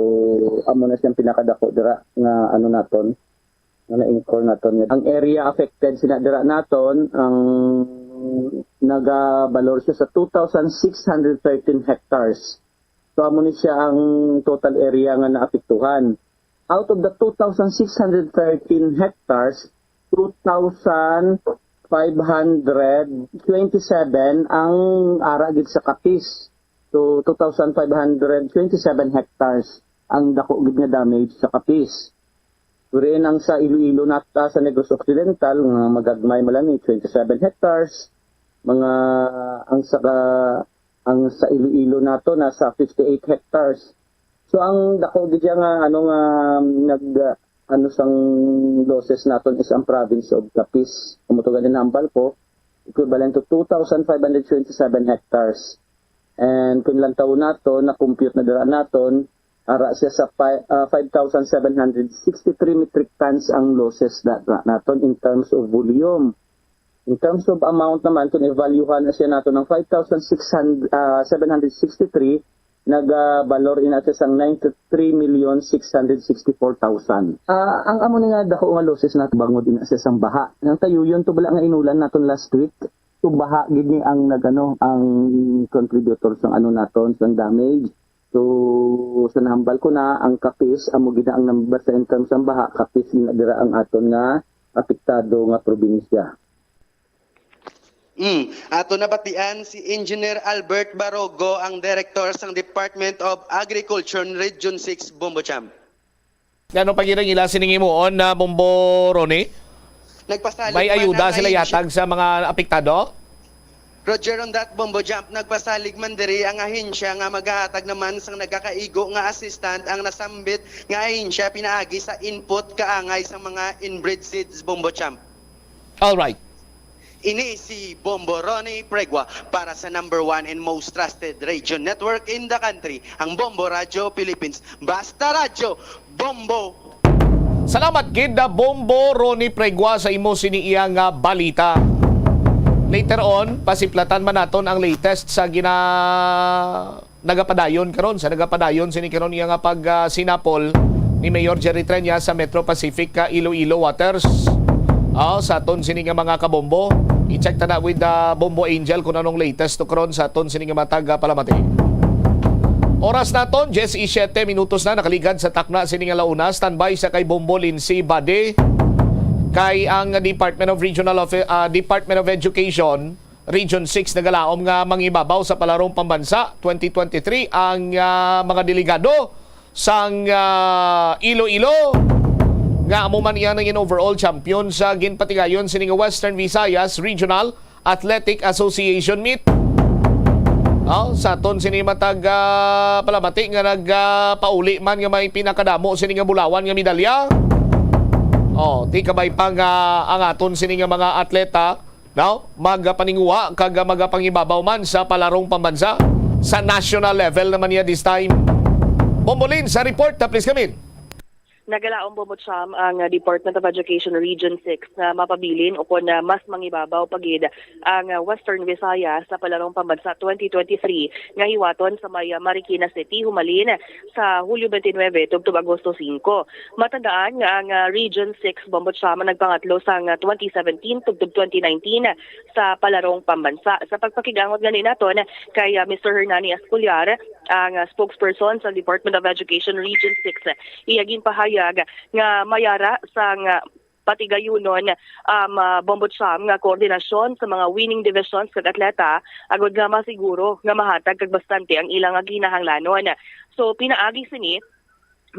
amo na siyang pinakadako dira nga naton na-incur naton. Ang area affected sinadira naton ang nagabalor siya sa 2,613 hectares. So amo ni siya ang total area nga naapektuhan. Out of the 2,613 hectares, 2,527 ang ara gid sa Capiz. So 2,527 hectares ang dako gid nga damage sa Capiz. Rin ang sa Iloilo nata sa Negros Occidental nga magagmay malami 27 hectares. Mga ang sa Iloilo nato nasa 58 hectares. So ang dako gid nga sang losses naton is ang province of Capiz. Kumutugan din ang Balpo, equivalent to 2,527 hectares. And kung lang taon nato na compute na dira naton, ara siya sa 5,763 metric tons ang losses naton in terms of volume. In terms of amount naman, kung evaluahan na siya naton ng 5,763, nag-valor ina siya sang 93,664,000. Ang amo nga dako nga losses naton bangod ina siya sang baha. Nang tayuyon to bala nga inulan naton last week. To baha gid ni ang ang contributor sang naton sang damage. So, sa nahambal ko na, ang Capiz, amo gina ang number sa in terms ng baha, Capiz ginadira ang aton nga apektado nga probinsya. Ato nabatian si Engineer Albert Barogo, ang Director ng Department of Agriculture Region 6, Bombo Champ. Ano pa ginang ila siningimuon na Bombo Ronnie? Nagpasalig May man ayuda ang sila ahinsya- yatag sa mga apektado? Roger on that Bombo Jump, nagpasalig man diri ang ahinsya nga maghahatag naman sang nagkakaigo nga assistant ang nasambit nga ahinsya pinaagi sa input kaangay sa mga inbred seeds Bombo Jump. All right. Ini si Bombo Ronnie Pregua para sa #1 and most trusted radio network in the country, ang Bombo Radio Philippines. Basta Radio, Bombo! Salamat kid na Bombo Ronnie Pregua sa imo siniiyang nga balita. Later on, pasiplatan man naton ang latest sa nagapadayon karon sa nagapadayon sini karon iya nga pag sinapol ni Mayor Jerry Treña sa Metro Pacific ka Iloilo Waters. Sa aton sini nga mga kabombo, i-check ta na with Bombo Angel kung anong latest to karon sa aton sini nga matag palamati. Oras naton 17 minutos na nakaligad sa takna sini nga launa. Standby sa kay Bombo Lindsay Bade kay ang Department of Education Region 6 nagalaom nga mangibabaw sa palarong pambansa 2023 ang mga delegado sang Iloilo nga amo man iyan ang overall champion sa ginpatigayon sini nga Western Visayas Regional Athletic Association meet. Sa aton sini matag palamati nga nagpauli man nga may pinakadamo sini nga bulawan nga medalya. Di kabay pang ang aton sini nga mga atleta magapaninguha kag magapangibabaw man sa palarong pambansa sa national level naman niya this time. Bombolin sa report na please come in. Nagalaong bumutsam ang Department of Education Region 6 na mapabilin o kung mas mangibabaw pagid ang Western Visayas sa palarong pambansa 2023 nga hiwaton sa may Marikina City humalin sa Hulyo 29 tugtub Agosto 5. Matandaan nga ang Region 6 bumutsam nagpangatlo sa 2017 tugtub 2019 sa palarong pambansa. Sa pagpakigangot ganin naton kay Mr. Hernani Esculiar, ang spokesperson sa Department of Education Region 6, iyagin pahayag nga mayara sang patigayunon bombotsam nga koordinasyon sa mga winning divisions kag atleta agud nga masiguro nga mahatag kag bastante ang ilang ginahanglanon. So pinaagi sini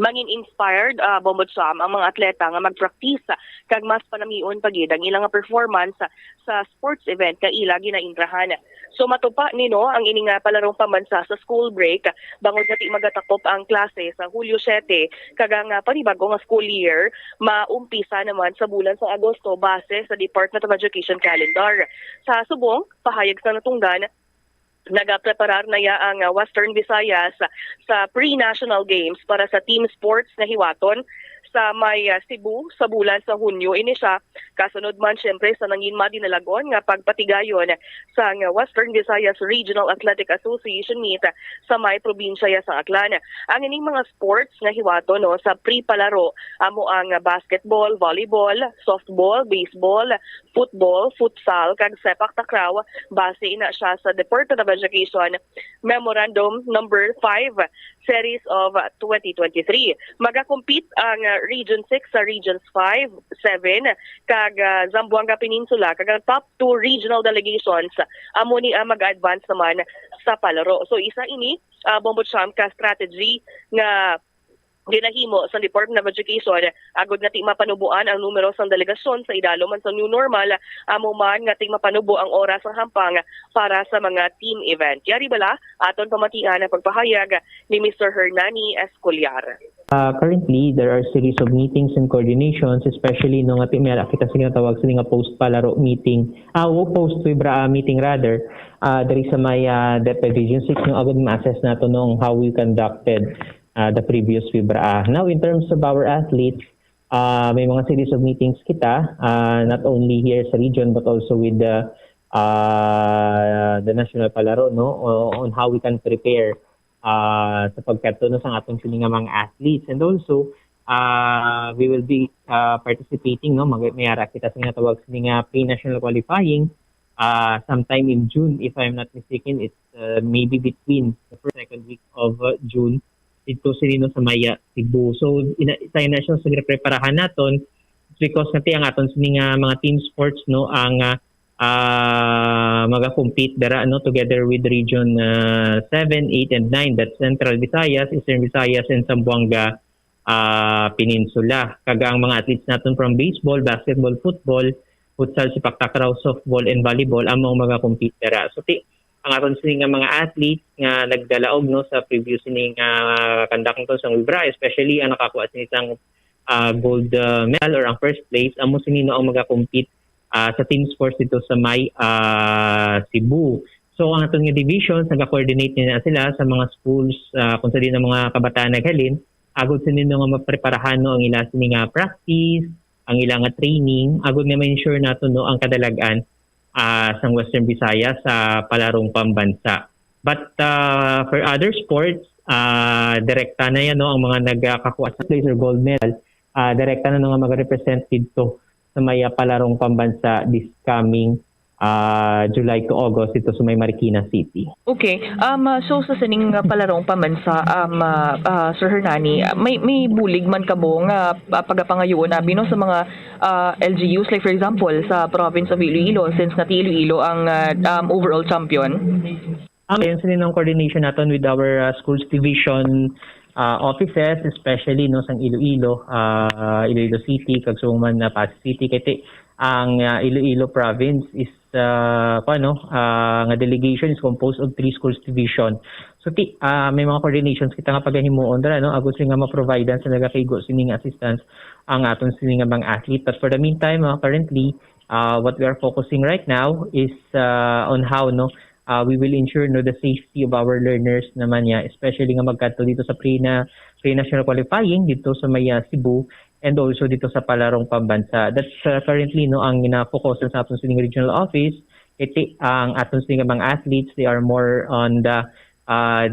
mangin inspired bombotsam ang mga atleta nga magpractice kag mas panamion pagid ang ilang performance sa sports event nga ila ginaintrahan. So matupa nino ang ining palarong pambansa sa school break bangod nati magatakop ang klase sa Hulyo 7 kag ang panibago nga school year maumpisa naman sa bulan sa Agosto base sa Department of Education calendar. Sa subong pahayag sa natungdan nagapreparar na ya ang Western Visayas sa pre-national games para sa team sports na hiwaton sa may Cebu sa bulan sa Hunyo. Ini siya kasunod man syempre sa nangin madinalagon nga pagpatigayon sa Western Visayas Regional Athletic Association meet sa may probinsya sa Aklan. Ang ining mga sports nga hiwaton sa pre-palaro amo ang basketball, volleyball, softball, baseball, football, futsal kag sepak takraw base ina siya sa Department of Education Memorandum number 5 series of 2023. Magakompete ang Region 6 sa Regions 5, 7 kag Zamboanga Peninsula kag ang top 2 regional delegations amo ni mag-advance naman sa palaro. So isa ini bombotsam ka strategy nga ginahimo sa Department of Education agud nga mapanubuan ang numero sa delegasyon sa idalo man sa new normal amo man nga mapanubo ang oras ng hampang para sa mga team event. Yari bala aton pamatian ang pagpahayag ni Mr. Hernani Esculiar. Currently, there are a series of meetings and coordinations, especially nung may kita sa tawag sa nga post-palaro meeting, post-Fibra meeting rather, there is may DepEd Region 6 nung agad ma-assess nato nung how we conducted the previous Fibra. Now, in terms of our athletes, may mga series of meetings kita, not only here sa region but also with the national palaro, on how we can prepare sa pagkatuno sa atong sininga mga athletes. And also, we will be participating, mayara kita sa tawag sininga pre-national qualifying sometime in June, if I'm not mistaken. It's maybe between the first and second week of June dito sinino sa Maya, Cebu. So, sa national sa preparahan naton because nati ang aton sininga mga team sports ang maga-compete dara together with Region 7, 8, and 9, that's Central Visayas, Eastern Visayas, and Zamboanga Peninsula. Kaga ang mga athletes natin from baseball, basketball, football, futsal, sepak takraw, softball, and volleyball ang mga compete dara. So ang aton sining nga mga athletes nga nagdalaog no sa previous sining conduct to sa Wibra, especially ang nakakuha sining isang gold medal or ang first place, amo sinino ang mag-compete sa team sports dito sa may Cebu. So ang aton nga divisions nag-coordinate na sila sa mga schools kung sa din ang mga kabataan naghalin, agud sinino nga mapreparahan no ang ila sining practice, ang ilang training, agud nga ma-ensure nato no ang kadalagan sa Western Visayas sa palarong pambansa. But for other sports, direkta na yan no ang mga nagkakuha sa place or gold medal, direkta na no nga mag-represent dito sa may palarong pambansa this coming July to August dito sa may Marikina City. Okay. So sa sining palarong pamansa, Sir Hernani, may bulig man kabo nga pagapangayoon bino sa mga LGUs, like for example sa province of Iloilo, since nati Iloilo ang overall champion? Ang sininong coordination natin with our schools division offices, especially no sang Iloilo, Iloilo City, Cagsuman, Pasig City, kaya ang Iloilo province is nga delegation is composed of 3 schools division. So may mga coordinations kita nga pagahimuon dara no agud nga ma-providean sa nagakaigo sining assistance ang aton sining mga athlete. But for the meantime, currently what we are focusing right now is on how we will ensure the safety of our learners naman niya, especially nga magkadto dito sa pre-national qualifying dito sa may Cebu and also dito sa palarong pambansa. That's currently ang ina-focus sa aton sining regional office. Ang aton sining mga athletes, they are more on the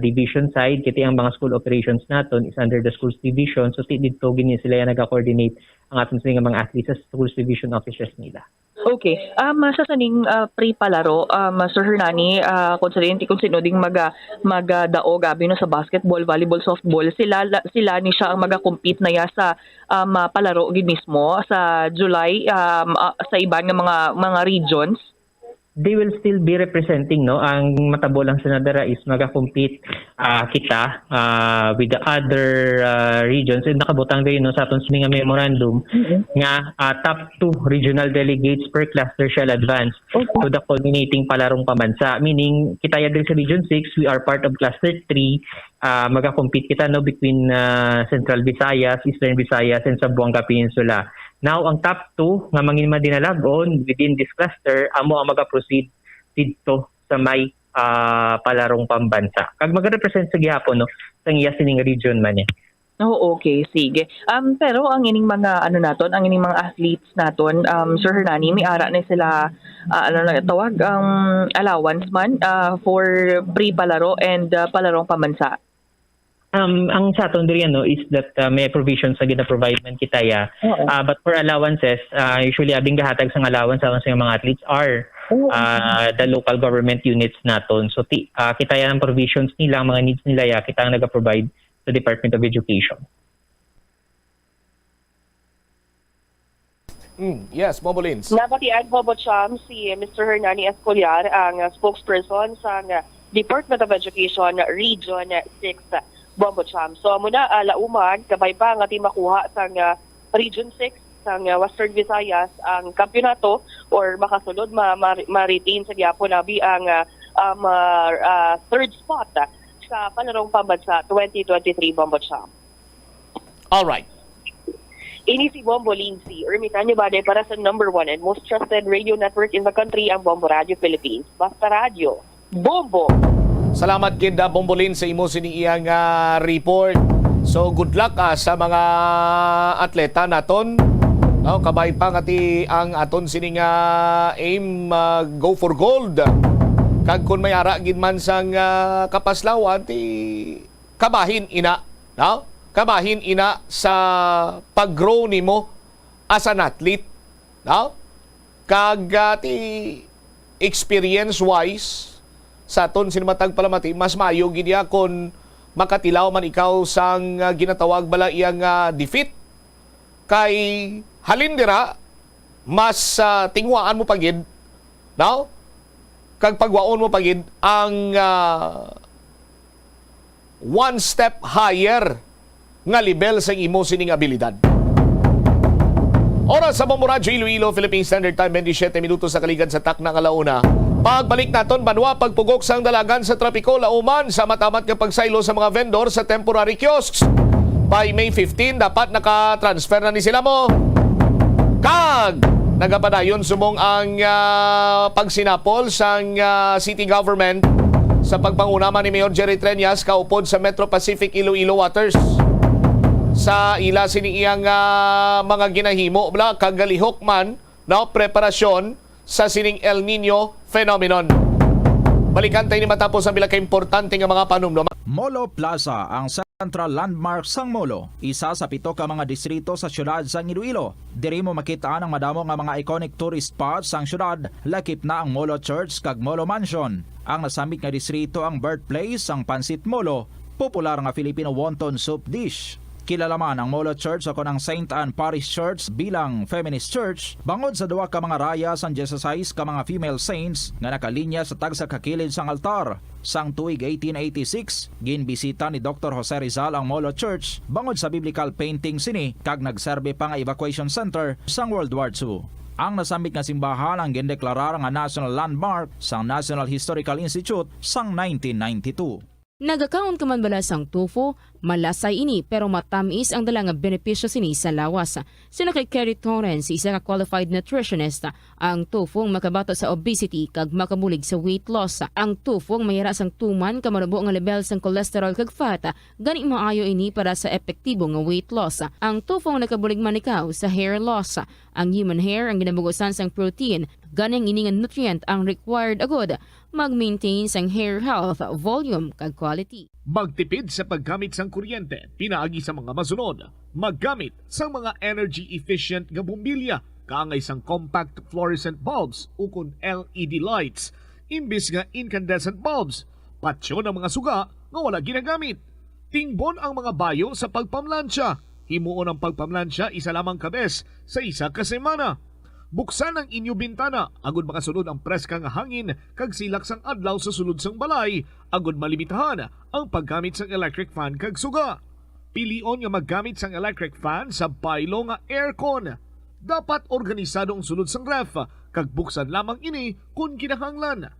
division side. Ang mga school operations naton is under the schools division. So dito gini sila nag-coordinate ang aton sining mga athletes sa schools division offices nila. Okay. Sa saning pre-palaro, Sir Hernani, kung sino ding magdaog bino sa basketball, volleyball, softball, sila ni siya ang maga-compete na ya sa palaro gid mismo sa July sa iban nga mga regions. They will still be representing ang matabo lang sa nadara is maga-compete kita with the other regions, and nakabutang din sa aton sining memorandum nga top 2 regional delegates per cluster shall advance to the culminating palarong pambansa, meaning kita ya din sa region 6, we are part of cluster 3. Maga-compete kita between Central Visayas, Eastern Visayas, and Zamboanga Peninsula. Now, ang top 2 nga mangin madinalagon within this cluster, amo ang maga-proceed dito sa may palarong pambansa. Kag mag-represent sa gihapon sa iya sining region man Oh, okay, sige. Pero ang ining mga ang ining mga athletes naton, Sir Hernani, may ara na sila tawag allowance man for pre-palaro and palarong pambansa. Ang sa aton diri is that may provisions na gina-provide man kita ya. But for allowances, usually abing gahatag sang allowance sa mga athletes are the local government units naton. So kita ya ang provisions nila, ang mga needs nila ya, kita ang naga-provide sa Department of Education. Yes, Mobolins. Napatian po ba si Mr. Hernani Escolar, ang spokesperson sa Department of Education Region 6 Bombo Cham. So muna lauman kabay pa nga makuha sa Region 6 sa Western Visayas ang kampyonato or makasulod ma-retain sa gyapon nabi ang third spot sa palarong pambansa 2023 Bombo Cham. All right. Ini si Bombo Lindsay, ermitanyo ba para sa number 1 and most trusted radio network in the country, ang Bombo Radio Philippines. Basta Radio, Bombo! Salamat kid Bombolin sa imo siniyang report. So good luck sa mga atleta naton. Kabay pa ngati ang aton sining aim go for gold. Kag kun may ara gid man sang kapaslawan ti kabahin ina, kabahin ina sa pag-grow nimo as an athlete, Kag ti experience wise sa aton sinimatag palamati, mas maayo gid ya kon makatilaw man ikaw sang ginatawag bala iyang defeat. Kay halin dira mas tingwaan mo pagid, kag pagwaon mo pagid ang one step higher nga level sa imo sining abilidad. Oras sa Bombo Radyo Iloilo, Philippine Standard Time, 27 minutos sa kaligad sa takna kalauna. Pagbalik naton banwa pagpugok sang dalagan sa trapiko lauman sa matamat nga pagsaylo sa mga vendor sa temporary kiosks. By May 15 dapat naka-transfer na ni sila mo. Kag nagapadayon sumong ang pagsinapol sang city government sa pagpanguna ni Mayor Jerry Treñas kaupod sa Metro Pacific Iloilo Waters. Sa ila siniyang mga ginahimo bla kagalihok man na preparasyon sa sining El Nino phenomenon. Balikan tayo ni matapos ang bilaka importante nga mga panumdum. Molo Plaza ang central landmark sang Molo, isa sa 7 ka mga distrito sa syudad sang Iloilo. Diri mo makita ang madamo nga mga iconic tourist spots sang syudad, lakip na ang Molo Church kag Molo Mansion. Ang nasamit nga distrito ang birthplace sang Pansit Molo, popular nga Filipino wonton soup dish. Kilala man ang Molo Church ako ng St. Anne Parish Church bilang feminist church bangod sa duwa ka mga raya sang 16 ka mga female saints nga nakalinya sa tagsa kakilid sang altar. Sang tuig 1886, ginbisita ni Dr. Jose Rizal ang Molo Church bangod sa biblical painting sini kag nagserbe pa nga evacuation center sang World War II. Ang nasamit nga simbahan ang gindeklarar nga national landmark sang National Historical Institute sang 1992. Nagakaon ka man bala sang tofu, malasay ini pero matamis ang dala nga benepisyo sini sa lawas. Sina kay Kerry Torrens, isa ka qualified nutritionist, ang tofu makabato sa obesity kag makabulig sa weight loss. Ang tofu mayara sang tuman ka manubo nga level sang cholesterol kag fat, gani maayo ini para sa epektibo nga weight loss. Ang tofu nakabulig man ikaw sa hair loss. Ang human hair ang ginabugusan sang protein, ganing ini nga nutrient ang required agod mag-maintain sang hair health, volume kag quality. Magtipid sa paggamit sang kuryente, pinaagi sa mga masunod. Maggamit sa mga energy-efficient nga bumbilya, kaangay sang compact fluorescent bulbs ukon LED lights, imbis nga incandescent bulbs. Patsyo ng mga suga nga wala ginagamit. Tingbon ang mga bayo sa pagpamlansya. Himuon ang pagpamlansya isa lamang kabes sa isa ka semana. Buksan ang inyo bintana, agud makasunod ang preska nga hangin kag silak sang adlaw sa sulod sang balay, agud malimitahan ang paggamit sang electric fan kag suga. Pilion nga maggamit sang electric fan sa baylo nga aircon. Dapat organisado ang sulod sang ref kag buksan lamang ini kung kinahanglan.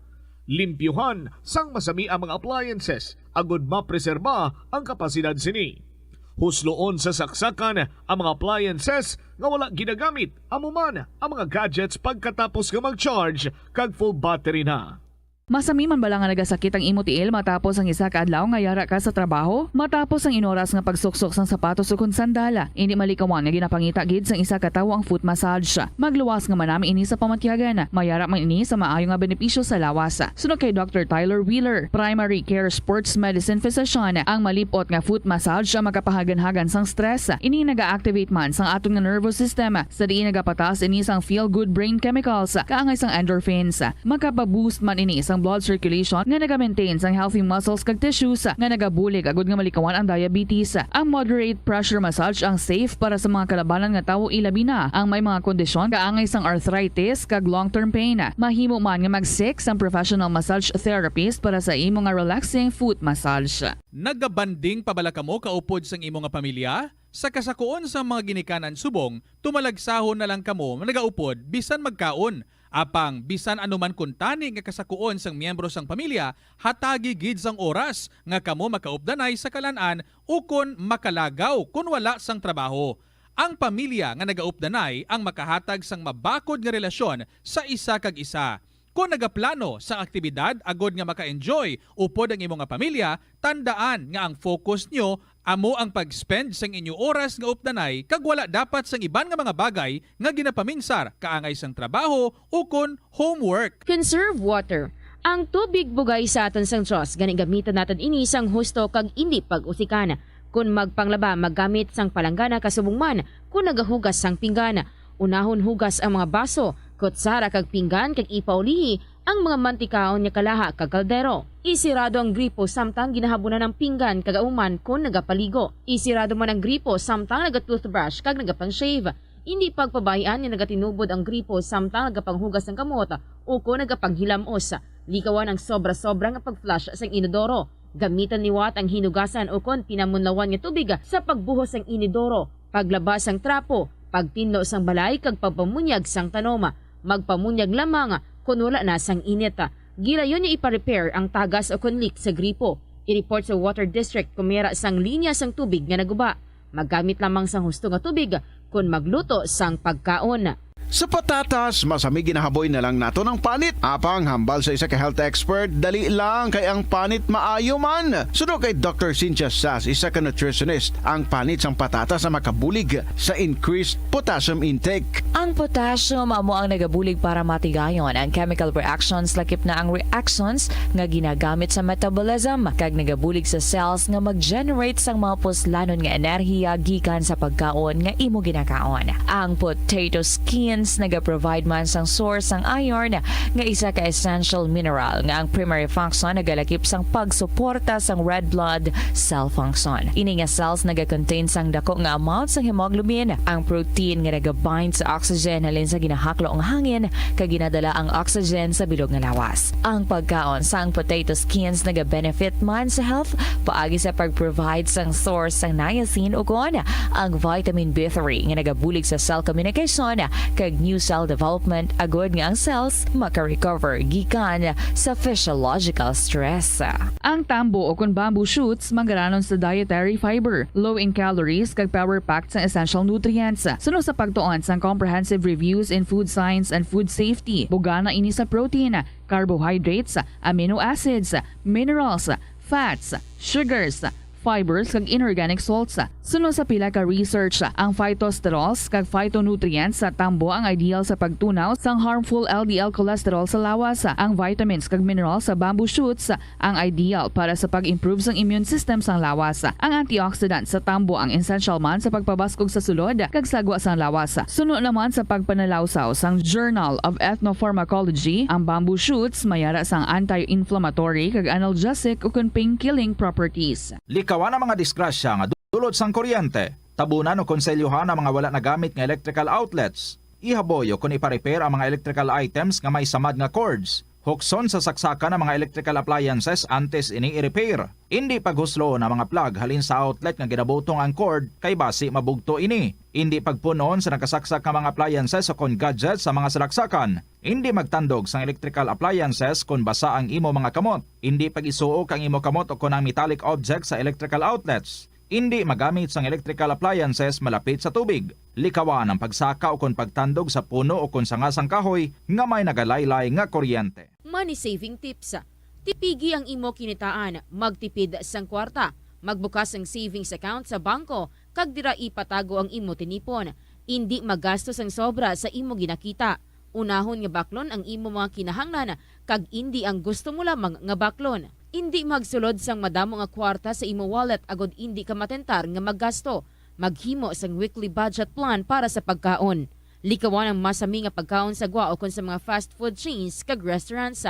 Limpyuhan sang masami ang mga appliances, agud mapreserba ang kapasidad sini. Husloon sa saksakan ang mga appliances nga wala ginagamit, amuman ang mga gadgets pagkatapos nga mag-charge kag full battery na. Masami man bala nga nagasakit ang imo tiil matapos ang isa ka adlaw nga yara ka sa trabaho? Matapos ang inoras nga pagsuksok sang sapatos ukon sandala, hindi malikawan nga ginapangita gid sang isa ka tawo ang foot massage. Magluwas nga manami ini sa pamatyagan, mayara man ini sa maayo nga benepisyo sa lawas. Sunod kay Dr. Tyler Wheeler, primary care sports medicine physician, ang malipot nga foot massage ang makapahagan-hagan sang stress. Ini naga-activate man sang atong nga nervous system, sa diin nagapatas ini sang feel good brain chemicals, kaangay sang endorphins. Makapaboost man ini sang blood circulation nga naga-maintain sang healthy muscles kag tissues nga nagabulig agud nga malikawan ang diabetes. Ang moderate pressure massage ang safe para sa mga kalabanan nga tawo ilabi na ang may mga kondisyon kaangay sang arthritis kag long-term pain. Mahimo man nga mag-seek sang professional massage therapist para sa imo nga relaxing foot massage. Nagabanding pabalaka mo kaupod sang imo nga pamilya? Sa kasakuon sa mga ginikanan subong, tumalagsahon na lang kamo nagaupod bisan magkaon. Apang bisan anuman kun tani nga kasakuon sang miyembro sang pamilya, hatagi gid sang oras nga kamo makaupdanay sa kalan-an ukon makalagaw kun wala sang trabaho. Ang pamilya nga nagaupdanay ang makahatag sang mabakod nga relasyon sa isa kag isa. Kung nagaplano sa aktibidad agod nga maka-enjoy upod ang imong nga pamilya, tandaan nga ang focus nyo amo ang pag-spend sang inyo oras nga updanay kag wala dapat sang iban nga mga bagay nga ginapaminsar kaangay sang trabaho ukon homework. Conserve water. Ang tubig bugay sa aton sang Diyos, gani gamitan natin ini sang husto kag indi pag-usikan. Kung magpanglaba, maggamit sang palanggana kasubong man, kung nagahugas sang pinggana. Unahon hugas ang mga baso, kutsara kag pinggan kag ipaulihi ang mga mantikaon nya kalaha kag kaldero. Isirado ang gripo samtang ginahabunan ng pinggan kag auman kung nagapaligo. Isirado man ang gripo samtang nagatoothbrush kag nagapang-shave. Hindi pagpabayaan nga nagatinubod ang gripo samtang nagapanghugas ng kamot o kung nagapanghilamos. Likawan ang sobra-sobra nga pag-flush sa inodoro. Gamitan ni Watt ang hinugasan o kon pinamunlawan nga tubig sa pagbuhos sang inidoro, paglabas sang trapo, pagtinlo sang balay kag pagpamunyag sang tanoma, magpamunyag lamang kun wala na sang init. Gilayon niya ipa-repair ang tagas o kon leak sa gripo. I-report sa Water District kung mayroon sang linya sang tubig nga naguba. Maggamit lamang sang husto nga tubig kung magluto sang pagkaon. Sa patatas, masami ginahaboy na lang nato ng panit. Apang hambal sa isa ka health expert, dali lang kay ang panit maayo man. Suno kay Dr. Cynthia Sass, isa ka nutritionist, ang panit sang patatas sa makabulig sa increased potassium intake. Ang potassium amo ang nagabulig para matigayon ang chemical reactions lakip na ang reactions nga ginagamit sa metabolism kag nagabulig sa cells nga mag-generate sang mga puslanon nga enerhiya gikan sa pagkaon nga imo ginakaon. Ang potato skins naga-provide man sang source sang iron nga isa ka essential mineral nga ang primary function nagalakip sang pagsuporta sang red blood cell function. Ini nga cells naga-contain sang dako nga amount sang hemoglobin, ang protein nga naga-bind sa oxygen halin sa ginahaklo ang hangin kag ginadala ang oxygen sa bilog nga lawas. Ang pagkaon sang potato skins naga-benefit man sa health paagi sa pag-provide sang source sang niacin ug kon ang vitamin B3 nga nagabulig sa cell communication kag new cell development agud nga ang cells maka-recover gikan sa physiological stress. Ang tambo o kun bamboo shoots manggaranon sa dietary fiber, low in calories kag power-packed sa essential nutrients. Suno sa pagtuon sang comprehensive reviews in food science and food safety, bugana ini sa protein, carbohydrates, amino acids, minerals, fats, sugars, fibers kag inorganic salts. Suno sa pila ka research, ang phytosterols kag phytonutrients sa tambo ang ideal sa pagtunaw sang harmful LDL cholesterol sa lawas. Ang vitamins kag minerals sa bamboo shoots ang ideal para sa pag-improve sang immune system sang lawas. Ang antioxidants sa tambo ang essential man sa pagpabaskog sa sulod kag sagwa sang lawas. Suno naman sa pagpanalawsaw sang Journal of Ethnopharmacology, ang bamboo shoots mayara sang anti-inflammatory kag analgesic ug pain-killing properties. Likawan ang mga disgrasya nga dulot sang kuryente. Tabunan o konselyuhan ang mga wala nagamit nga electrical outlets. Ihaboy o kung ipa-repair ang mga electrical items nga may samad nga cords. Hukson sa saksakan ng mga electrical appliances antes ini i-repair. Hindi paghuslo na mga plug halin sa outlet nga ginabutong ang cord kay basi mabugto ini. Hindi pagpunon sa nakasaksak nga mga appliances o kon gadgets sa mga salaksakan. Hindi magtandog sa electrical appliances kung basa ang imo mga kamot. Hindi pag-isuok ang imo kamot o kon ang metallic objects sa electrical outlets. Hindi magamit sang electrical appliances malapit sa tubig. Likawan ang pagsaka o kon pagtandog sa puno o kon sa ngasang kahoy nga may nagalaylay nga kuryente. Money saving tips. Tipigi ang imo kinitaan, magtipid sang kwarta, magbukas ng savings account sa bangko, kag dira ipatago ang imo tinipon. Hindi magastos ang sobra sa imo ginakita. Unahon nga baklon ang imo mga kinahanglan, kag hindi ang gusto mo lamang nga baklon. Hindi magsulod sang madamo nga kwarta sa imo wallet agod hindi ka matentar nga maggasto. Maghimo sang weekly budget plan para sa pagkaon. Likawan ang masami nga pagkaon sa gwa o kon sa mga fast food chains kag restaurants.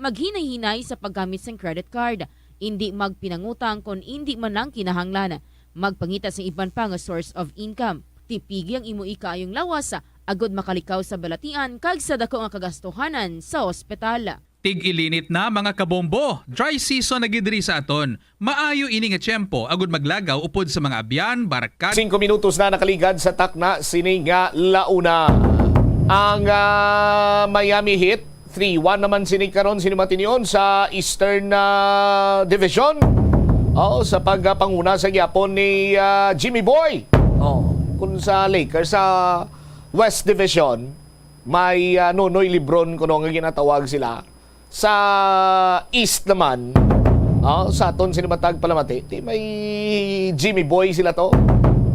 Maghinay-hinay sa paggamit sang credit card. Hindi magpinangutang kon hindi man lang kinahanglan. Magpangita sa iban pa nga source of income. Tipigi ang imo ikaayong lawas agod makalikaw sa balatian kag sa dako nga kagastuhanan sa ospital. Tig-ilinit na mga kabombo. Dry season na gidri sa aton. Maayo ini nga tiyempo agud maglagaw upod sa mga abyan, barkad. 5 minutos na nakaligad sa takna sini nga launa. Ang Miami Heat 3-1 naman sini karon sini matinion sa Eastern Division. Sa pagpanguna sa gyapon ni Jimmy Boy. Kung sa Lakers sa West Division may Nonoy Lebron kuno nga ginatawag sila. Sa East naman, sa aton sinimatag palamati, may Jimmy Boy sila to.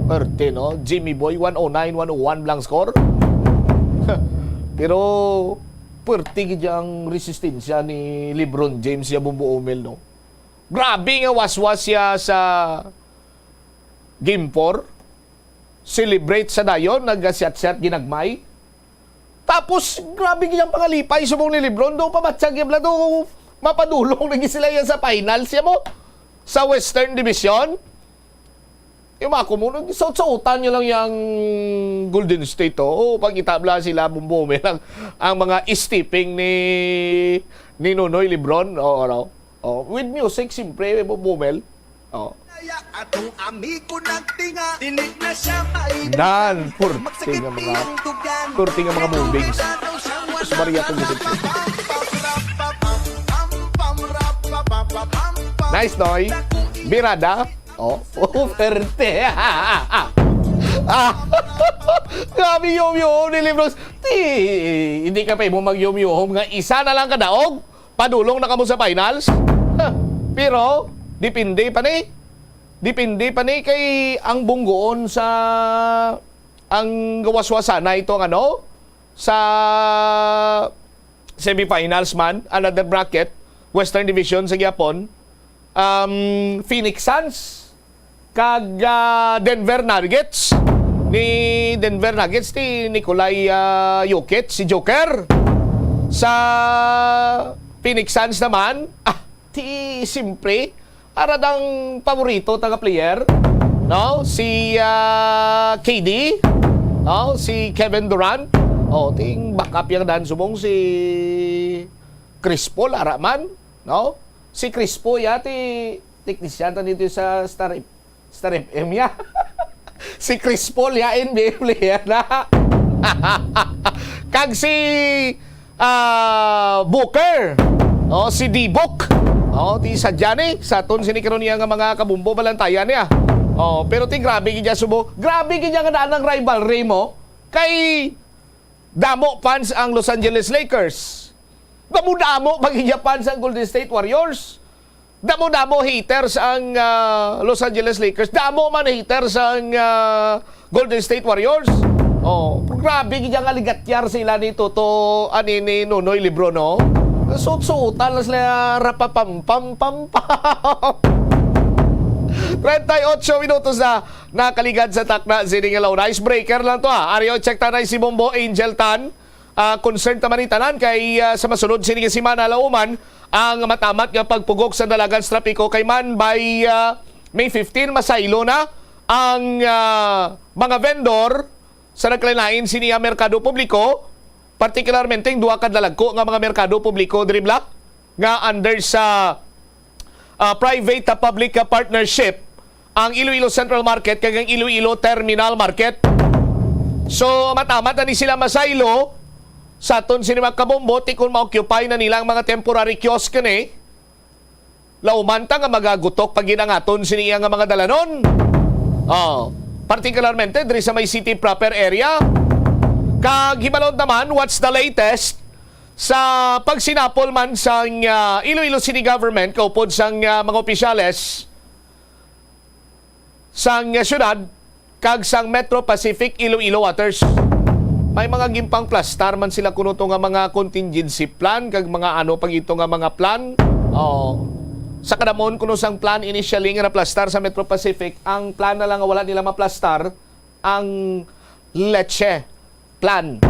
Perte, no? Jimmy Boy, 109-101 lang score. Pero, perte giyang resistensya ni Lebron James ya bumbu umil, no? Grabe nga waswas siya sa Game 4. Celebrate sa dayon, nag-set-set ginagmay. Tapos, grabe kanyang pangalipay subong ni Lebron. Doon pamatsag yung blado. Mapadulong naging sila yan sa finals. Siya mo, sa Western Division. Yung mga kumunog, sautan nyo lang yung Golden State. Pag itabla sila, bumbume lang ang mga stepping ni Nonoy Lebron. Oh, with music, siyempre, bumel. Oh. Atong amigo nagtinga, dinig na siya Dan, purti nga mga movings. Tapos Maria itong music. Nice, Noy. Birada. Oh, perte. Grabe yum-yum ni Libros. Hindi ka pa mo mag-yum-yum nga isa na lang kadaog. Padulong na kamo sa finals. Pero, depende pa ni kay ang bunggoon sa ang gawaswasa na itong sa semifinals man, another bracket, Western Division sa Japon, Phoenix Suns kag Denver Nuggets ni Nikolai Jokic, si Joker. Sa Phoenix Suns naman, simple, aradang paborito taga player, no? Si KD, no? Si Kevin Durant, ting backup yang dan subong si Chris Paul araman, no? Si Chris Paul yati teknisyan dito sa Star FM ya. Si Chris Paul ya NBA player na. Kag si Booker, si D-Book. Ti sadyane sa ton sinikaron niya nga mga kabumbo balantayan niya. Pero ti grabe gidya subo. Grabe gidya nga daan ng rivalry mo kay damo fans ang Los Angeles Lakers. Damo magigya fans ang Golden State Warriors. Damo haters ang Los Angeles Lakers. Damo man haters ang Golden State Warriors. Grabe gidya nga ligatyar sila ni Toto anini Nonoy Libro, no? Suot-suotan lang sila rapapam-pam-pam-pam. 38 minutos na nakaligad sa takna sining alaw. Icebreaker lang to Ariyo, check tanay si Bombo Angel Tan. Concerned naman tanan kay sa masunod sining simana lauman ang matamat nga pagpugok sa dalagan sa trapiko kay man by May 15 masaylo na ang mga vendor sa nagkalain siniya merkado publiko. Partikularmente yung duha kadlalagko nga mga merkado publiko dribla nga under sa private-public partnership ang Iloilo Central Market kag ang Iloilo Terminal Market. So matamat na ni sila masaylo sa aton sinima kabombo kung ma-occupy na nilang mga temporary kiosk ni laumanta nga magagutok pag ginangaton siniya nga mga dalanon. Partikularmente diri sa may city proper area. Kag hibalon naman, what's the latest sa pagsinapol man sa Iloilo City Government kaupod sang mga opisyales sang syudad kag sang Metro Pacific Iloilo Waters. May mga gimpang plastar man sila kuno to nga mga contingency plan kag mga pag ito nga mga plan. Sa kadamon kuno sang plan initially nga na plastar sa Metro Pacific, ang plan na lang nga wala nila maplastar ang leche plan.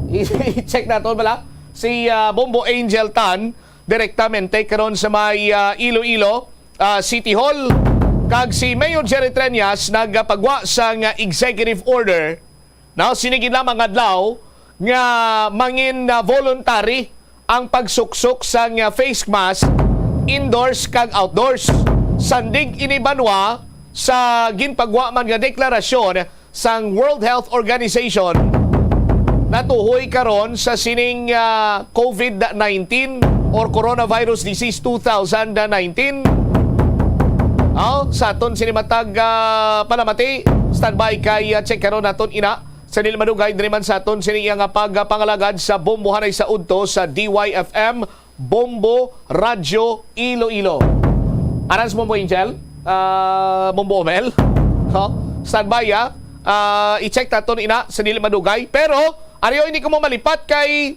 I-check natin bala si Bombo Angel Tan direktamente karon sa may Iloilo City Hall kag si Mayor Jerry Treñas nagpagwa sa executive order na sinigid lamang adlaw nga mangin voluntary ang pagsuksok sa face mask indoors kag outdoors. Sandig inibanwa sa ginpagwa man nga deklarasyon sang World Health Organization natuhoy karon sa sining COVID-19 or Coronavirus Disease 2019. Sa aton sinimatag palamati, standby kay check karon naton ina sa nilmadugay diri man sa aton sining nga pagpangalagad sa bombohanay sa udto sa DYFM Bombo Radio Iloilo. Arans Bombo Angel, Bombo Omel. Standby i-check naton ina sa nilmadugay pero ariyo hindi ko mo malipat kay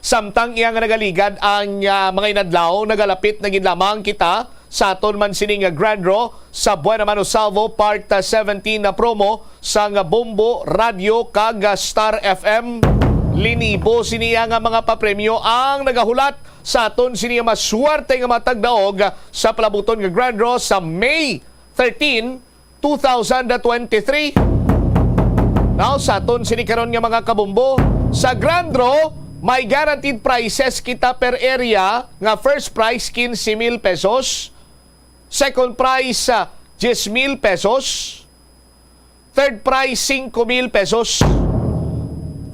samtang iyang nagaligad ang mga inadlaw nagalapit na gid lamang kita sa aton man sining Grand Draw sa Buena Mano Salvo Part 17 na promo sa Bombo Radio kag Star FM. Linibo siniya nga mga papremyo ang nagahulat sa aton siniya maswerte nga matagdaog sa palabuton nga Grand Draw sa May 13, 2023. Now, sa aton sinikaron nga mga kabumbo, sa Grand Draw, may guaranteed prices kita per area nga first price 15,000 pesos, second price 10,000 pesos, third price 5,000 pesos.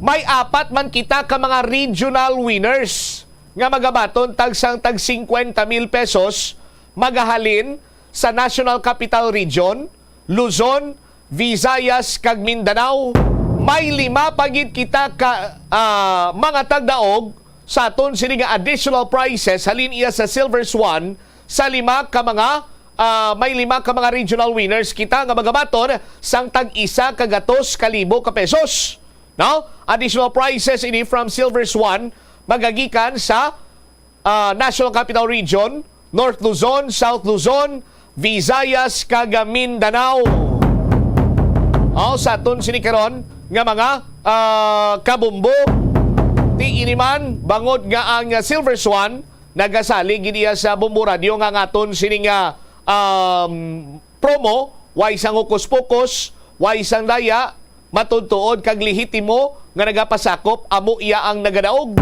May apat man kita ka mga regional winners nga magabaton tagsang tag 50,000 pesos magahalin sa National Capital Region, Luzon, Visayas kag Mindanao. May 5 pagid kita ka mga tagdaog sa aton sini nga additional prizes halin iya sa Silver Swan sa 5 ka mga may 5 ka mga regional winners kita nga magabaton sang tag 1 ka 2,000 ka pesos. No? Additional prizes ini from Silver Swan magagikan sa National Capital Region, North Luzon, South Luzon, Visayas kag Mindanao. Sa aton sini karon nga mga kabumbo ti iniman bangod nga ang Silver Swan nagasali gid iya sa Bombo Radio nga aton sini nga promo way sang ukus-pukus, way sang daya, matudtuod kag lehitimo nga nagapasakop amo iya ang nagadaog.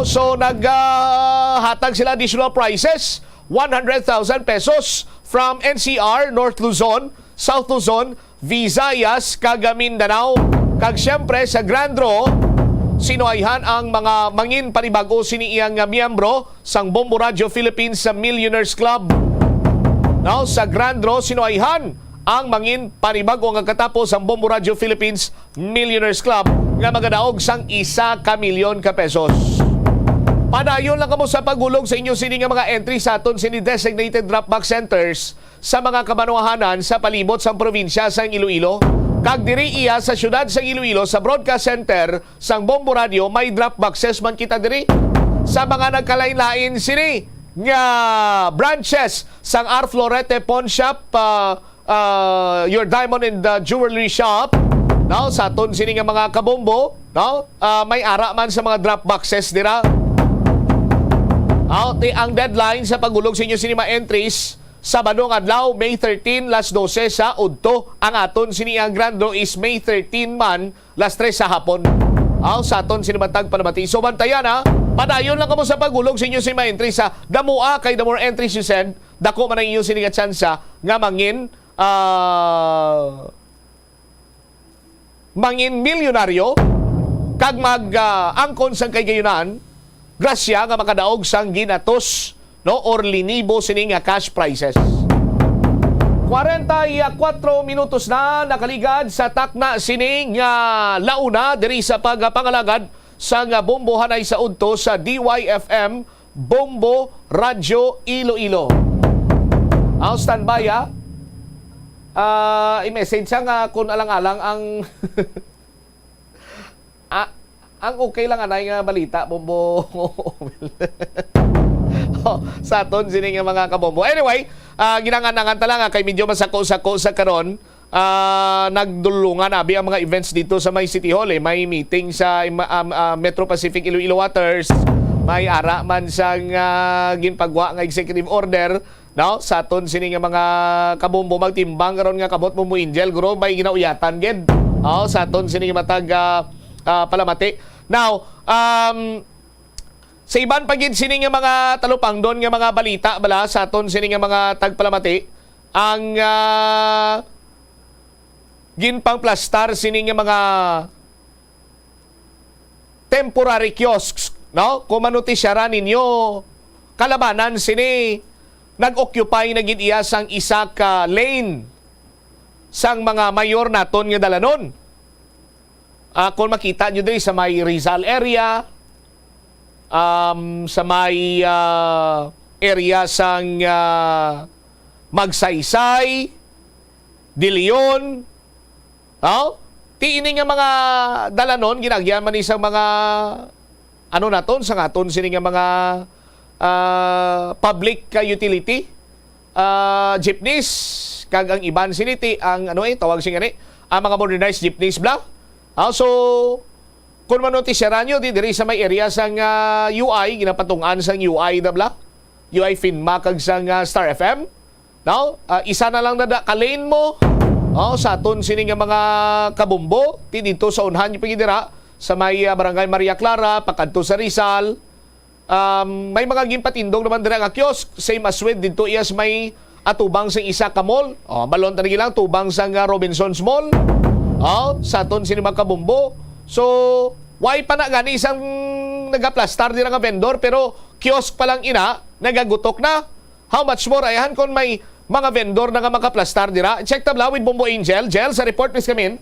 So naghatag sila additional prizes 100,000 pesos from NCR, North Luzon, South Luzon, Visayas kag Mindanao. Kag syempre sa Grand Draw sinuayhan ang mga mangin panibago sini iyang miyembro sang Bombo Radio Philippines sa Millionaires Club. Now sa Grand Draw sinuayhan ang mangin panibago nga katapos ang Bombo Radio Philippines Millionaires Club nga magadaog sang 1 milyon ka pesos. Padayon lang kamo sa pagulog sa inyo sini nga mga entry sa aton sini designated drop-box centers sa mga kamanuhanan sa palibot sang probinsya sang Iloilo. Kag diri iya sa syudad sang Iloilo sa broadcast center sang Bombo Radio may drop-boxes man kita diri sa mga nagkalain-lain sini nga branches sang R. Florete Pawn Shop, Your Diamond and Jewelry Shop. Now, sa aton sini nga mga kabombo, may ara man sa mga drop-boxes dira. Ang deadline sa pagulog sa inyo sini mga entries Sabado nga adlaw May 13 las 12 sa udto. Ang aton sini ang grand draw is May 13 man las 3 sa hapon. Sa aton sinimatag panamati. So bantayan padayon lang kamo sa pagulog sa inyo sini mga entries sa damua kay the more entries you send, dako man ang inyo sini nga tsansa nga mangin milyonaryo kag angkon sang kay gayunan grasya nga makadaog sang ginatos or linibo sini nga cash prizes. 44 minutos na nakaligad sa takna sini nga launa diri sa pagpangalagad sa nga bombohanay sa udto sa DYFM Bombo Radio Iloilo. Standby i-message nga kung alang-alang ang ang okay lang anay nga balita Bombo. Sa aton sini nga mga kabombo. Anyway, ginangan-angan talaga kay medyo masako-sako sa karon. Nagdulungan abi ang mga events dito sa may City Hall. May meeting sa Metro Pacific Iloilo Waters. May ara man sang ginpagwa nga executive order sa aton sini nga mga kabombo magtimbang karon nga kabot mo Angel guro may ginauyatan gid. Sa aton sini nga matag palamati. Now, sa iban pagid sini nga mga talupang doon nga mga balita bala sa aton sini nga mga tagpalamati ang ginpangplastar sini nga mga temporary kiosks kung manotisyara ninyo kalabanan sini nag-occupy na gid iya sang isa ka lane sang mga mayor naton nga dalanon. Kung makita nyo diri sa may Rizal area, sa may area sang Magsaysay, De Leon, tiini nga mga dalanon ginagyan man isang mga naton sa aton sini nga mga public utility jeepneys kag ang iban siniti ang tawag sing ang mga modernized jeepneys bla. So kung manotisyaran nyo, diri sa may area sang UI, ginapatungan sang UI na bla, UI Finma kag sang Star FM. Isa na lang na ka-lane mo, sa aton sini nga mga kabumbo, dito sa unhan yung pagidira, sa may Barangay Maria Clara, pakadto sa Rizal. May mga ginpatindog naman dira nga kiosk, same as with dito iyas may atubang sa isa ka mall. Balon tanigi lang tubang sa Robinsons Mall. Sa aton sinima kabumbo. So, why pa na gani isang nagaplastar dira nga vendor pero kiosk pa lang ina nagagutok na. How much more ayahan kon may mga vendor na nga makaplastar dira. Check tabla with Bombo Angel. Jel, sa report please come in.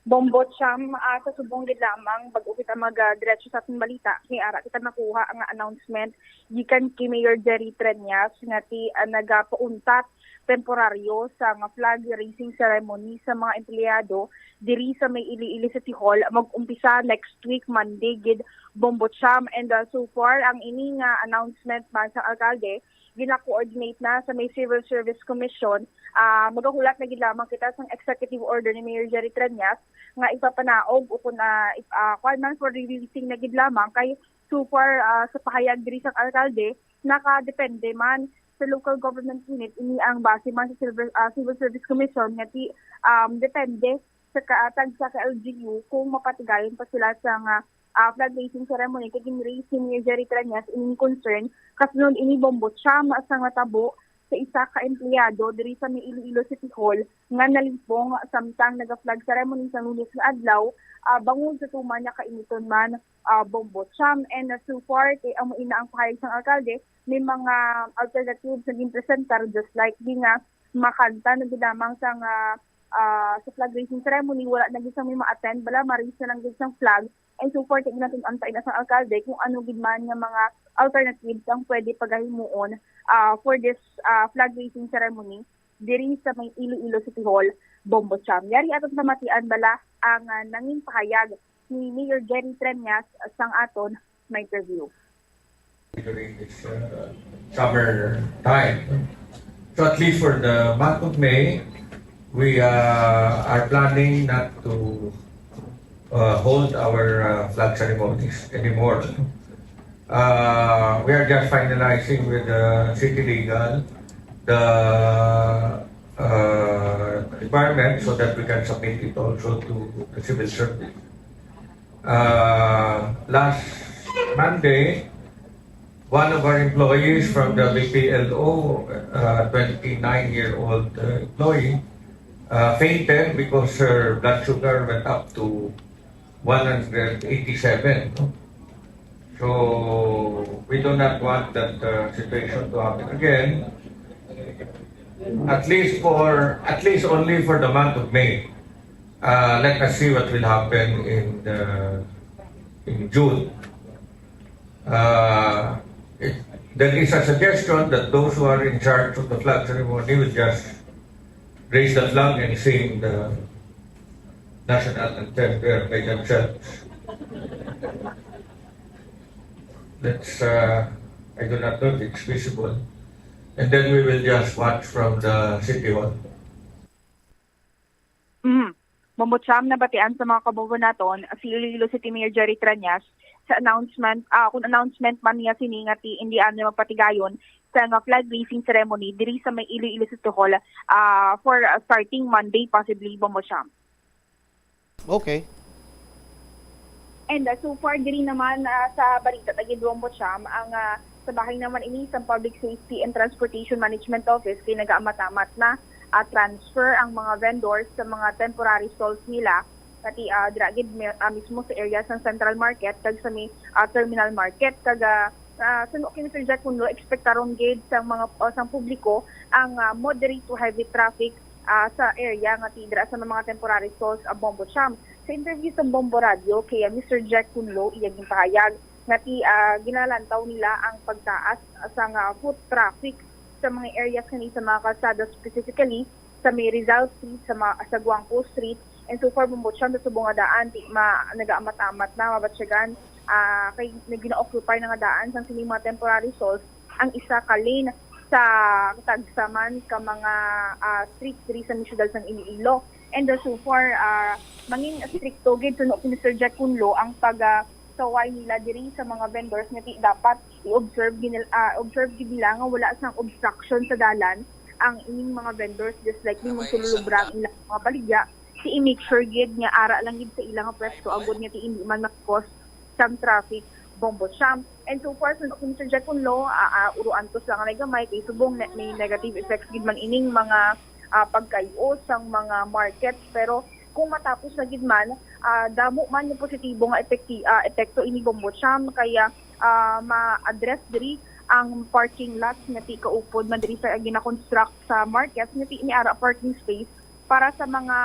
Bombo Cham, sa subong gid lamang bago kita mag-diretso sa ating balita, ni ara kita nakuha ang announcement gikan kay Mayor Jerry Treñas nga ti nagapauntat temporaryo sa nga flag raising ceremony sa mga empleyado diri sa may Ili-Ili City Hall mag-umpisa next week Monday gid Bombo Cham, and so far ang ini nga announcement ba sa alkalde gina-coordinate na sa may Civil Service Commission. Magahulat na gid lamang kita sa executive order ni Mayor Jerry Treñas nga ipapanaog o kung man for releasing na gid lamang kay so far sa pahayag diri sa alkalde nakadepende man sa local government unit ini ang base man sa Civil Service Commission nga depende sa kaatag sa LGU kung mapatigayon pa sila sa flag raising ceremony kay ginraising ni Jerry Treñas ining concern kasunod ini Bombo Cham sa nga tabo sa isa ka empleyado diri sa may Iloilo City Hall nga nalimpong samtang naga-flag ceremony sa Lunes nga adlaw bangod sa tuman niya kainiton man Bombo Cham, and so far kay amo ina ang pahayag sang alkalde may mga alternatives na gipresentar just like di nga makanta na lamang sa flag raising ceremony wala na gid may ma-attend bala maris na lang gid sang flag. And so far, tignan natin antay na sa alkalde kung ano gid man nga mga alternatives ang pwede pagahimuon for this flag raising ceremony diri sa may Iloilo City Hall, Bombo Cham. Yari aton namatian bala ang nanging pahayag ni Mayor Jerry Treñas sang aton may interview. During this summer time. So at least for the month of May, we are planning not to hold our flag ceremonies anymore. We are just finalizing with the city legal the requirement so that we can submit it also to the civil service. Last Monday, one of our employees from the BPLO, 29-year-old employee, fainted because her blood sugar went up to 187. So we do not want that situation to happen again. At least only for the month of May. Let us see what will happen in June. There is a suggestion that those who are in charge of the flag ceremony will just raise the flag and sing the national anthem there by themselves. I do not know if it's feasible. And then we will just watch from the City Hall. Bombo Cham, nabatian sa mga kabobo naton si Iloilo City Mayor Jerry Treñas sa announcement, kung announcement man niya siningati hindi ano magpatigayon sa nga flag raising ceremony diri sa may Iloilo City Hall for starting Monday possibly, Bombo Cham. Okay. And so far diri naman sa balita tagid Bombo Cham ang sa bahay naman ini sa Public Safety and Transportation Management Office kay nagaamat-amat na transfer ang mga vendors sa mga temporary stalls nila pati dragid mismo sa area ng Central Market kag sa may Terminal Market kag suno kay Mr. Jack Kunlo expectaron gid sa mga sang publiko ang moderate to heavy traffic sa area nga tidra sa mga temporary stalls Bombo Cham. Sa interview sa Bombo Radio kay Mr. Jack Kunlo iyang pahayag nga ginalantaw nila ang pagtaas sa foot traffic sa mga areas kanina sa mga kalsada, specifically sa may Rizal Street, sa Guangco Street, and so far Bombo Cham sa subong nga daan nagaamat-amat na mabatsyagan kay gina-occupy nga daan sa sining mga temporary stalls ang isa ka lane sa tagsaman ka mga streets diri sa Ciudad ng Iloilo. And so far mangin stricto gid suno ni Mr. Jack Kunlo ang saway nila diri sa mga vendors nga dapat i-observe nila nga wala sang obstruction sa dalan ang ining mga vendors just like ni magsulubra ang mga baligya ti i-make sure gid nga ara lang gid sa ilang pwesto agud nga ti hindi man mag-cause sang traffic bombo siya. And so far, kung Mr. Jack Kunlo, uruan to sa nga gamay, kay subong may negative effects gid man ining mga pagkayo sang mga markets. Pero kung matapos na gid man, damo man yung positibo nga epekto ini bombo siya, kaya ma-address diri ang parking lots nga ti kaupod man diri sa gina-construct sa markets nga ti iniara parking space para sa mga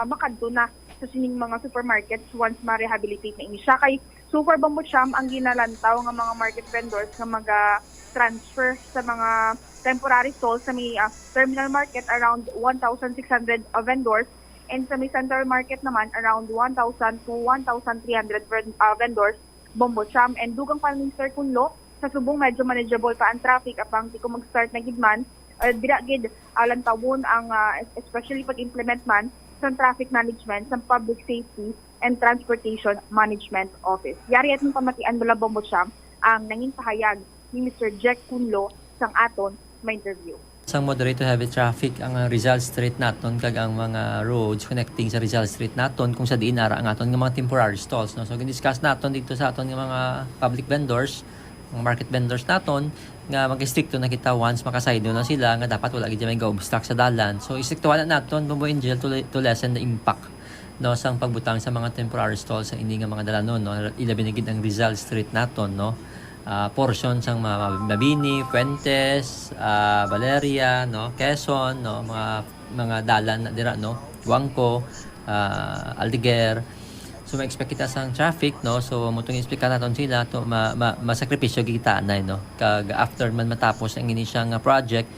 makadto na sa sining mga supermarkets once ma-rehabilitate na ini siya. Kay super bambot siyam ang ginalantaw ng mga market vendors nga mag-transfer sa mga temporary stalls sa may terminal market around 1,600 vendors, and sa may central market naman around 1,000 to 1,300 vendors bambot siyam. And dugang pa ni Mr. Kunlo, sa subong medyo manageable pa ang traffic apang di ko mag-start na gidman, dira gid lantawon ang especially pag-implement man sa traffic management sa Public Safety and Transportation Management Office. Yari atong pamatian mula bombot siya ang nanging pahayag ni Mr. Jack Kunlo sang aton may interview. Sang moderate to heavy traffic ang Rizal Street naton kag ang mga roads connecting sa Rizal Street naton kung sa diin ara ang aton nga mga temporary stalls, no. So gin-discuss naton dito sa aton nga mga public vendors, mga market vendors naton nga mag-stricto na kita once makasaydo na sila nga dapat wala gid may ga-obstruct sa dalan. So istriktuhan na naton Bombo Angel to lessen the impact, no, sang pagbutang sa mga temporary stalls sa ini nga mga dalanon, no. Ilabi na gid ang Rizal Street naton, no. Portion sang Mabini, Fuentes, Valeria, no, Quezon, no, mga dalan na dira, no, Huangco, Aldeguer. So ma-expect kita sang traffic, no. So mutong explica naton sila to masakripisyo kita anay, no. Kag after man matapos ang ini siyang project,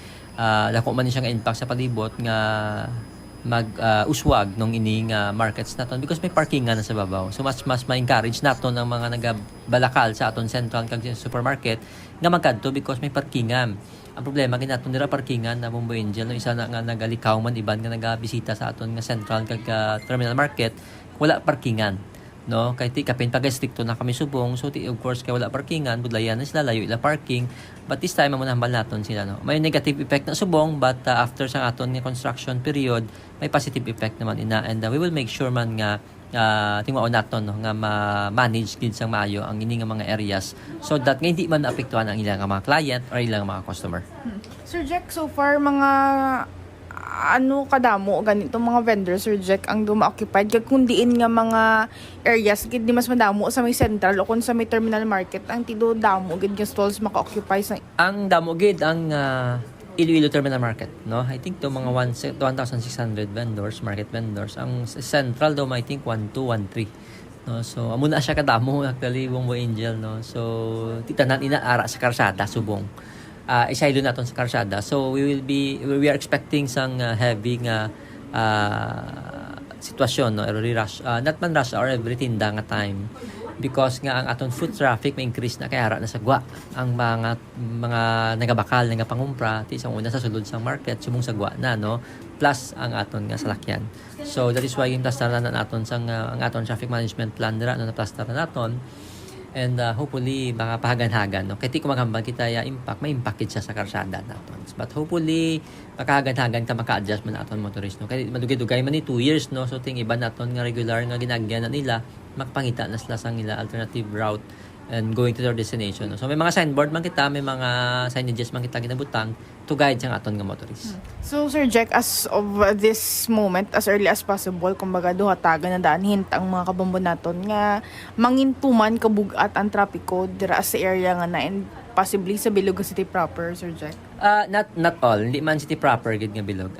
dako man ni siyang impact sa palibot nga uswag nung ining markets naton because may parkingan na sa babaw. So mas ma-encourage naton ang mga nagabalakal sa aton central kag supermarket nga magkadto because may parkingan. Ang problema ginaton dira parkingan na Bombo Angel, no, isa na nga nagalikaw man iban nga nagabisita sa aton nga central kag terminal market, wala parkingan, no. Kay ti kapin pag-stricto na kami subong, so of course kay wala parkingan, budlayan na sila, layo ila parking. But this time amo nahambal naton sila, no. May negative effect na subong, but after sa aton nga construction period may positive effect naman ina, and we will make sure man nga tingwaon naton, no, nga ma-manage gid sang maayo ang ini nga mga areas so that nga hindi man naapektuhan ang ilang mga client or ilang mga customer. Sir Jack, so far mga kadamo ganito mga vendors, Sir Jack, ang duma-occupied kag kundiin nga mga areas gid di mas madamo sa may central o kun sa may terminal market ang tido damo gid nga stalls maka-occupy sa ang damo gid ang Iloilo Terminal Market, no. I think to mga 1,600 vendors, market vendors. Ang central daw I think 1,213, no. So amo na siya kadamo actually Bombo Angel, no. So titanan inaara sa karsada subong. Isaylo naton sa karsada. So we are expecting sang heavy nga sitwasyon, no, every rush, not man rush hour, every tinda nga time, because nga ang aton foot traffic may increase na kaya ara na sagwa ang mga nagabakal nga pangumpra ti isang una sa sulod sang market sumong sagwa na, no, plus ang aton nga salakyan. So that is why yung plastaran na naton sang ang aton traffic management plan dira, no, na plastaran naton. And hopefully mga pahagan-hagan, no, kay ti kumaghambal kita ya impact, may impact siya sa karsada naton, but hopefully makahagan-hagan ta maka-adjust man aton motorist, no, kay madugay-dugay man ni 2 years, no. So ting iba naton nga regular nga ginagyan na nila makapangita na sila sang ila alternative route and going to their destination, no. So may mga signboard man kita, may mga signages man kita ginabutang to guide sang aton nga motorist. So Sir Jack, as of this moment, as early as possible, kumbaga duhatagan na daan hint ang mga kabombo naton nga mangintuman kabugat ang trapiko dira sa area nga na and possibly sa Bilog City proper, Sir Jack. Not all, hindi man city proper gid nga Bilog.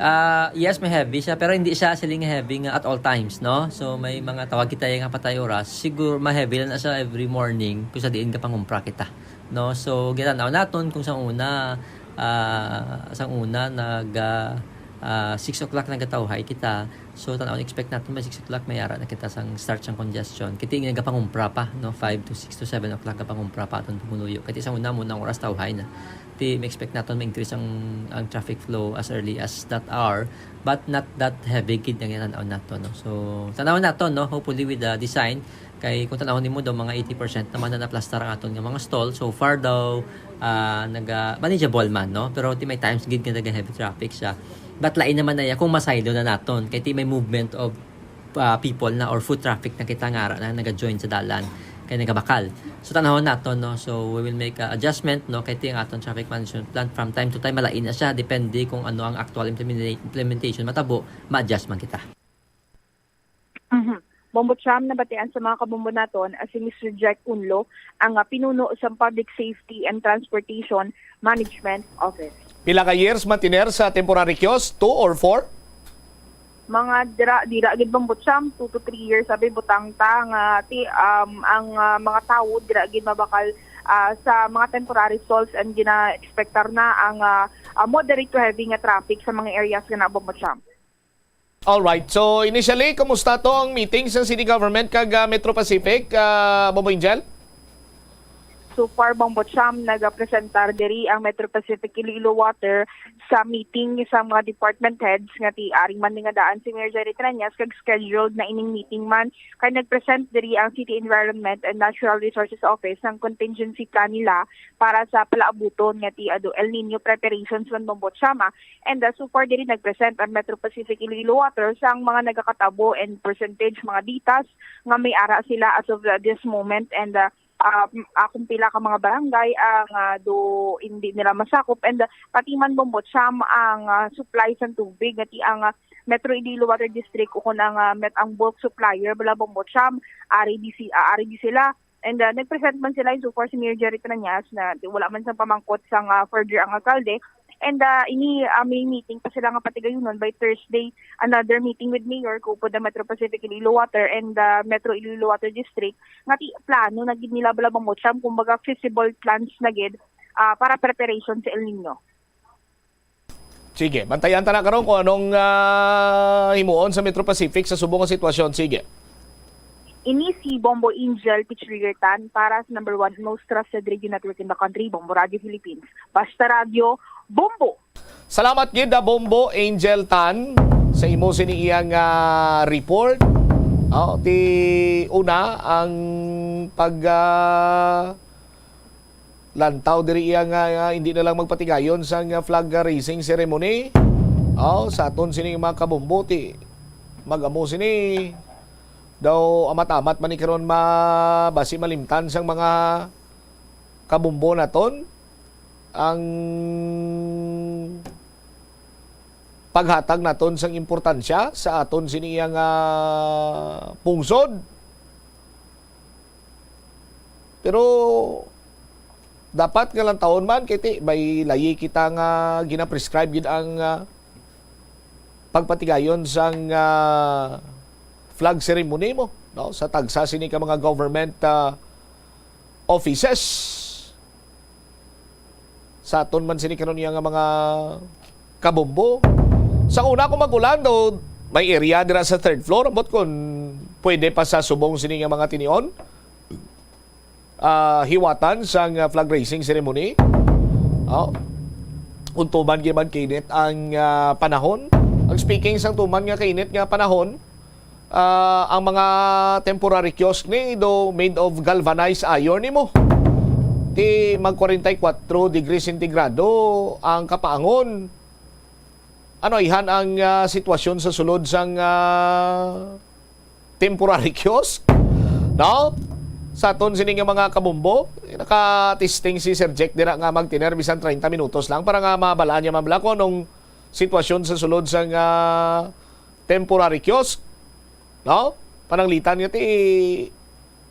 Yes, may heavy siya pero hindi siya siling heavy nga at all times, no. So may mga tawag kita nga patay oras, siguro ma-heavy lang na siya every morning kung sa diin ka pangumpra kita, no. So gitanaw naton kung sa una nag 6 o'clock nagatawhay kita. So tanaw expect natin by 6 o'clock may ara na kita sang start sang congestion. Kiti nga pangumpra pa, no, 5 to 6 to 7 o'clock ka pangumpra pa aton tumunuyo. Kiti sang una mo nang oras tawhay na. Ti expect natin ma-increase ang traffic flow as early as that hour, but not that heavy gid nga tanaw naton, no. So tanaw naton, no, hopefully with the design kay kung tanawon nimo daw mga 80% naman na naplastar ang aton nga mga stall so far daw manageable man, no, pero may times gid nga heavy traffic siya. But lain naman na kung masaylo na naton, kaya may movement of people na or foot traffic na kita nga na naga-join sa dalan kay nagabakal. So tanahon naton no, so we will make a adjustment no kay ting aton traffic management plan from time to time malain na siya depende kung ano ang actual implementation matabo ma-adjust man kita. Bombo Cham, nabatian sa mga kabombo naton as si Mr. Jack Unlo, ang pinuno sa Public Safety and Transportation Management Office. Pila ka years matiner sa temporary kiosk? 2 or 4? Mga dira gid Bombo Cham, 2 to 3 years sabi butang ta nga ang mga tao dira gid mabakal sa mga temporary stalls and gina-expectar na ang moderate to heavy nga traffic sa mga areas nga Bombo Cham. Alright, so initially, kamusta to ang meeting sa City Government kag Metro Pacific, Bobo Angel? So far, Bombo Cham, nag-presentar diri ang Metro Pacific Iloilo Water sa meeting sa mga department heads nga ti aring man nga daan si Mayor Jerry Treñas kag scheduled na ining meeting man kay nag-present diri ang City Environment and Natural Resources Office ng contingency plan nila para sa palaabuton nga ti El Nino preparations ng Bombo Cham. And so far diri nag-present ang Metro Pacific Iloilo Water sa mga nagakatabo and percentage mga ditas nga may ara sila as of this moment and akong pila ka mga barangay ang do hindi nila masakop and pati man Bombo Cham ang supply sa tubig at ang Metro Iloilo Water District kung ang bulk supplier bala Bombo Cham ari di sila and nagpresent man sila so far si Mayor Jerry Treñas na wala man sa pamangkot sang further ang alkalde. And may meeting pa sila nga patigayunon by Thursday, another meeting with Mayor Kupo the Metro Pacific Iloilo Water and the Metro Iloilo Water District nga ti plano na gid nila bala Bombo Cham kumbaga feasible plans na gid para preparation sa El Nino. Sige, bantayan ta na karon kung anong himuon sa Metro Pacific sa subong nga sitwasyon. Sige. Ini si Bombo Angel Pichrigertan para sa number 1 most trusted radio network in the country, Bombo Radio Philippines. Basta Radio, Bombo! Salamat gid Bombo Angel Tan sa imo siniyang report. Ti una ang pag lantaw diri iya nga hindi na lang magpatigayon sa flag raising ceremony. Sa aton sini mga kabombo ti magamo sini daw amat-amat man ni karon basi malimtan sang mga kabombo naton ang paghatag naton sang importansya sa aton siniyang pungsod. Pero dapat nga lang taon man kiti may layi kita nga gina-prescribe gid ang pagpatigayon sang flag ceremony mo no sa tagsa sini ka mga government offices. Sa aton man sini karon nga mga kabombo. Sa una ko magulan daw may area dira sa third floor ambot kun pwede pa sa subong sini nga mga tinion hiwatan sang flag raising ceremony. Untuman giman kainit ang panahon. Ang speaking sang tuman nga kainit nga panahon, ang mga temporary kiosk ni do made of galvanized iron nimo. Ti mag 44 degrees centigrado ang kapaangon. Ano ihan ang sitwasyon sa sulod sang temporary kiosk? No? Sa aton sini nga mga kabombo, naka-testing si Sir Jack dira nga magtiner bisan 30 minutos lang para nga mabalaan niya mabla ko nung sitwasyon sa sulod sang temporary kiosk. No? Pananglitan nga ti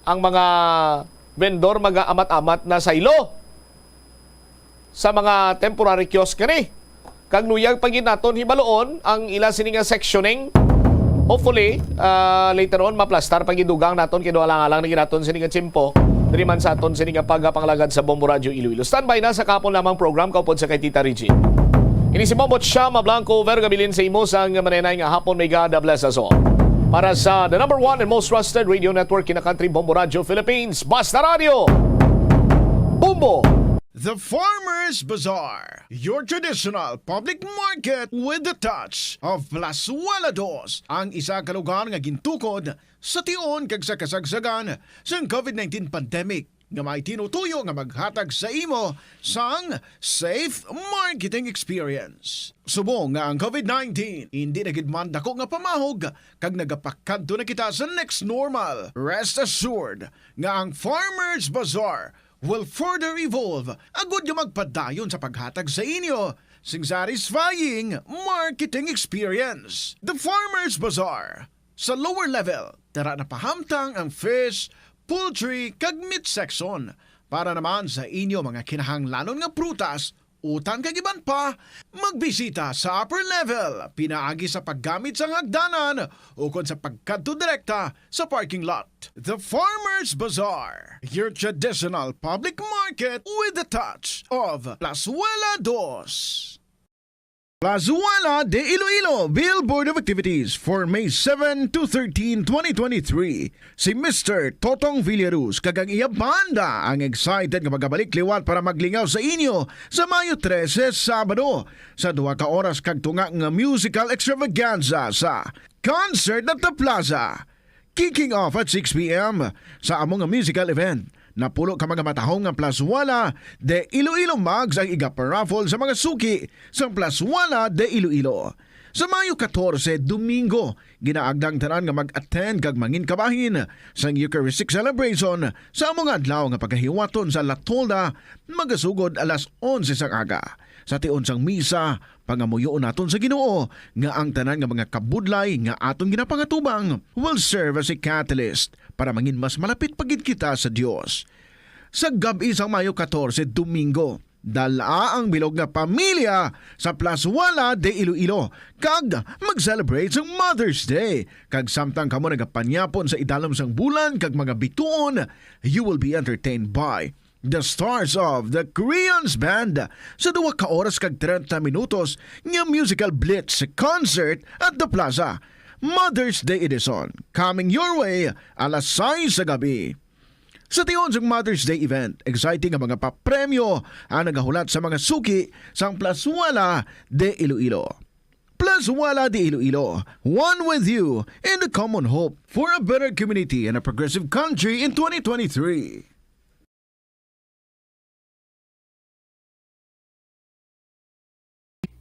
ang mga vendor mag-aamat-amat na saylo sa mga temporary kiosk kani. Kag nuyag pagin naton hibaloon ang ila sini nga sectioning. Hopefully, later on maplastar pagidugang naton kay alang-alang na ginaton sini nga tsimpo. Diri man sa aton sini nga pagapanglagad sa Bombo Radio Iloilo. Standby na sa kapon lamang program kaupod sa kay Tita Regine. Ini si Bombo Cham Blanco Vergabilin sa imo sang manenay nga hapon may God bless us all. Para sa the number 1 and most trusted radio network in the country, Bombo Radio Philippines, Basta Radio, Bombo! The Farmer's Bazaar, your traditional public market with the touch of Plasualados, ang isa ka lugar nga gintukod sa tion kag sa kasagsagan sa COVID-19 pandemic. nga may tinutuyo nga maghatag sa imo sang safe marketing experience. Subong nga ang COVID-19 hindi na gid man dako nga pamahog kag nagapakadto na kita sa next normal. Rest assured nga ang Farmers Bazaar will further evolve agud nga magpadayon sa paghatag sa inyo sing satisfying marketing experience. The Farmers Bazaar. Sa lower level, tara na pahamtang ang fish, poultry, kag meat section. Para naman sa inyo mga kinahanglanon nga prutas, utang kag iban pa, magbisita sa upper level, pinaagi sa paggamit sa hagdanan o kon sa pagkadto direkta sa parking lot. The Farmers Bazaar, your traditional public market with a touch of Plazuela Dos. Plazuela de Iloilo Billboard of Activities for May 7 to 13, 2023. Si Mr. Totong Villaruz kag ang iya banda ang excited nga magabalik liwat para maglingaw sa inyo sa Mayo 13, Sabado sa 2 ka oras kag tunga nga musical extravaganza sa Concert at the Plaza. Kicking off at 6 p.m. sa among nga musical event. Napulo ka mga matahong nga Plazuela de Iloilo Mags ang igaparaffle sa mga suki sa Plazuela de Iloilo. Sa Mayo 14, Domingo, ginaagdang tanan nga mag-attend kag mangin kabahin sa Eucharistic celebration sa among adlaw nga pagkahiwaton sa La Tolda magasugod alas 11 sang aga. Sa tion sang misa, pangamuyoon naton sa Ginoo nga ang tanan nga mga kabudlay nga aton ginapangatubang will serve as a catalyst para mangin mas malapit pagid kita sa Dios. Sa gabi sang Mayo 14, Domingo, dala ang bilog nga pamilya sa Plazuela de Iloilo kag mag-celebrate sang Mother's Day. Kag samtang kamo nagapanyapon sa idalom sang bulan kag mga bituon, you will be entertained by the stars of the Koreans Band sa 2 ka oras kag 30 minutos nga musical blitz concert at the Plaza. Mother's Day Edition coming your way alas 6 sa gabi. Sa tiyon sa Mother's Day event, exciting ang mga papremyo ang nagahulat sa mga suki sang Plazuela de Iloilo. Plazuela de Iloilo, one with you in the common hope for a better community and a progressive country in 2023.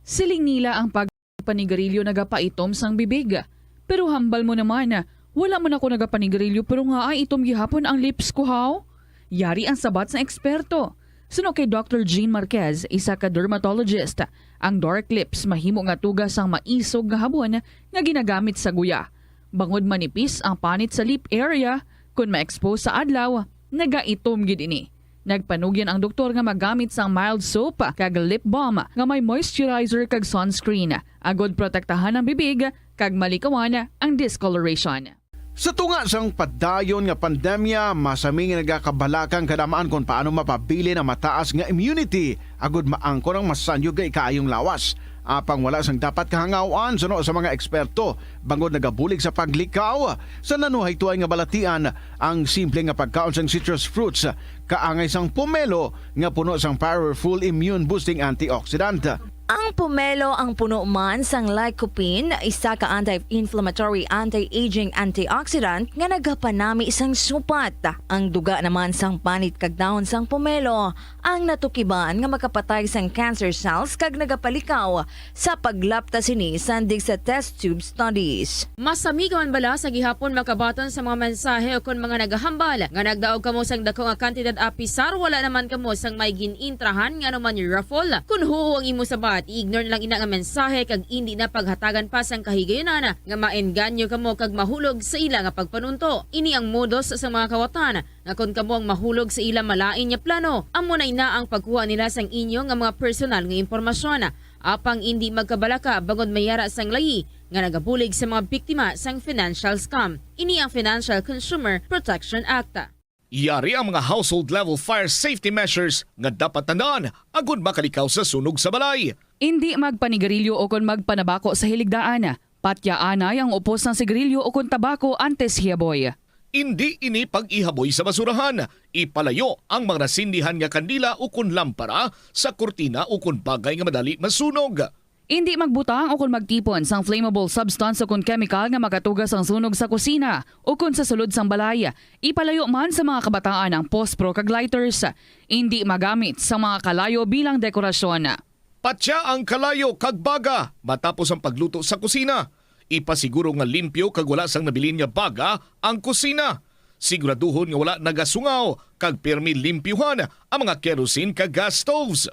Siling nila ang pagpanigarilyo nagapaitom sang bibig. Pero hambal mo naman, wala man ako nagapanigarilyo pero nga ay itom gihapon ang lips ko haw. Yari ang sabat sa eksperto. Suno kay Dr. Jean Marquez, isa ka dermatologist, ang dark lips mahimo nga tugas ang maisog nga habon nga ginagamit sa guya. Bangod manipis ang panit sa lip area, kung ma-expose sa adlaw, nagaitom gid ini. Nagpanugyan ang doktor nga magamit sang mild soap kag lip balm nga may moisturizer kag sunscreen. Agod protektahan ang bibig kag malikawan ang discoloration. Sa tunga sang padayon nga pandemya, masami nga nagakabalakang kadamaan kung paano mapabili na mataas nga immunity agud maangkon ang masanyo gay kaayong lawas. Apang wala sang dapat kahangawan suno sa mga eksperto bangod nagabulig sa paglikaw sa nanuhay tuay nga balatian ang simple nga pagkaon sang citrus fruits kaangay sang pomelo nga puno sang powerful immune boosting antioxidant. Ang pomelo ang puno man sang lycopene, isa ka anti-inflammatory, anti-aging antioxidant nga nagapanami sang supat. Ang duga naman sang panit kag dahon sang pomelo ang natukiban nga makapatay sang cancer cells kag nagapalikaw sa paglapta sini sandig sa test tube studies. Masami ka man bala sa gihapon makabaton sa mga mensahe o kon mga nagahambal nga nagdaog kamo sang dako nga kantidad apisar wala naman kamo sang may ginintrahan nga naman yung raffle. Kun huo ang imo sabat, i-ignore lang ina nga mensahe kag hindi na paghatagan pa sang kahigayonan nga maengganyo kamo kag mahulog sa ila nga pagpanunto. Ini ang modus sa mga kawatan nga kun kamo ang mahulog sa ila malain nya plano, amo na ina ang pagkuha nila sang inyo nga mga personal nga impormasyon. Apang hindi magkabalaka bangod mayara sang layi nga nagabulig sa mga biktima sang financial scam. Ini ang Financial Consumer Protection Act. Yari ang mga household level fire safety measures nga dapat tandaan agud makalikaw sa sunog sa balay. Hindi magpanigarilyo o kon magpanabako sa hiligdaan. Patyaanay ang upos ng sigarilyo o kon tabako antes hiyaboy. Hindi ini pag-ihaboy sa basurahan. Ipalayo ang mga nasindihan nga kandila o kun lampara sa kurtina o kun bagay nga madali masunog. Hindi magbutang o kung magtipon sang flammable substance o kung chemical nga makatugas ang sunog sa kusina o kung sa sulod sang balay. Ipalayo man sa mga kabataan ang pospro kag lighters. Hindi magamit sa mga kalayo bilang dekorasyon. Patya ang kalayo kag baga matapos ang pagluto sa kusina. Ipasiguro nga limpyo kag wala sang nabilin nga baga ang kusina. Siguraduhon nga wala nagasungaw kag pirmi limpyuhan ang mga kerosene kag gas stoves.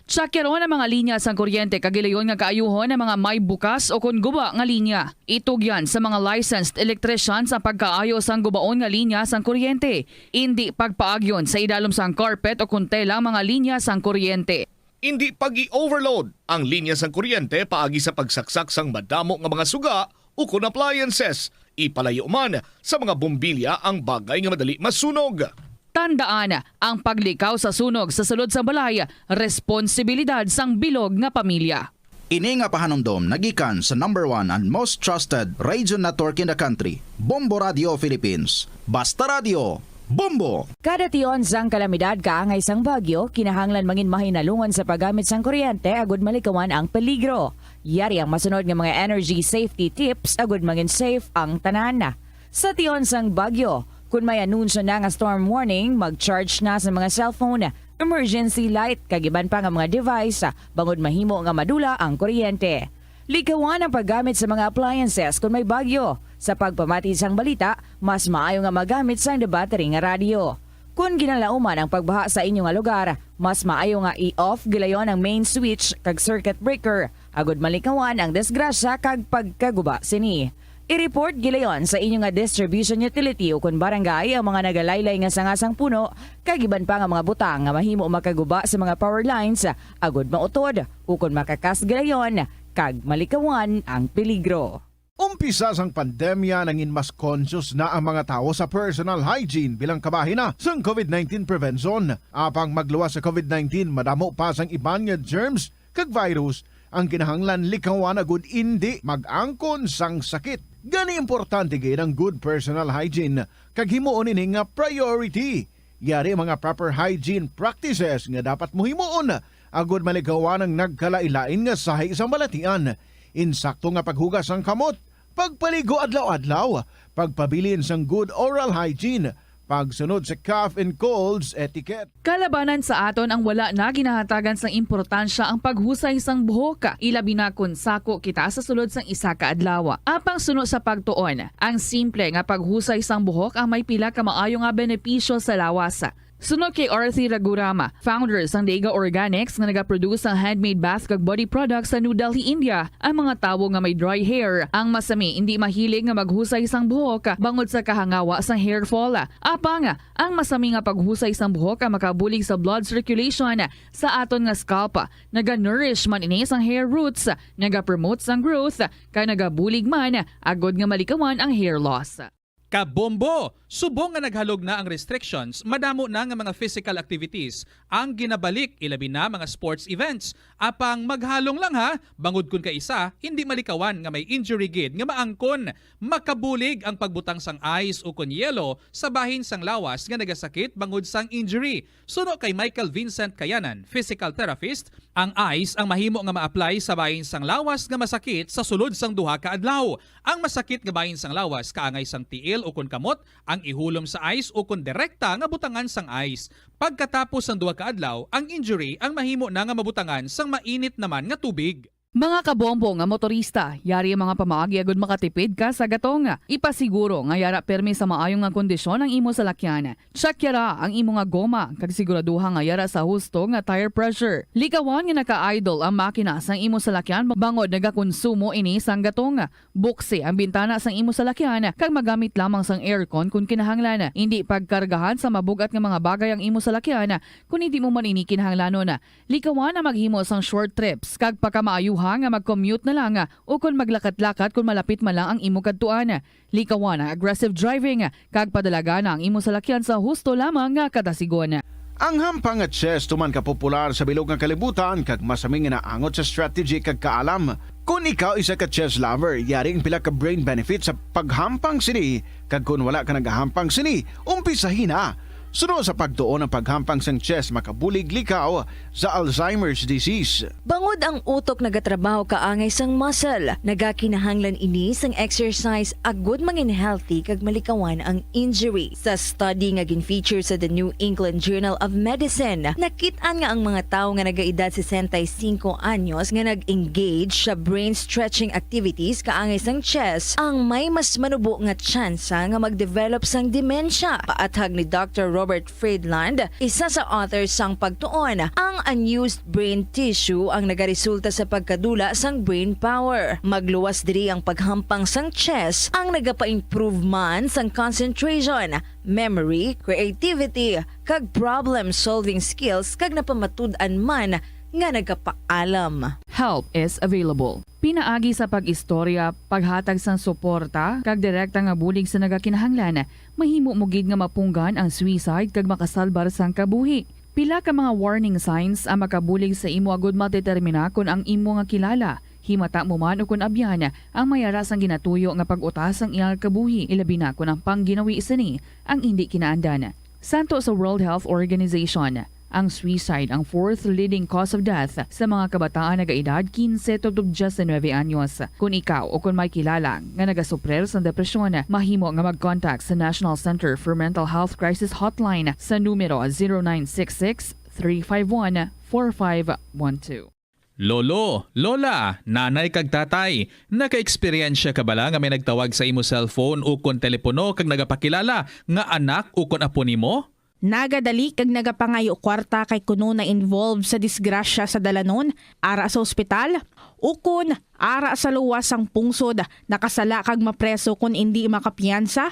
Tsakyaron ang mga linya sang kuryente kagilayon nga kaayuhon ang mga may bukas o kun guba nga linya. Itugyan sa mga licensed electrician sa pagkaayo sang gubaon nga linya sang kuryente. Hindi pagpaagyon sa idalom sang carpet o kun tela mga linya sang kuryente. Hindi pag-i-overload ang linya sang kuryente paagi sa pagsaksak sang madamo nga mga suga o kun appliances. Ipalayo man sa mga bombilya ang bagay nga madali masunog. Tandaan, ang paglikaw sa sunog sa sulod sa balay, responsibilidad sang bilog nga pamilya. Ini nga pahanumdom nagikan sa #1 and most trusted radio network in the country, Bombo Radio Philippines. Basta Radio, Bombo! Kada tion sang kalamidad kaangay sang bagyo, kinahanglan mangin mahinalungan sa paggamit sang kuryente agud malikawan ang peligro. Yari ang masunod nga mga energy safety tips agud mangin safe ang tanan. Sa tion sang bagyo, kung may anunsyo na nga storm warning, mag-charge na sa mga cellphone, emergency light, kagiban pa nga mga device, bangod mahimo nga madula ang kuryente. Likawan ang paggamit sa mga appliances kung may bagyo. Sa pagpamati sang balita, mas maayo nga magamit sang battery nga radio. Kung ginalauman ang pagbaha sa inyong lugar, mas maayo nga i-off gilayon ang main switch kag circuit breaker, agud malikawan ang disgrasya kag pagkaguba sini. I-report gilayon sa inyong nga distribution utility o kun barangay ang mga nagalaylay nga sangasang puno, kagiban pa nga mga butang nga mahimo makaguba sa mga power lines, agud mautod o kun makakas gilayon, kag malikawan ang peligro. Umpisa sang pandemya nangin mas conscious na ang mga tao sa personal hygiene bilang kabahina sang COVID-19 prevention. Apang magluwas sa COVID-19, madamo pa sang iban nga germs kag virus ang kinahanglan likawan agud indi mag-angkon sang sakit. Gani importante gid ang good personal hygiene kag himuon ini nga priority. Yari mga proper hygiene practices nga dapat mo himuon agud malikawan ang nagkalailain nga sahi sa balatian. Insakto nga paghugas sang kamot, pagpaligo adlaw-adlaw, pagpabilin sang good oral hygiene, pagsunod sa cough and colds etiquette. Kalabanan sa aton ang wala na ginahatagan sang importansya ang paghusay sang buhok, ilabi na kun sako kita sa sulod sang isa ka adlaw. Apang sunod sa pagtuon, ang simple nga paghusay sang buhok ang may pila ka maayo nga benepisyo sa lawas. Sunod kay Arthi Ragurama, founder sang Dega Organics nga nagaproduce ng handmade bath kag body products sa New Delhi, India, ang mga tawo nga may dry hair, ang masami hindi mahilig nga maghusay sang buhok bangod sa kahangawa sang hair fall. Apang, ang masami nga paghusay sang buhok ang makabulig sa blood circulation sa aton nga scalp, naga-nourish man ini sang hair roots, naga-promote sang growth, kay nagabulig man agod nga malikawan ang hair loss. Kabombo! Subong nga naghalog na ang restrictions, madamo na nga mga physical activities ang ginabalik, ilabi na mga sports events. Apang maghalong lang ha, bangod kun ka isa, hindi malikawan nga may injury gid nga maangkon. Makabulig ang pagbutang sang ice o kun yelo sa bahin sang lawas nga nagasakit bangod sang injury. Suno kay Michael Vincent Kayanan, physical therapist, ang ice ang mahimo nga ma-apply sa bahin sang lawas nga masakit sa sulod sang duha ka adlaw. Ang masakit nga bahin sang lawas kaangay sang tiil o kun kamot, ang ihulom sa ice o kun direkta nga butangan sang ice. Pagkatapos ng duha ka adlaw, ang injury ang mahimo na nga mabutangan sang mainit naman nga tubig. Mga kabombo nga motorista, yari ang mga pamaagi agud makatipid ka sa gatong. Ipasiguro nga yara permi sa maayong nga kondisyon ang imo salakyan. Check yara ang imo nga goma kag siguraduha nga yara sa husto nga tire pressure. Likawan nga naka-idle ang makina sang imo salakyan bangod nagakonsumo ini sang gatong. Buksi ang bintana sang imo salakyan kag magamit lamang sang aircon kung kinahanglan. Hindi pagkargahan sa mabugat nga mga bagay ang imo salakyan kung hindi mo man ini kinahanglanon. Likawan na maghimo sang short trips kag pagkamaayuhan nga mag-commute na lang o kung maglakat-lakat kung malapit man lang ang imo kadtuan. Likawan ang aggressive driving kag padalaga na ang imo salakyan sa husto lamang nga kadasigon. Ang hampang at chess tuman ka popular sa bilog nga kalibutan kag masaming naangot sa strategy kag kaalam. Kung ikaw isa ka chess lover, yaring pila ka brain benefit sa paghampang sini kag kung wala ka nagahampang sini, umpisahin na. Suno sa pagtuon ng paghampang sang chest makabulig likaw sa Alzheimer's disease. Bangod ang utok nagatrabaho kaangay sang muscle, nagakinahanglan ini sang exercise agud mangin healthy kag malikawan ang injury. Sa study nga gin-feature sa The New England Journal of Medicine, nakit-an nga ang mga tawo nga nagaedad 65 anyos nga nag-engage sa brain stretching activities kaangay sang chest ang may mas manubo nga tsansa nga mag-develop sang demensya. Paathag ni Dr. Robert Friedland, isa sa authors sang pagtuon, ang unused brain tissue ang nagaresulta sa pagkadula sang brain power. Magluwas diri ang paghampang sang chess ang nagapa-improve man sang concentration, memory, creativity, kag problem-solving skills kag napamatud-an man nga nagapaalam. Help is available. Pinaagi sa pag-istorya, paghatag sang suporta, kag direkta nga bulig sa nagakinahanglan, mahimo mo gid nga mapunggan ang suicide kag makasalbar sang kabuhi. Pila ka mga warning signs ang makabulig sa imo agud matetermina kung ang imo nga kilala. Himata mo man o kung abyan ang mayaras ang ginatuyo nga pag-utas ang iyang kabuhi, ilabi na kung ang pangginawi isini ang hindi kinaandan. Santo sa World Health Organization, ang suicide ang fourth leading cause of death sa mga kabataan nagaedad 15 to 19 anyos. Kung ikaw o kung may kilala nga nagasuprer sa depresyon, mahimo nga mag-contact sa National Center for Mental Health Crisis Hotline sa numero 0966-351-4512. Lolo, lola, nanay kag tatay, naka-eksperyensya ka bala nga may nagtawag sa imo cellphone o kon telepono kag nagapakilala nga anak o kon apo nimo? Nagadali kag nagapangayo kwarta kay kuno na involved sa disgrasya sa dalanon, ara sa ospital, ukon ara sa luwas sang pungsod, nakasala kag mapreso kung hindi makapiyansa.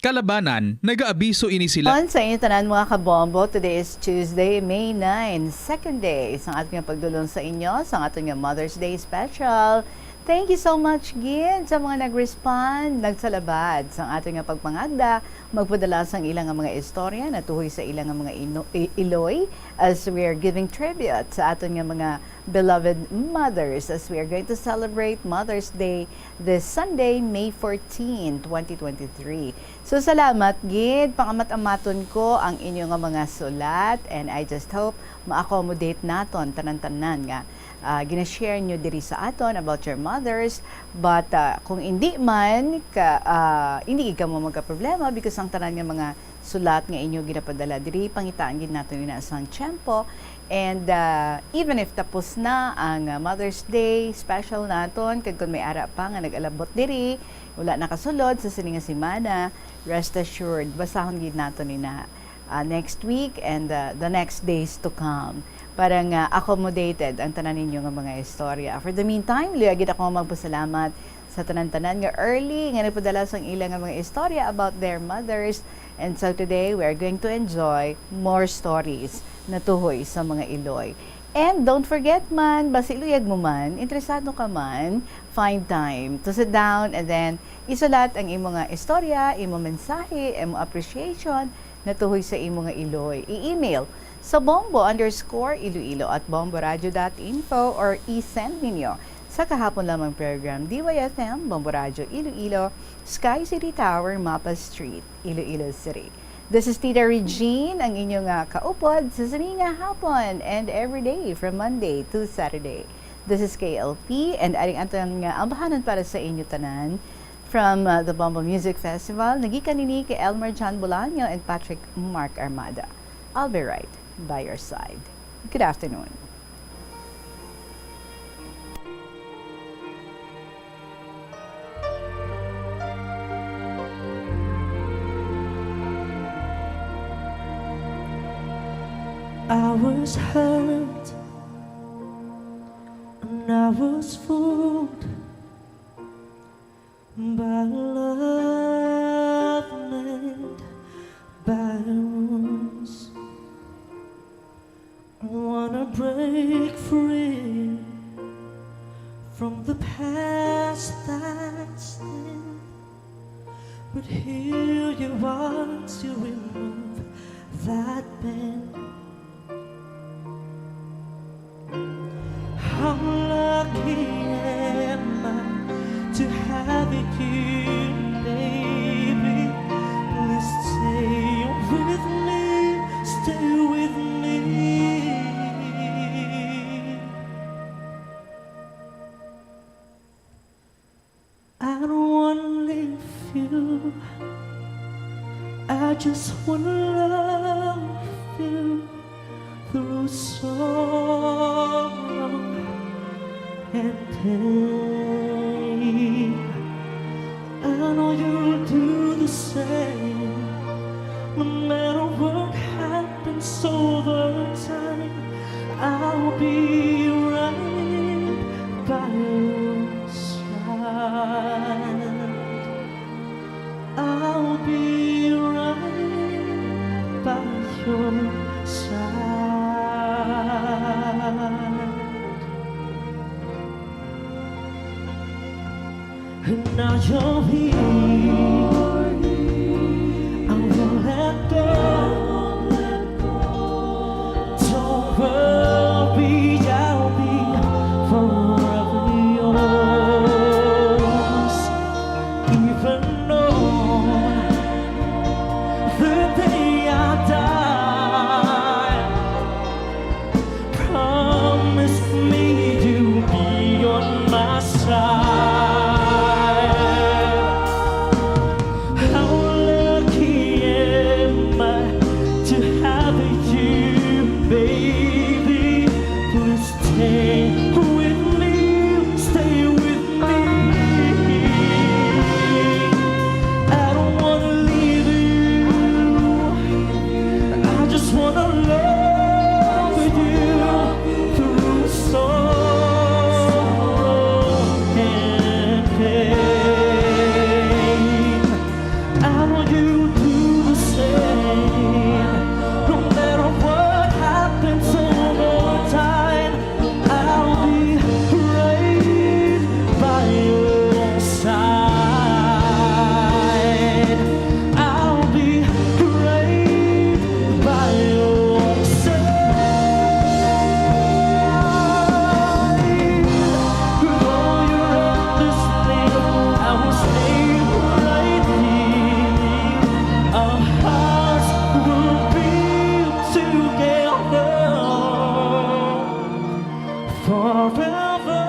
Kalabanan, nag-aabiso ini sila. Sa inyo tanan mga kabombo, today is Tuesday, May 9, second day sa ating pagdulong sa inyo, sa ating Mother's Day special. Thank you so much, Gid, sa mga nag-respond, nagsalabad sa ating pagpangagda, magpadala sa ilang mga istorya na tuhoy sa ilang mga iloy as we are giving tribute sa ating mga beloved mothers as we are going to celebrate Mother's Day this Sunday, May 14, 2023. So salamat, Gid, pangamat-amaton ko ang inyong mga sulat and I just hope ma-accommodate naton tanan-tanan nga. Ginashare nyo diri sa aton about your mothers, but kung hindi man hindi ka mo magka-problema because ang tanan nga mga sulat nga inyo ginapadala diri pangitaan gid naton ina sang tiyempo. And even if tapos na ang Mother's Day special naton kag kun may ara pa nga nag-alabot diri wala nakasulod sa sininga semana, rest assured basahon gid naton ina next week and the next days to come. Parang accommodated ang tanan ninyo nga mga istorya. For the meantime, liyagid ako magpasalamat sa tanan-tanan nga early nga nagpadala sang ilang nga mga istorya about their mothers. And so today, we are going to enjoy more stories na tuhoy sa mga iloy. And don't forget man, basiluyag mo man, interesado ka man, find time to sit down and then isulat ang imo nga istorya, imo mensahe, imo appreciation na tuhoy sa imo nga iloy. I-email sa bombo_iloilo@bomboradio.info or i-send ninyo sa kahapon lamang program DYFM, Bombo Radio Iloilo, Sky City Tower, Mapa Street, Iloilo City. This is Tita Regine, ang inyong kaupod sa sininga hapon and every day from Monday to Saturday. This is KLP and aring atong ambahanan para sa inyo tanan from the Bombo Music Festival. Nagikan nini kay Elmer John Bolaño and Patrick Mark Armada. I'll be right by your side. Good afternoon. I was hurt and I was fooled by love made by wounds. I wanna break free from the past that's thin, but here you are to remove that pain. How lucky am I to have you here, baby? Please stay with me. I don't wanna leave you. I just wanna love you through sorrow and pain. I know you'll do the same. No matter what happens over time, I'll be right by your side. I'll be right by your side. And now you're here, I won't let go. Don't worry, I'll be forever yours. Even on the day I die, promise me you'll be on my side. How lucky am I to have you, baby? Please stay with me, stay with me. I don't wanna leave you, I just wanna love you through sorrow and pain. I know you do the same. No matter what happens over time, I'll be right by your side. I'll be right by your side. With all your understanding, I will stay right here. Our hearts will be together forever.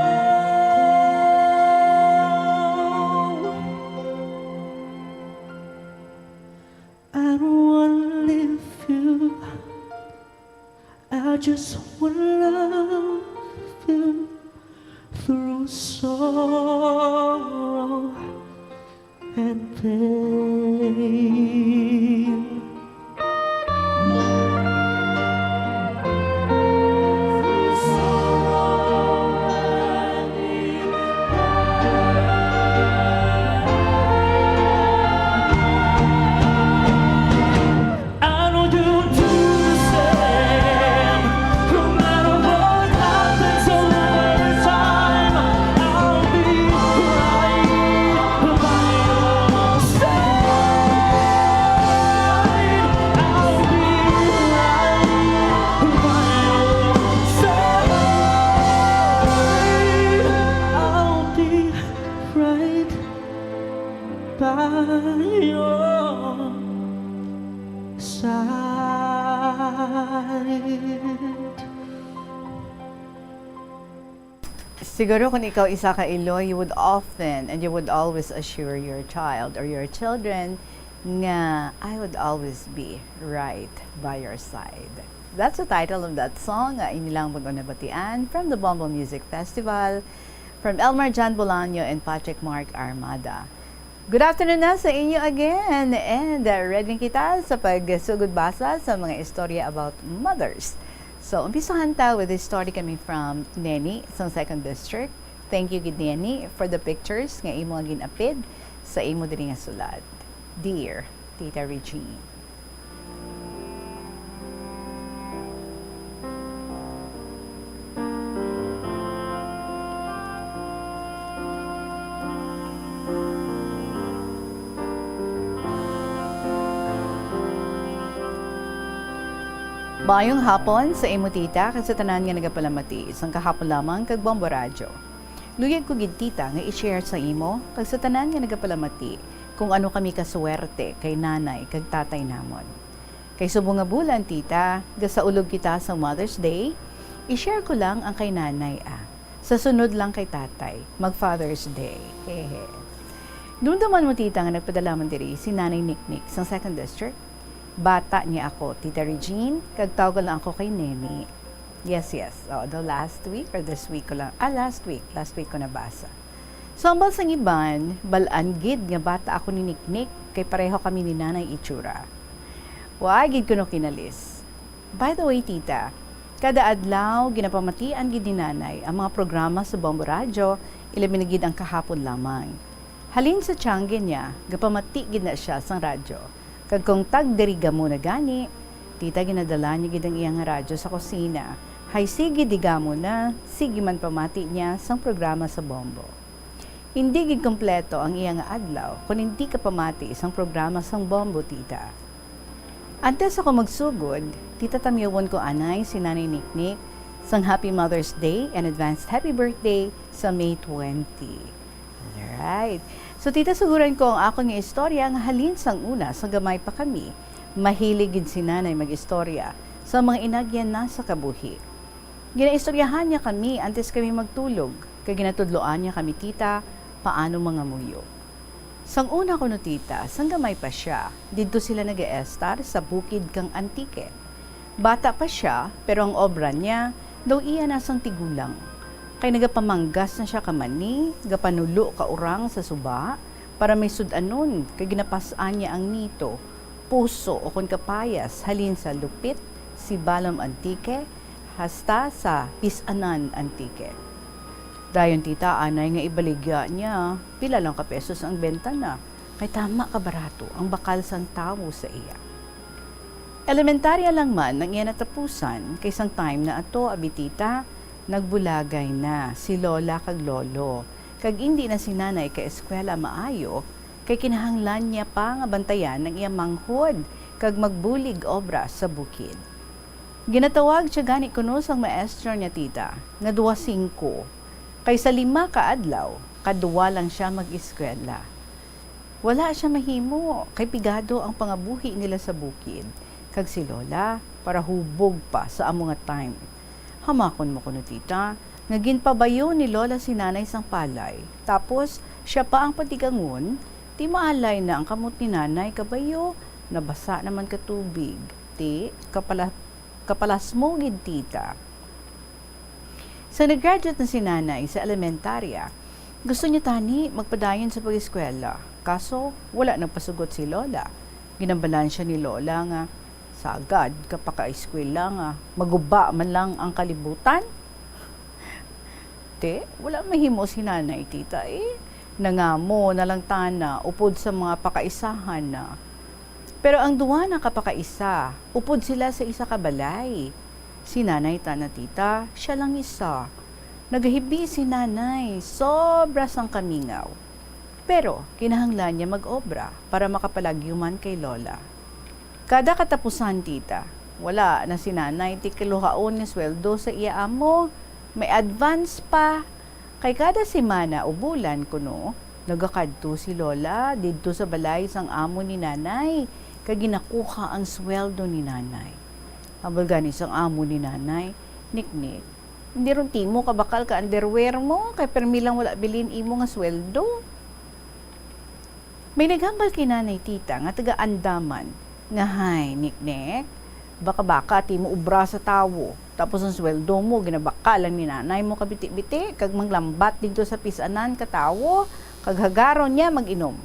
I don't wanna leave you, I just wanna love you through sorrow and pain. I know you'll do the same. No matter what happens over time, I'll be right by your side. I'll be right by your side. I'll be right by your side. Siguro kung ikaw isa ka Iloy, you would often and you would always assure your child or your children nga I would always be right by your side. That's the title of that song nga inilang nabatian from the Bombo Music Festival from Elmar John Bolaño and Patrick Mark Armada. Good afternoon na sa inyo again and ready kita sa pagsugod basa sa mga istorya about mothers. So, umpisahan ta with this story coming from Neni sa 2nd District. Thank you, gid Neni, for the pictures nga imo ginapid sa imo diri nga sulat. Dear Tita Regine. Maayong hapon sa imo tita kag sa tanan nga nagapalamati isang kahapon lamang kag Bombo Radyo. Luyag ko gid tita nga i-share sa imo kag sa tanan nga nagapalamati kung ano kami kaswerte kay nanay kag tatay namon. Kay subong nga bulan tita, gasaulog kita sa Mother's Day, i-share ko lang ang kay nanay Sa sunod lang kay tatay, mag Father's Day. Hehe. Doon naman mo tita nga nagpadala man diri si Nanay Niknik sa 2nd District. Bata niya ako, Tita Regine, kagtawag lang ako kay Nemi. Yes. The last week or this week ko lang. Last week ko nabasa. So, ang balsang iban, balaan gid nga bata ako ni Niknik, kay pareho kami ni Nanay itsura. Gid ko no kinalis. By the way, tita, kada adlaw, ginapamatian gid ni Nanay ang mga programa sa Bombo Radyo, ilaminagid ang kahapon lamang. Halin sa tiyangge niya, gapamati gid na siya sang radyo. Kag kung tagdiriga mo na gani, tita ginadala niya gid ang iyang radyo sa kusina. Hay sige diga mo na, sige man pamati niya sang programa sa Bombo. Hindi gid kompleto ang iyang adlaw kung hindi ka pamati isang programa sang Bombo, tita. Antes ako magsugod, tita tamyawon ko anay si Nanay Niknik sang Happy Mother's Day and advanced happy birthday sa May 20. Alright. So tita, suguran ko ang akong istorya ang halin sang una sa gamay pa kami. Mahilig gid si Nanay mag-istorya sa mga inagyan na sa kabuhi. Ginaistoryahan niya kami antes kami magtulog, kay ginatudloan niya kami tita paano mga muyo. Sang una ko no tita, sang gamay pa siya, dito sila nag-eestar sa bukid kang Antique. Bata pa siya, pero ang obra niya, daw iya nasang tigulang. Kay nagapamanggas na siya kamani, gapanulo ka urang sa suba, para may sudanon, kay ginapasaan niya ang nito, puso o kon kapayas, halin sa lupit, si Balam Antique, hasta sa Pisanan Antique. Dayon tita, anay nga ibaligya niya, pila lang ka pesos ang benta na, kay tama ka barato ang bakal sang tawo sa iya. Elementarya lang man nang iya natapusan, kay sang time na ato abitita, nagbulagay na si lola kag lolo, kag hindi na si Nanay ka eskwela maayo, kay kinahanglan niya pa nga bantayan ng iyang manghod, kag magbulig obra sa bukid. Ginatawag siya gani kuno sang maestro niya tita, nga 2-5, kay sa 5 ka adlaw, kadua lang siya mag-eskwela. Wala siya mahimo, kay pigado ang pangabuhi nila sa bukid, kag si lola, para hubog pa sa amo nga time. Hamakon mo kuno tita, nga ginpabayo ni lola si Nanay sang palay, tapos siya pa ang patigangon, ti maalay na ang kamot ni Nanay kabayo, nabasa naman ka tubig, ti kapalasmogid tita. Sa nag-graduate na si Nanay sa elementarya, gusto niya tani magpadayon sa pag-eskwela, kaso wala nagpasugot si lola. Ginambalan siya ni lola nga, sagad kapaka-eskwela nga, maguba man lang ang kalibutan. Te, wala mahimo si Nanay tita nangamo na lang tana, upod sa mga pakaisahan na. Pero ang duwa na kapakaisa, upod sila sa isa kabalay. Si Nanay tana tita, siya lang isa. Nagahibi si Nanay, sobra sang kamingaw. Pero kinahanglan niya mag-obra para makapalagyuman kay lola. Kada katapusan tita, wala na si Nanay ti kiluhaon ni sweldo sa iya amo, may advance pa. Kay kada semana o bulan kuno, nagakadto si lola didto sa balay sang amo ni Nanay, kay ginakuha ang sweldo ni Nanay. Habal gani sang amo ni Nanay, Niknik, hindi ron timo kabakal ka underwear mo, kay permi lang wala bilin imo nga sweldo. May naghambal kay Nanay tita nga taga Andaman, nga hay, Niknik, baka timo ubra sa tawo, tapos ang sweldo mo, ginabakalan ni Nanay mo kabiti-biti, kag manglambat dito sa Pisanan ka tawo, kag hagaron niya mag-inom.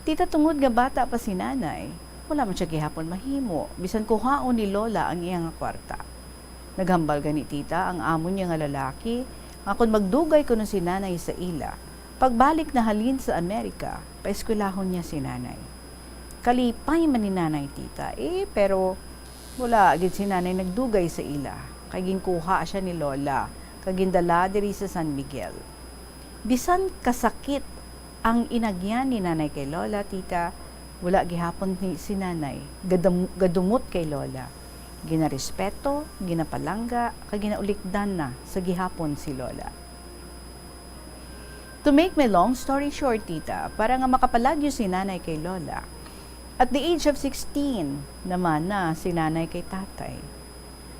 Tita, tungod nga bata pa si Nanay, wala man siya gihapon mahimo, bisan kuhaon ni lola ang iyang kwarta. Naghambal gani tita ang amo niya nga lalaki, nga kung magdugay ko si Nanay sa ila, pagbalik na halin sa Amerika, paeskwelahon niya si Nanay. Kalipay man ni Nanay tita, pero wala agad si Nanay nagdugay sa ila, kay ginkuha siya ni lola, kag gindala diri sa San Miguel. Bisan kasakit ang inagyan ni Nanay kay lola tita, wala gihapon ni si Nanay, gadumot kay lola. Ginarespeto, ginapalangga, kag ginaulikdan na sa gihapon si lola. To make my long story short, tita, para nga makapalagyo si Nanay kay lola, at the age of 16 naman na si Nanay kay tatay.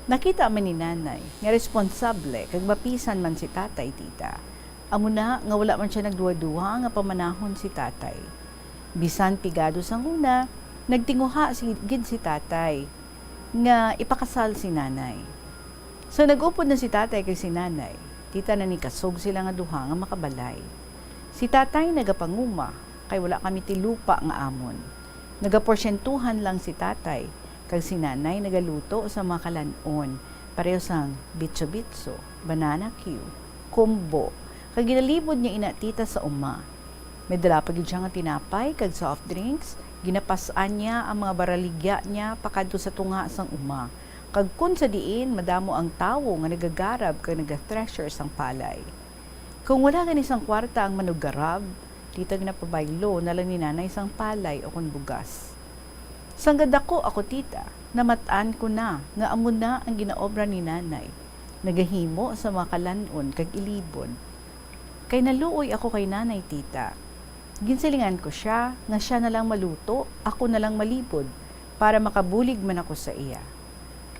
Nakita man ni Nanay nga responsable kag mapisan man si tatay tita. Amo na nga wala man siya nagduwa-duwa nga pamanahon si tatay. Bisan pigado sang una, nagtinguha gid si tatay nga ipakasal si nanay. So nag-upod na si tatay kay si nanay. Tita na ni kasog sila nga duha nga makabalay. Si tatay nagapanguma kay wala kami tilupa nga amon. Nagaporsyentuhan lang si tatay kag si nanay nagaluto sa mga kalanon. Pareho sang bitso-bitso, banana Q, kumbo. Kag ginalibod niya ina tita sa uma. May dala pa gid siya nga tinapay kag soft drinks. Ginapasan niya ang mga baraligya niya pakadto sa tunga sang uma. Kag kun sa diin madamo ang tawo nga nagagarab kag naga-treasure sang palay. Kung wala gani sang kwarta ang manugarab, tita ginapabaylo na lang ni nanay sang palay o kun bugas. Sanggad ako tita, namataan ko na nga amo na ang ginaobra ni nanay. Nagahimo sa mga kalanon kag ilibon. Kay naluoy ako kay nanay tita. Ginsilingan ko siya nga siya na lang maluto, ako na lang malibod para makabulig man ako sa iya.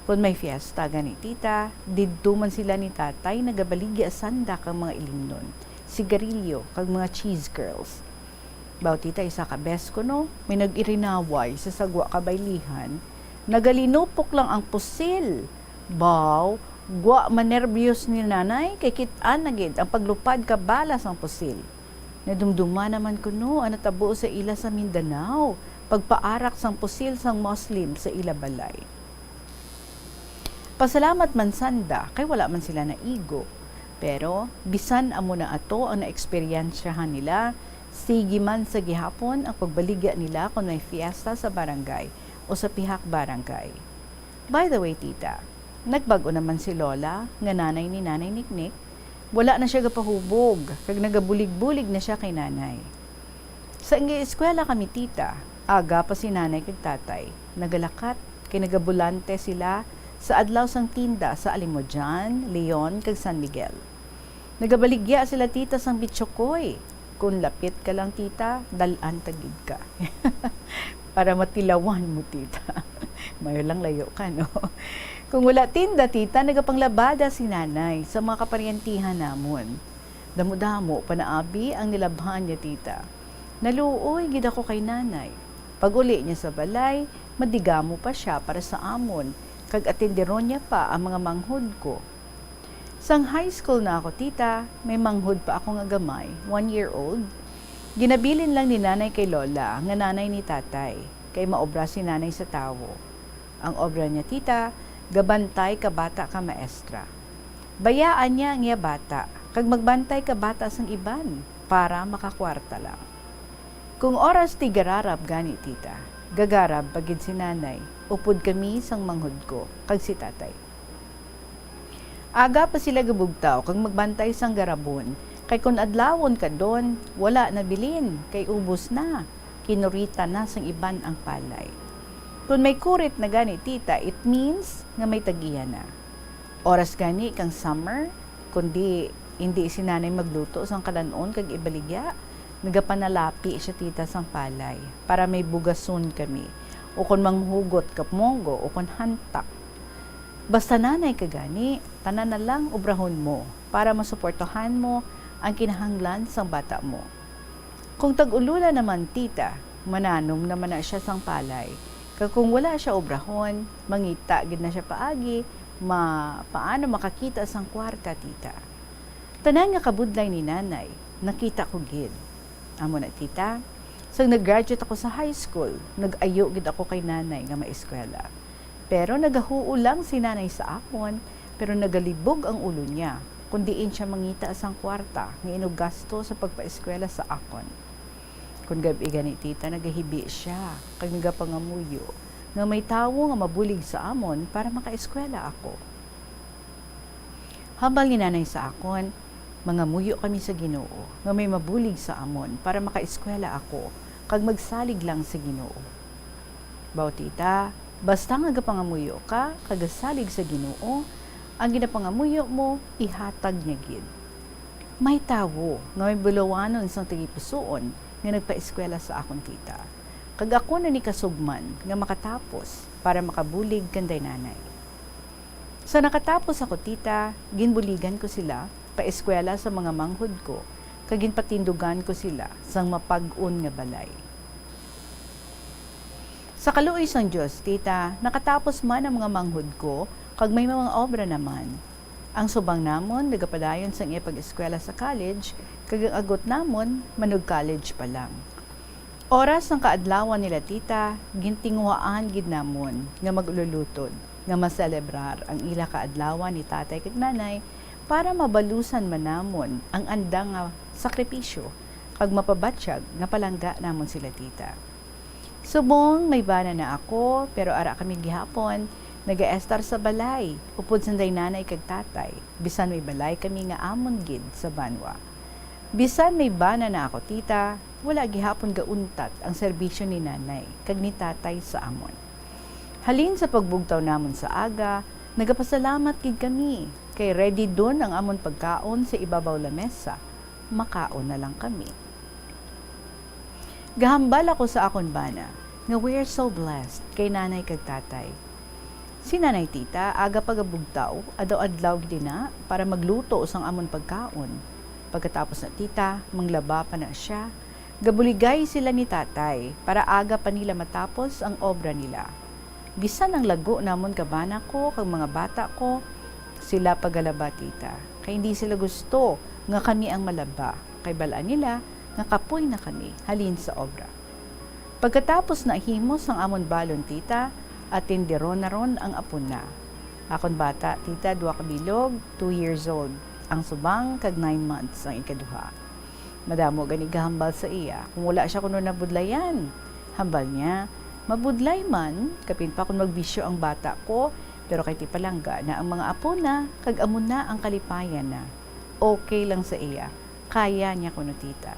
Kung may fiesta gani tita, didto man sila ni tatay nagabaligya sanda kang mga ilimnon, sigarilyo kag mga cheese curls. Baw tita isa ka best ko no, may nag-irinaway sa sagwa kabaylihan, nagalinupok lang ang pusil. Baw, gwa manervyos ni nanay kay kit-an na gid ang paglupad ka balas ang pusil. Nadumduma naman ko no, ang natabo sa ila sa Mindanao, pagpaarak sang pusil sang Muslim sa ila balay. Pasalamat man sanda, kay wala man sila na igo. Pero, bisan amo na ato ang naeksperyensyahan nila, sige man sa gihapon ang pagbaligya nila kung may fiesta sa barangay o sa pihak barangay. By the way, tita, nagbago naman si Lola, nga nanay ni Nanay Niknik. Wala na siya gapahubog, kag nagabulig-bulig na siya kay nanay. Sa eskwela kami, tita, aga pa si nanay kag tatay. Nagalakat, kay nagabulante sila sa adlaw sang tinda sa Alimodjan, Leon, kag San Miguel. Nagabaligya sila tita sang Bitchokoy. Kung lapit ka lang tita, dalan tagid ka. Para matilawan mo tita. Mayo lang layo ka, no? Kung wala tinda tita, nagapanglabada si nanay sa mga kaparyentihan namon. Damo-damo, panaabi ang nilabhan niya tita. Naluoy gid ako kay nanay. Pag uli niya sa balay, madigamo pa siya para sa amon. Kag atenderon niya pa ang mga manghod ko. Sang high school na ako, tita, may manghod pa ako nga gamay, 1-year-old. Ginabilin lang ni nanay kay Lola, nga nanay ni tatay, kay maobra si nanay sa tawo. Ang obra niya, tita, gabantay ka bata ka maestra. Bayaan niya ang iya bata, kag magbantay ka bata sang iban, para makakwarta lang. Kung oras ti gararab gani, tita, gagarab pagid si nanay, upod kami sang manghod ko, kag si tatay. Aga pa sila gabugtaw, kag magbantay sang garabon, kay kun adlawon ka don, wala na bilin, kay ubos na, kinurita na sang iban ang palay. Kung may kurit na gani, tita, it means nga may tagiya na. Oras gani kang summer, kundi hindi si nanay magluto sang kalanon kag ibaligya, nagapanalapi siya tita sang palay, para may bugason kami, o kung manghugot kapmonggo, o kung hantak. Basta nanay ka gani, tanan na lang obrahon mo, para masuportahan mo ang kinahanglan sang bata mo. Kung tag-ulula naman tita, mananom naman na siya sang palay. Kag kung wala siya obrahon, mangita gid na siya paagi, paano makakita sang kwarta tita. Tanan nga kabudlay ni nanay, nakita ko gid. Amo na tita, sang nag-graduate ako sa high school, nag-ayo gid ako kay nanay nga maeskwela. Pero nagahuo lang si nanay sa akon, pero nagalibog ang ulo niya, kundiin siya mangita sang kwarta nga inugasto sa pagpaeskwela sa akon. Kung gabi gani tita, nagahibi siya, kag nagapangamuyo, nga may tawo nga mabulig sa amon para makaeskwela ako. Habang ni nanay sa akon, mga muyo kami sa Ginoo, nga may mabulig sa amon para makaeskwela ako, kag magsalig lang sa Ginoo. Baw tita, basta nga gapangamuyo ka, kagasalig sa Ginoo, ang ginapangamuyo mo, ihatag niya gid. May tawo nga may bulawanon sang tagipusoon nga nagpaeskwela sa akong tita. Kag ako na ni kasugman nga makatapos para makabulig kanday nanay. Sa nakatapos ako tita, ginbuligan ko sila pa-eskwela sa mga manghod ko, kagin patindugan ko sila sang mapag-un nga balay. Sa kaluoy sang Diyos, tita, nakatapos man ang mga manghod ko, kag may mga obra naman. Ang subang namon, nagapadayon sang iya pag-eskwela sa college, kag ang agot namon, manog college pa lang. Oras ng kaadlawan nila tita, gintinguhaan gid namon nga maglulutod, nga maselebrar ang ila kaadlawan ni tatay kag nanay para mabalusan man namon ang andang nga sakripisyo kag mapabatsyag nga palangga namon sila tita. Subong may bana na ako pero ara kami gihapon naga-estar sa balay upod sanday nanay kag tatay bisan may balay kami nga amon gid sa banwa. Bisan may bana na ako tita, wala gihapon gauntat ang serbisyo ni nanay kag ni tatay sa amon. Halin sa pagbugtaw namon sa aga, nagapasalamat gid kami kay ready don ang amon pagkaon sa ibabaw lamesa. Makaon na lang kami. Gahambal ako sa akon bana nga we're so blessed kay nanay kag tatay. Si nanay tita aga pagabugtaw adlaw-adlaw gid na para magluto sang amon pagkaon. Pagkatapos na tita, manglaba pa na siya. Gabuligay sila ni tatay para aga pa nila matapos ang obra nila. Bisan ang lago namon kabana ko kag mga bata ko, sila pagalaba tita. Kay hindi sila gusto nga kami ang malaba. Kay balaan nila nga kapoy na kami halin sa obra. Pagkatapos na himos ang amon balon tita, at tinderon na ron ang apon na. Akon bata tita 2 kabilog, 2 years old. Ang subang kag 9 months ang ikaduha. Madamo gani gahambal sa iya. Kung wala siya kuno nabudlayan, hambal niya, mabudlay man, kapin pa kung magbisyo ang bata ko, pero kay ti palangga na ang mga apo na, kag amon na ang kalipayan na. Okay lang sa iya. Kaya niya kuno tita.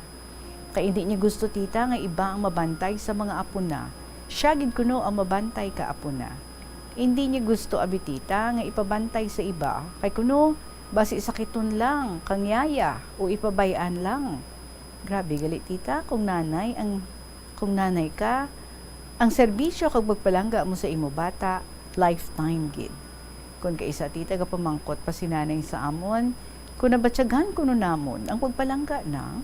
Kay hindi niya gusto tita nga iba ang mabantay sa mga apo na. Siya gid kuno ang mabantay ka apo na. Hindi niya gusto abi tita nga ipabantay sa iba. Kay kuno basi sakiton lang, kang yaya o ipabayaan lang. Grabe gali tita kung nanay ka, ang serbisyo kag magpalangga mo sa imo bata, lifetime gid. Kung kaisa tita ka pamangkot pa si nanay sa amon, kung nabatsyagan kuno namon ang pagpalangga na,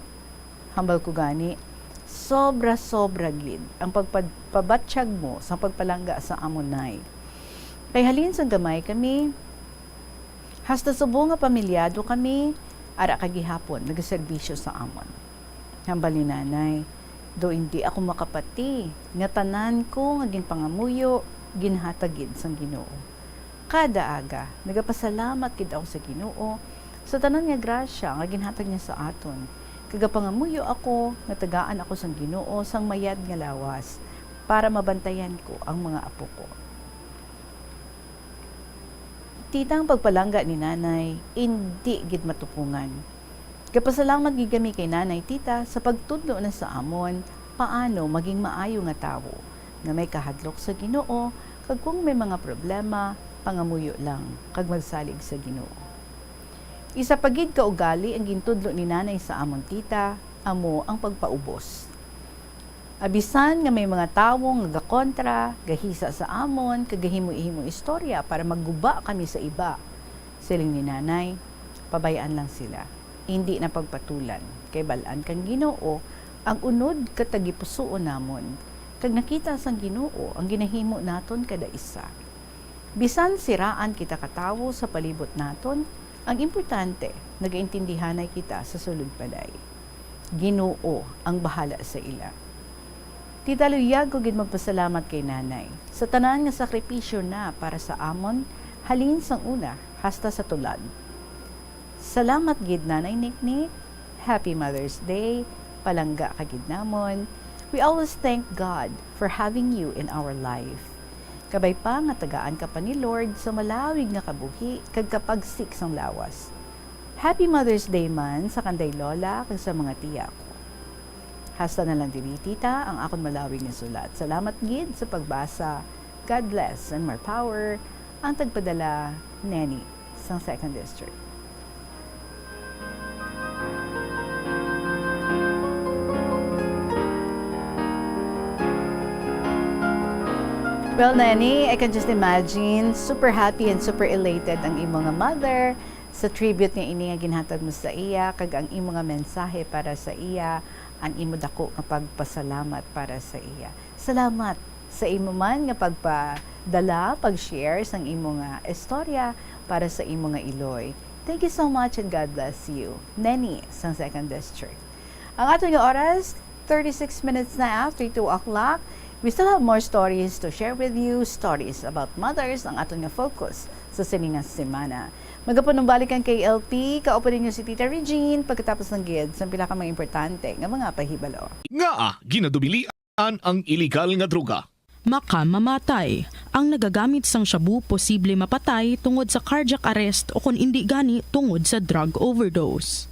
hambal ko gani, sobra gid ang pagpabatsyag mo sa pagpalangga sa amon nay. Kay halin sa gamay kami, hasta subong nga pamilyado kami, ara kagihapon nagaserbisyo sa amon. Hambal ni nanay, do hindi ako makapati, nga tanan ko nga ginpangamuyo, ginhatagid sang Ginoo. Kada aga, nagapasalamat gid ako sa Ginoo sa tanan nga grasya nga ginhatag niya sa aton. Kagapangamuyo ako, natagaan ako sang Ginoo sang mayad nga lawas para mabantayan ko ang mga apo ko. Titang pagpalangga ni nanay, hindi gid matupungan. Kapasalamat gid kami kay nanay tita sa pagtudlo na sa amon paano maging maayo nga tawo nga may kahadlok sa Ginoo kag kung may mga problema, pangamuyo lang kag magsalig sa Ginoo. Isa pagid ka ugali ang gintudlo ni nanay sa amon tita, amo ang pagpaubos. Abisan nga may mga tawong nga gakontra, gahisa sa amon, kagahimo-ihimo istorya para magguba kami sa iba. Siling ni nanay, pabayaan lang sila. Hindi na pagpatulan. Kay balaan kang Ginoo, ang unod katagipusuon namon. Kag nakita sang Ginoo, ang ginahimo naton kada isa. Bisan siraan kita katawo sa palibot naton, ang importante, nagaintindihanay kita sa sulod palay. Ginoo ang bahala sa ila. Tita luyag ko gid magpasalamat kay nanay sa tanan nga sakripisyo na para sa amon, halin sang una hasta sa tulad. Salamat gid nanay Niknik. Happy Mother's Day. Palangga ka gid namon. We always thank God for having you in our life. Kabay pa nga tagaan ka pa ni Lord sa malawig nga kabuhi kag kapagsik sang lawas. Happy Mother's Day man sa kanday lola kag sa mga tiya ko. Hasta na lang diri tita ang akon malawig nga sulat. Salamat gid sa pagbasa. God bless and more power. Ang tagpadala Nenny sa 2nd District. Well, Nenny, I can just imagine super happy and super elated ang imong nga mother sa tribute nga ini nga ginhatag mo sa iya kag ang imo nga mensahe para sa iya, ang imo dako nga pagpasalamat para sa iya. Salamat sa imo man nga pagpadala, pag-share sang imo nga istorya para sa imo nga iloy. Thank you so much and God bless you. Neni sang 2nd District. Ang ato nga oras, 36 minutes na after 2 o'clock. We still have more stories to share with you, stories about mothers, ang ato nga focus sa siningang semana. Magapanumbalik ang KLP, kaupo ninyo si Tita Regine pagkatapos ng gids ang pila ka mga importante nga mga pahibalo. Nga ginadubilian ang illegal nga droga. Makamamatay. Ang nagagamit sang shabu posible mapatay tungod sa cardiac arrest o kung hindi gani tungod sa drug overdose.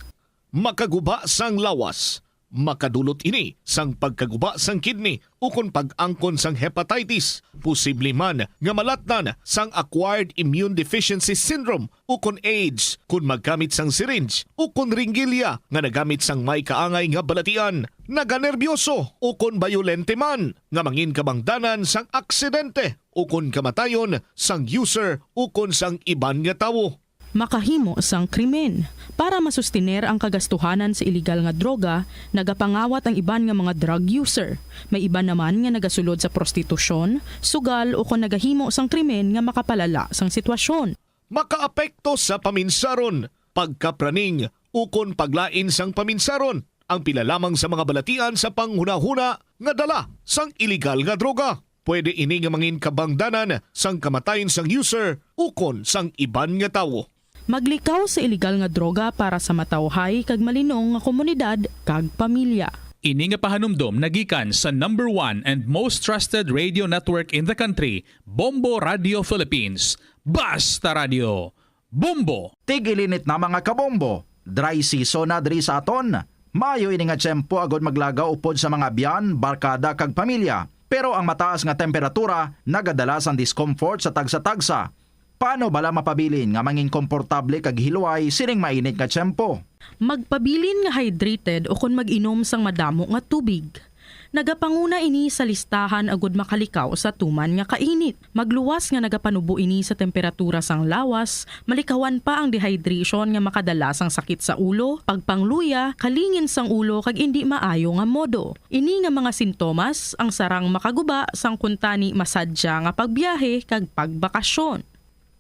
Makaguba sang lawas. Makadulot ini sang pagkaguba sang kidney o kung pag-angkon sang hepatitis. Posible man nga malatnan sang acquired immune deficiency syndrome o kung AIDS kung maggamit sang syringe o kung ringgilya nga nagamit sang may kaangay nga balatian. Naganerbiyoso o kung bayolente man nga mangin kabangdanan sang aksidente o kung kamatayon sang user o kung sang iban nga tawo. Makahimo sang krimen. Para masustiner ang kagastuhanan sa iligal nga droga, nagapangawat ang iban nga mga drug user. May iban naman nga nagasulod sa prostitusyon, sugal o kung nagahimo sang krimen nga makapalala sang sitwasyon. Makaapekto sa paminsaron, pagkapraning o kung paglain sang paminsaron. Ang pila lamang sa mga balatian sa panghuna-huna nga dala sang iligal nga droga. Pwede ini nga mangin kabangdanan sang kamatayon sang user o kung sang iban nga tawo. Maglikaw sa iligal nga droga para sa matawhay kag malinong nga komunidad kag pamilya. Ini nga pahanumdom nagikan sa number 1 and most trusted radio network in the country, Bombo Radio Philippines. Basta Radio! Bombo! Tigilinit na mga kabombo. Dry season na diri sa aton. Mayo ini nga tiyempo agod maglaga upod sa mga biyan, barkada kag pamilya. Pero ang mataas nga temperatura nagadala sang discomfort sa tagsa-tagsa. Paano bala mapabilin nga manging komportable kag hiluay sining mainit nga tiyempo? Magpabilin nga hydrated o kung mag-inom sang madamo nga tubig. Nagapanguna ini sa listahan agud makalikaw sa tuman nga kainit. Magluwas nga nagapanubo ini sa temperatura sang lawas, malikawan pa ang dehydration nga makadala sang sakit sa ulo, pagpangluya, kalingin sang ulo kag indi maayo nga modo. Ini nga mga sintomas ang sarang makaguba sang kuntani masadya nga pagbiyahe kag pagbakasyon.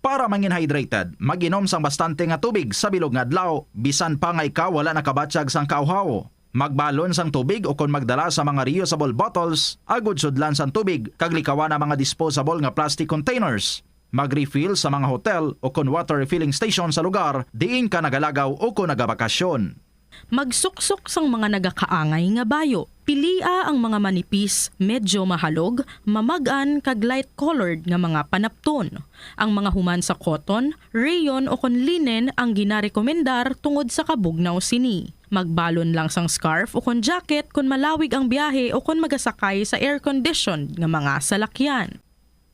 Para mangin hydrated, mag-inom sang bastante nga tubig sa bilog nga adlaw, bisan pa nga ikaw wala nakabatsyag sang kauhaw. Magbalon sang tubig o kung magdala sa mga reusable bottles, agud sudlan sang tubig, kag likawan ang mga disposable nga plastic containers. Mag-refill sa mga hotel o kung water refilling station sa lugar, diin ka nagalagaw o kung nagabakasyon. Magsuksok sang mga nagakaangay nga bayo. Pilia ang mga manipis, medyo mahalog, mamagan kag light-colored nga mga panapton. Ang mga human sa cotton, rayon o kon linen ang ginarekomendar tungod sa kabugnaw sini. Magbalon lang sang scarf o kon jacket kung malawig ang biyahe o kung magasakay sa air-conditioned nga mga salakyan.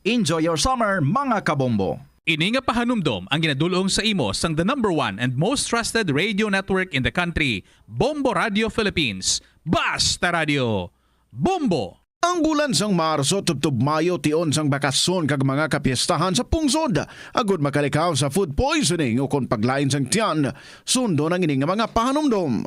Enjoy your summer, mga kabombo! Ini nga pahanumdom ang ginadulong sa imo sang the number 1 and most trusted radio network in the country, Bombo Radio Philippines. Basta Radio! Bombo! Ang bulan sang Marso tubtub Mayo tion sang bakasyon kag mga kapiestahan sa pungsod agud makalikaw sa food poisoning o kon paglain sang tiyan sundo nang ining mga pahanumdom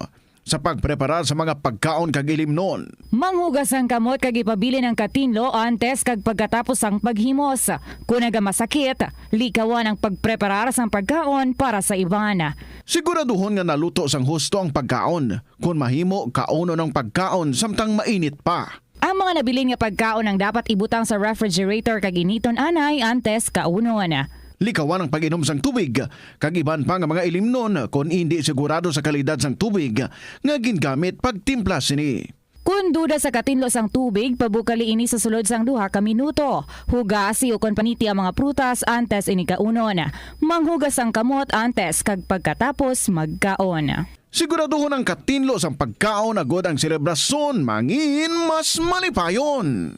sa pagpreparar sa mga pagkaon kag ilimnon. Manghugas ang kamot kag ipabilin ang katinlo antes kag pagkatapos ang paghimos. Kung nagamasakit, likawan ang pagpreparar sang pagkaon para sa iban. Siguraduhon nga naluto sang husto ang pagkaon. Kung mahimo, kauno ng pagkaon samtang mainit pa. Ang mga nabilin nga pagkaon ang dapat ibutang sa refrigerator kag initon anay antes kaunon. Likawan ang pag-inom sang tubig, kag iban pa nga mga ilimnon kung hindi sigurado sa kalidad sang tubig nga gingamit pagtimpla sini. Kung duda sa katinlo sang tubig, pabukali ini sa sulod sang 2 ka minuto. Hugasi o kon paniti ang mga prutas antes ini kaunon. Manghugas ang kamot antes kag pagkatapos magkaon. Siguraduhon ang katinlo sang pagkaon agod ang selebrasyon mangin mas malipayon.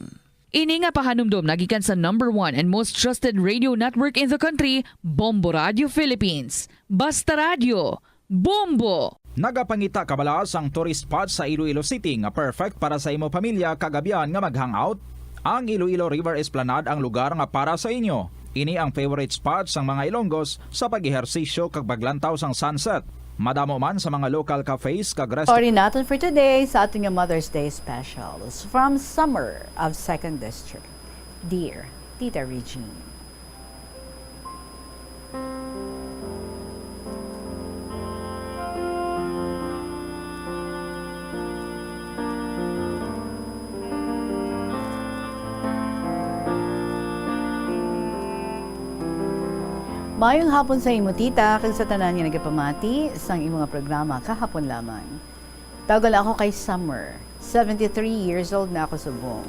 Ini nga pahanumdom nagikan sa number 1 and most trusted radio network in the country, Bombo Radio Philippines. Basta Radio! Bombo! Nagapangita kabalaas ang tourist spot sa Iloilo City nga perfect para sa imo pamilya kagabihan nga mag-hangout. Ang Iloilo River Esplanade ang lugar nga para sa inyo. Ini ang favorite spot sang mga Ilonggos sa pag-ehersisyo kag paglantaw sang sunset. Madamo man sa mga local cafes kag Story natin for today sa ating Mother's Day specials from Summer of 2nd District. Dear Tita Regine. Mayong hapon sa imo tita, kag sa tanan nga nagapamati sa imong mga programa kahapon lamang. Tawagan ako kay Summer. 73 years old na ako subong.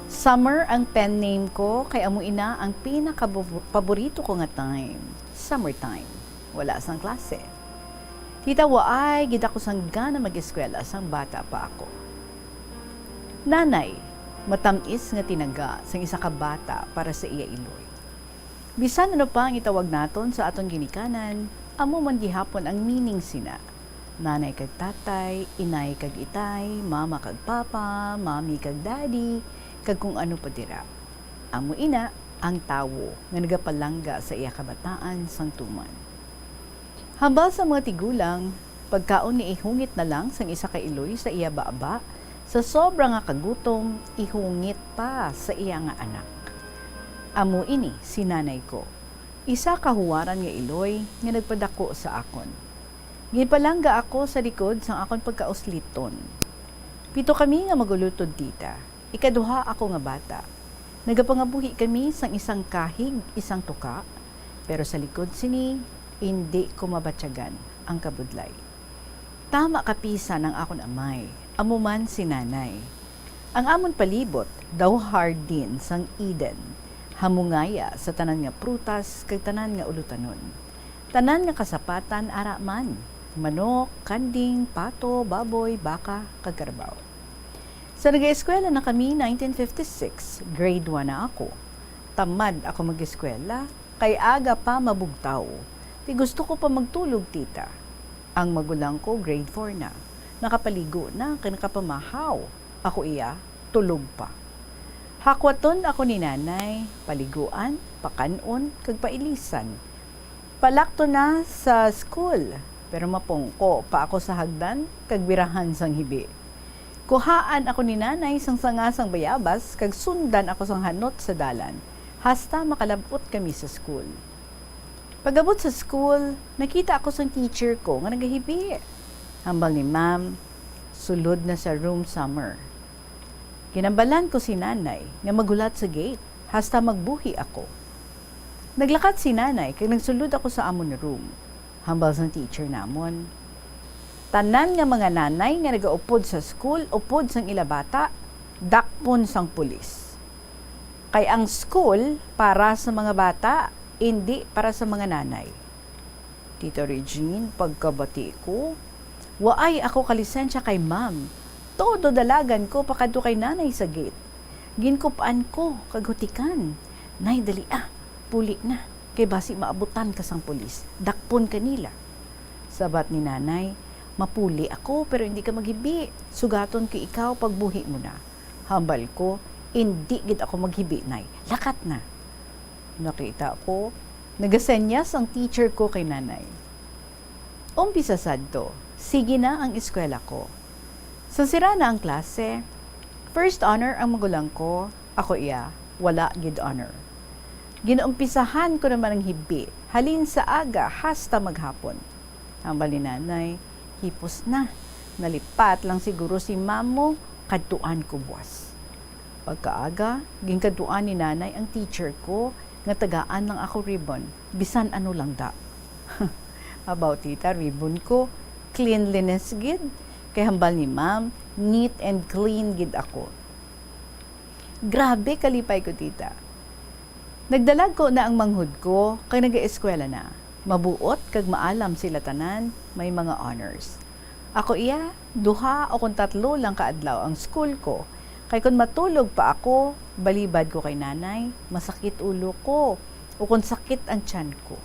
Summer ang pen name ko kay amo ina ang pinaka-paborito ko nga time. Summertime. Wala sang klase. Tita waay gid ako sang gana mag-eskwela sang bata pa ako. Nanay, matamis nga tinaga sang isa ka bata para sa iya iloy. Bisan ano pa ang itawag naton sa atong ginikanan, amo man gihapon ang meaning sina. Nanay kag tatay, inay kag itay, mama kag papa, mami kag daddy, kag kung ano pa dira. Amo ina ang tawo nga nagapalangga sa iya kabataan sang tuman. Hambal sa mga tigulang, pagkaon ni ihungit na lang sang isa ka iloy sa iya baaba, sa sobra nga kagutom, ihungit pa sa iya nga anak. Amo ini si nanay ko. Isa kahuwaran nga iloy nga nagpadako sa akon. Gipalangga ako sa likod sang akon pagkausliton. Pito kami nga magulutod tita. Ikaduha ako nga bata. Nagapangabuhi kami sang isang kahig, isang tuka. Pero sa likod sini, hindi ko mabatyagan ang kabudlay. Tama kapisa ng akon amay. Amo man si nanay. Ang amon palibot, daw hard din sang Eden. Hamungaya sa tanan nga prutas kag tanan nga ulutanon. Tanan nga kasapatan ara man, manok, kanding, pato, baboy, baka, kag karabaw. Sa nag-eskwela na kami 1956, grade 1 na ako. Tamad ako mag-eskwela, kay aga pa mabugtaw. Di gusto ko pa magtulog tita. Ang magulang ko grade 4 na. Nakapaligo na, kay nakapamahaw. Ako iya, tulog pa. Hakwaton ako ni nanay, paliguan, pakanon, kag pailisan. Palakto na sa school, pero mapungko pa ako sa hagdan, kag birahan sang hibi. Kuhaan ako ni nanay sang sangasang bayabas, kag sundan ako sang hanot sa dalan, hasta makalabot kami sa school. Pagabot sa school, nakita ako sang teacher ko nga nagahibi. Hambal ni ma'am, sulod na sa room Summer. Kinambalan ko si nanay nga magulat sa gate, hasta magbuhi ako. Naglakat si nanay kaya nagsulod ako sa amon room. Hambal sa teacher namon. Tanan nga mga nanay nga nagaupod sa school, upod sang ilabata, dakpon sang pulis. Kay ang school para sa mga bata, hindi para sa mga nanay. Tito Regine, pagkabati ko, waay ako kalisensya kay ma'am. Todo dalagan ko pakadto kay nanay sa gate. Ginkupaan ko kagutikan. Nay dali puli na. Kay basi maabutan ka sang pulis. Dakpon kanila. Sabat ni nanay, mapuli ako pero hindi ka maghibi. Sugaton ko ikaw pagbuhi mo na. Hambal ko, hindi gid ako maghibi, nay. Lakat na. Nakita ko, nagasenyas ang teacher ko kay nanay. Umpisa sadto, sige na ang eskwela ko. Sa sira na ang klase, first honor ang magulang ko, ako iya, wala gid honor. Ginuumpisahan ko naman ang hibi, halin sa aga hasta maghapon. Hambal ni nanay, hipos na, nalipat lang siguro si mamo, kadtuan ko buwas. Pagkaaga, ginkadtuan ni nanay ang teacher ko, nga tagaan lang ako ribbon, bisan ano lang da. About tita, ribbon ko, cleanliness gid. Kay hambal ni ma'am, neat and clean gid ako. Grabe kalipay ko tita. Nagdalag ko na ang manghud ko, kay nag-eskwela na. Mabuot kag maalam sila tanan, may mga honors. Ako iya, duha o kung 3 lang kaadlaw ang school ko. Kay kung matulog pa ako, balibad ko kay nanay, masakit ulo ko, o kung sakit ang tiyan ko.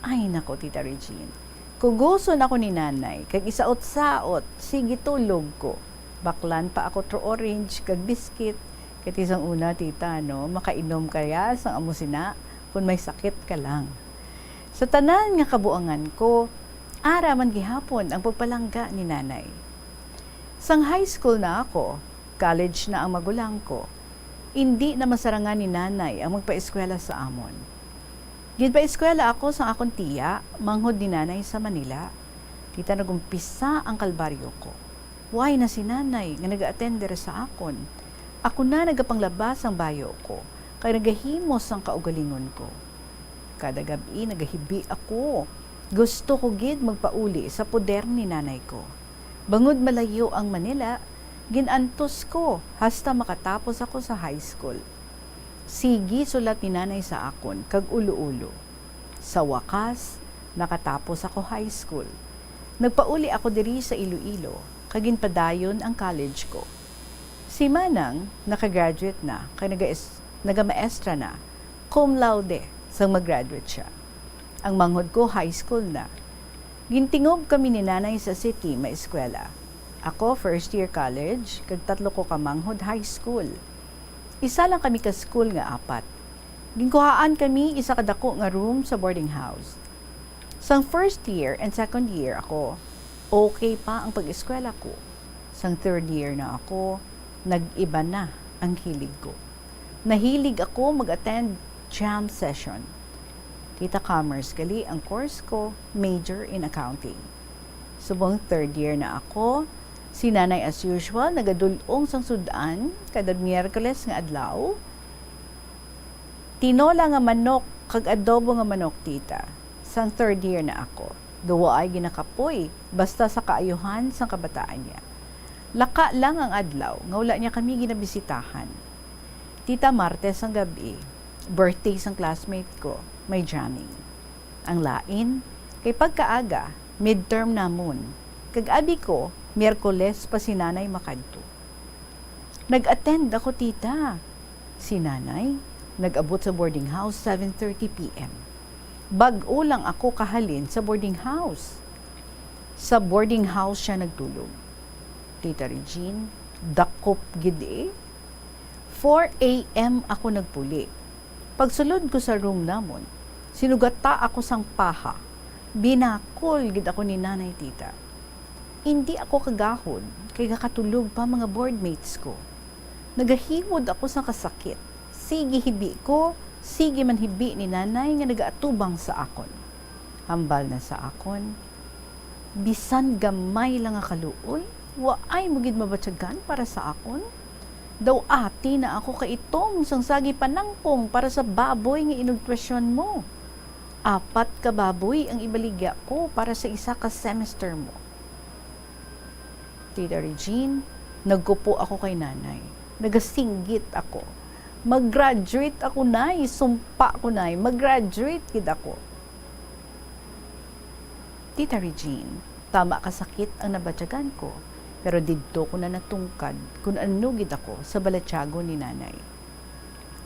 Ay nako tita Regine. Kuguson ako ni nanay, kag isaot-saot, sige tulog ko. Baklan pa ako tro orange, kag biscuit. Kati sang una, tita, no, makainom kaya sang amusina, kung may sakit ka lang. Sa tanan nga kabuangan ko, ara man gihapon ang pagpalangga ni nanay. Sang high school na ako, college na ang magulang ko, hindi na masarangan ni nanay ang magpaeskwela sa amon. Ginpaeskwela ako sa akong tiya, manghod ni nanay sa Manila. Tita nagumpisa ang kalbaryo ko. Why na si nanay nga nag-attender sa akon? Ako na nagapanglabas ang bayo ko, kay nagahimos ang kaugalingon ko. Kada gabi nagahibi ako. Gusto ko gid magpauli sa poder ni nanay ko. Bangod malayo ang Manila, ginantos ko hasta makatapos ako sa high school. Sige sulat ni nanay sa akon, kag ulo-ulo. Sa wakas, nakatapos ako high school. Nagpauli ako diri sa Iloilo, kagin padayon ang college ko. Si Manang, nakagraduate na, kay nagamaestra na, cum laude, sang mag-graduate siya. Ang manghod ko, high school na. Gintingob kami ni nanay sa city, may eskwela. Ako, first year college, kag 3 ko ka manghod high school. Isa lang kami ka school nga 4. Ginkuhaan kami isa kadako nga room sa boarding house. Sang first year and second year ako, okay pa ang pag-eskwela ko. Sang third year na ako, nag-iba na ang hilig ko. Nahilig ako mag-attend jam session. Kita commerce gali ang course ko, major in accounting. Subong third year na ako, si nanay as usual nagadulong sang sudan kada Miyerkules nga adlaw. Tinola nga manok kag adobo nga manok tita. Sang third year na ako, duwa ay ginakapoy basta sa kaayuhan sang kabataan niya. Laka lang ang adlaw, nga wala niya kami ginabisitahan. Tita Martes ang gabi, birthday sang classmate ko, may jamming. Ang lain, kay pagkaaga, midterm namon. Kag-abi ko, Miyerkules pa si nanay makadto. Nag-attend ako tita. Si nanay, nag-abot sa boarding house 7:30 p.m. Bag-o lang ako kahalin sa boarding house. Sa boarding house siya nagtulog. Tita Regine, dakop gidi. 4 a.m. ako nagpuli. Pagsulod ko sa room namon, sinugata ako sang paha. Binakol gid ako ni nanay tita. Hindi ako kagahon, kay kakatulog pa mga boardmates ko. Nagahimod ako sa kasakit. Sige hibi ko, sige man hibi ni nanay nga nagaatubang sa akon. Hambal na sa akon, bisan gamay lang nga kaluoy, waay mo gid mabatyagan para sa akon. Daw ati na ako kaitong sang sagi panangkong para sa baboy nga inugtwasyon mo. 4 ka baboy ang ibaligya ko para sa isa ka semester mo. Tita Regine, nagkupo ako kay nanay. Nagasinggit ako. Mag-graduate ako nay, sumpa ko nay, mag-graduate gid ako. Tita Regine, tama kasakit ang nabatyagan ko, pero didto ko na natungkad kung ano gid ako sa balatyago ni nanay.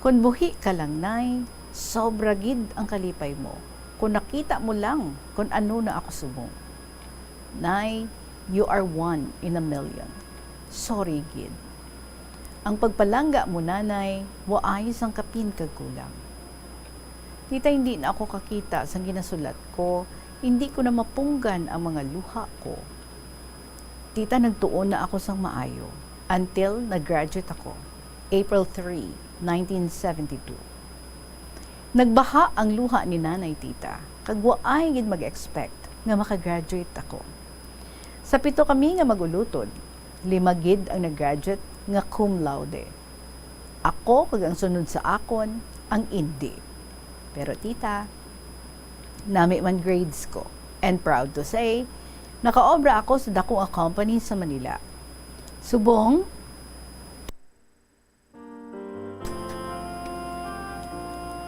Kung buhi ka lang nay, sobra gid ang kalipay mo. Kung nakita mo lang kung ano na ako subong. Nay, you are 1 in a million. Sorry gid. Ang pagpalangga mo nanay, waayos ang kapin kagkulang. Tita, hindi na ako kakita sa ginasulat ko, hindi ko na mapunggan ang mga luha ko. Tita, nagtuon na ako sang maayo until nag-graduate ako, April 3, 1972. Nagbaha ang luha ni nanay tita, kag waay gid mag-expect nga makagraduate ako. Sa 7 kami nga magulutod, 5 gid ang nag-graduate nga cum laude. Ako kag ang sunod sa akon ang hindi. Pero tita, nami man grades ko. And proud to say, nakaobra ako sa dakong company sa Manila. Subong,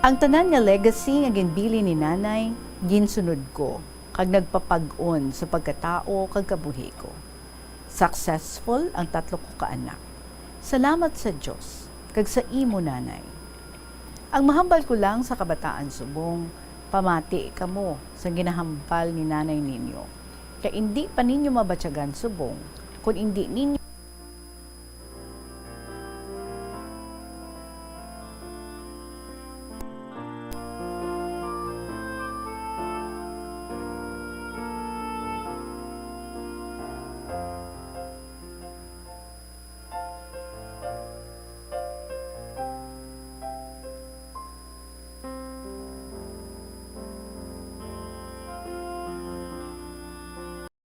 ang tanan nga legacy nga ginbili ni nanay, ginsunod ko, kag nagpapag-on sa pagkatao kag kabuhi ko. Successful ang 3 ko ka anak. Salamat sa Diyos, kag sa imo nanay. Ang mahambal ko lang sa kabataan subong, pamati kamo sa ginahambal ni nanay ninyo. Kaya hindi pa ninyo mabatyagan subong, kung hindi ninyo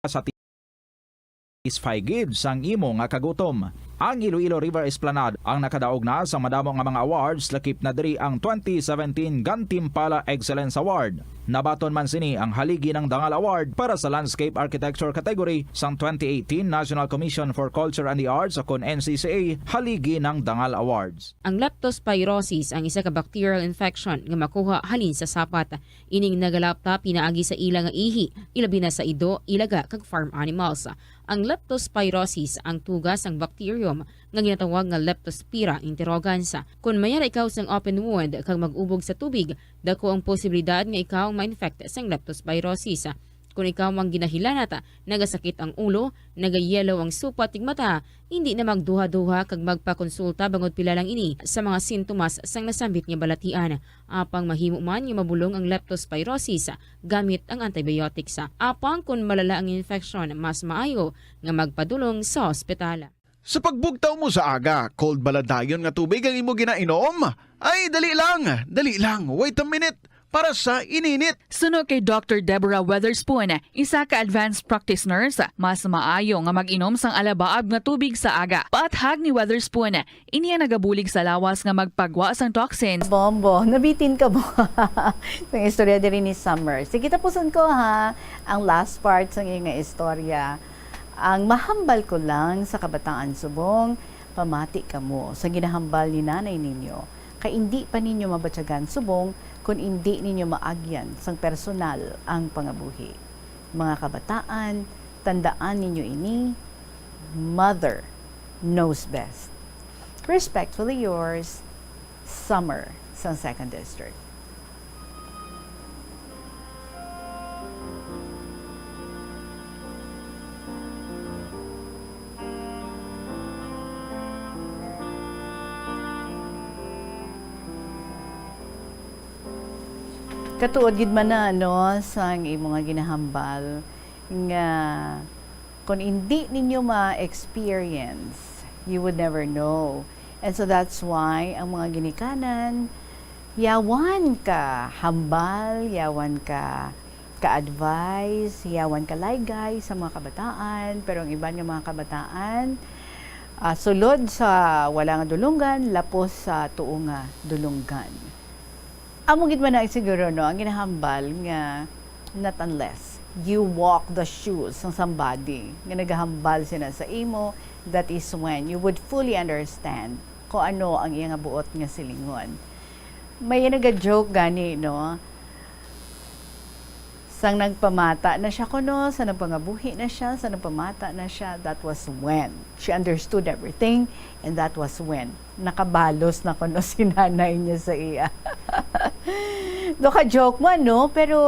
sa isfaygid sang imo nga kagutom. Ang Iloilo River Esplanade ang nakadaog na sa madamo nga mga awards, lakip na diri ang 2017 Gantimpala Excellence Award. Nabaton man sini ang haligi ng Dangal Award para sa Landscape Architecture category sang 2018 National Commission for Culture and the Arts o kon NCCA haligi ng Dangal Awards. Ang leptospirosis ang isa ka bacterial infection nga makuha halin sa sapat. Ining nagalapta pinaagi sa ila nga ihi, ilabi na sa ido, ilaga kag farm animals. Ang leptospirosis ang tugas ng bacterium nga ginatawag nga Leptospira interrogans. Kung mayara ikaw sang open wound kag mag-ubog sa tubig, dako ang posibilidad nga ikaw ma-infect sang leptospirosis. Kung ikaw mang ginahilanata, nagasakit ang ulo, nagayelo ang supat tig mata, hindi na magduha-duha kag magpakonsulta bangod pila lang ini sa mga sintomas sang nasambit nga balatian. Apang mahimo man nga mabulong ang leptospirosis gamit ang antibiotics. Apang kung malala ang infection, mas maayo nga magpadulong sa ospital. Sa pagbugtaw mo sa aga, cold baladayon nga tubig ang imo ginainom? Ay, dali lang, wait a minute. Para sa ininit. Suno kay Dr. Deborah Weatherspoon, isa ka advanced practice nurse, mas maayo nga mag-inom sang alabaab nga tubig sa aga. Paathag ni Weatherspoon, iniya nagabulig sa lawas nga magpagwa sang toxins. Bombo, nabitin ka mo. Ang istorya din ni Summer. Sige, tapusan ko ha, ang last part sa nga istorya. Ang mahambal ko lang sa Kabataan Subong, pamati ka mo sa ginahambal ni nanay ninyo. Kay hindi pa ninyo mabatyagan subong kung hindi ninyo maagyan sang personal ang pangabuhi. Mga kabataan, tandaan ninyo ini, Mother knows best. Respectfully yours, Summer sa 2nd District. Katuod gid man na sang imo nga ginahambal nga kung hindi ninyo ma-experience, you would never know. And so that's why ang mga ginikanan, yawan ka hambal, yawan ka ka-advise, yawan ka laygay sa mga kabataan, pero ang iban nga mga kabataan, sulod sa wala nga dulungan, lapos sa tuo nga dulungan. Amo gid man na siguro ang ginahambal nga not unless you walk the shoes ng somebody nga nagahambal sila sa imo, that is when you would fully understand kung ano ang iyang buot nga silingon. May naga-joke gani sang nagpamata na siya sa nagpangabuhi na siya, sa nagpamata na siya, that was when she understood everything, and that was when nakabalos na si nanay niya sa iya. Doka-joke man, pero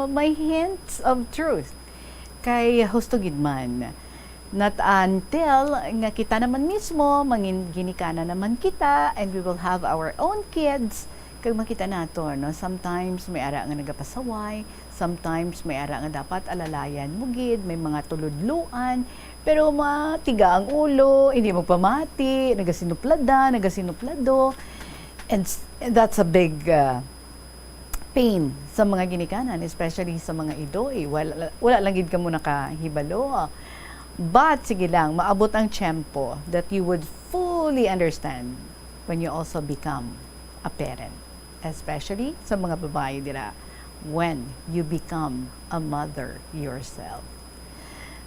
may hints of truth. Kay husto gid man. Not until nga kita naman mismo, ginikana naman kita, and we will have our own kids, kag makita nato, sometimes may ara nga nagapasaway, sometimes may ara nga dapat alalayan mo gid, may mga tuludluan, pero matiga ang ulo, hindi mo pamati, nagasinuplado, and that's a big pain sa mga ginikanan, especially sa mga idoy. Wala lang gid ka mo nakahibalo. But sige lang, maabot ang tiyempo that you would fully understand when you also become a parent. Especially sa mga babae dira, when you become a mother yourself.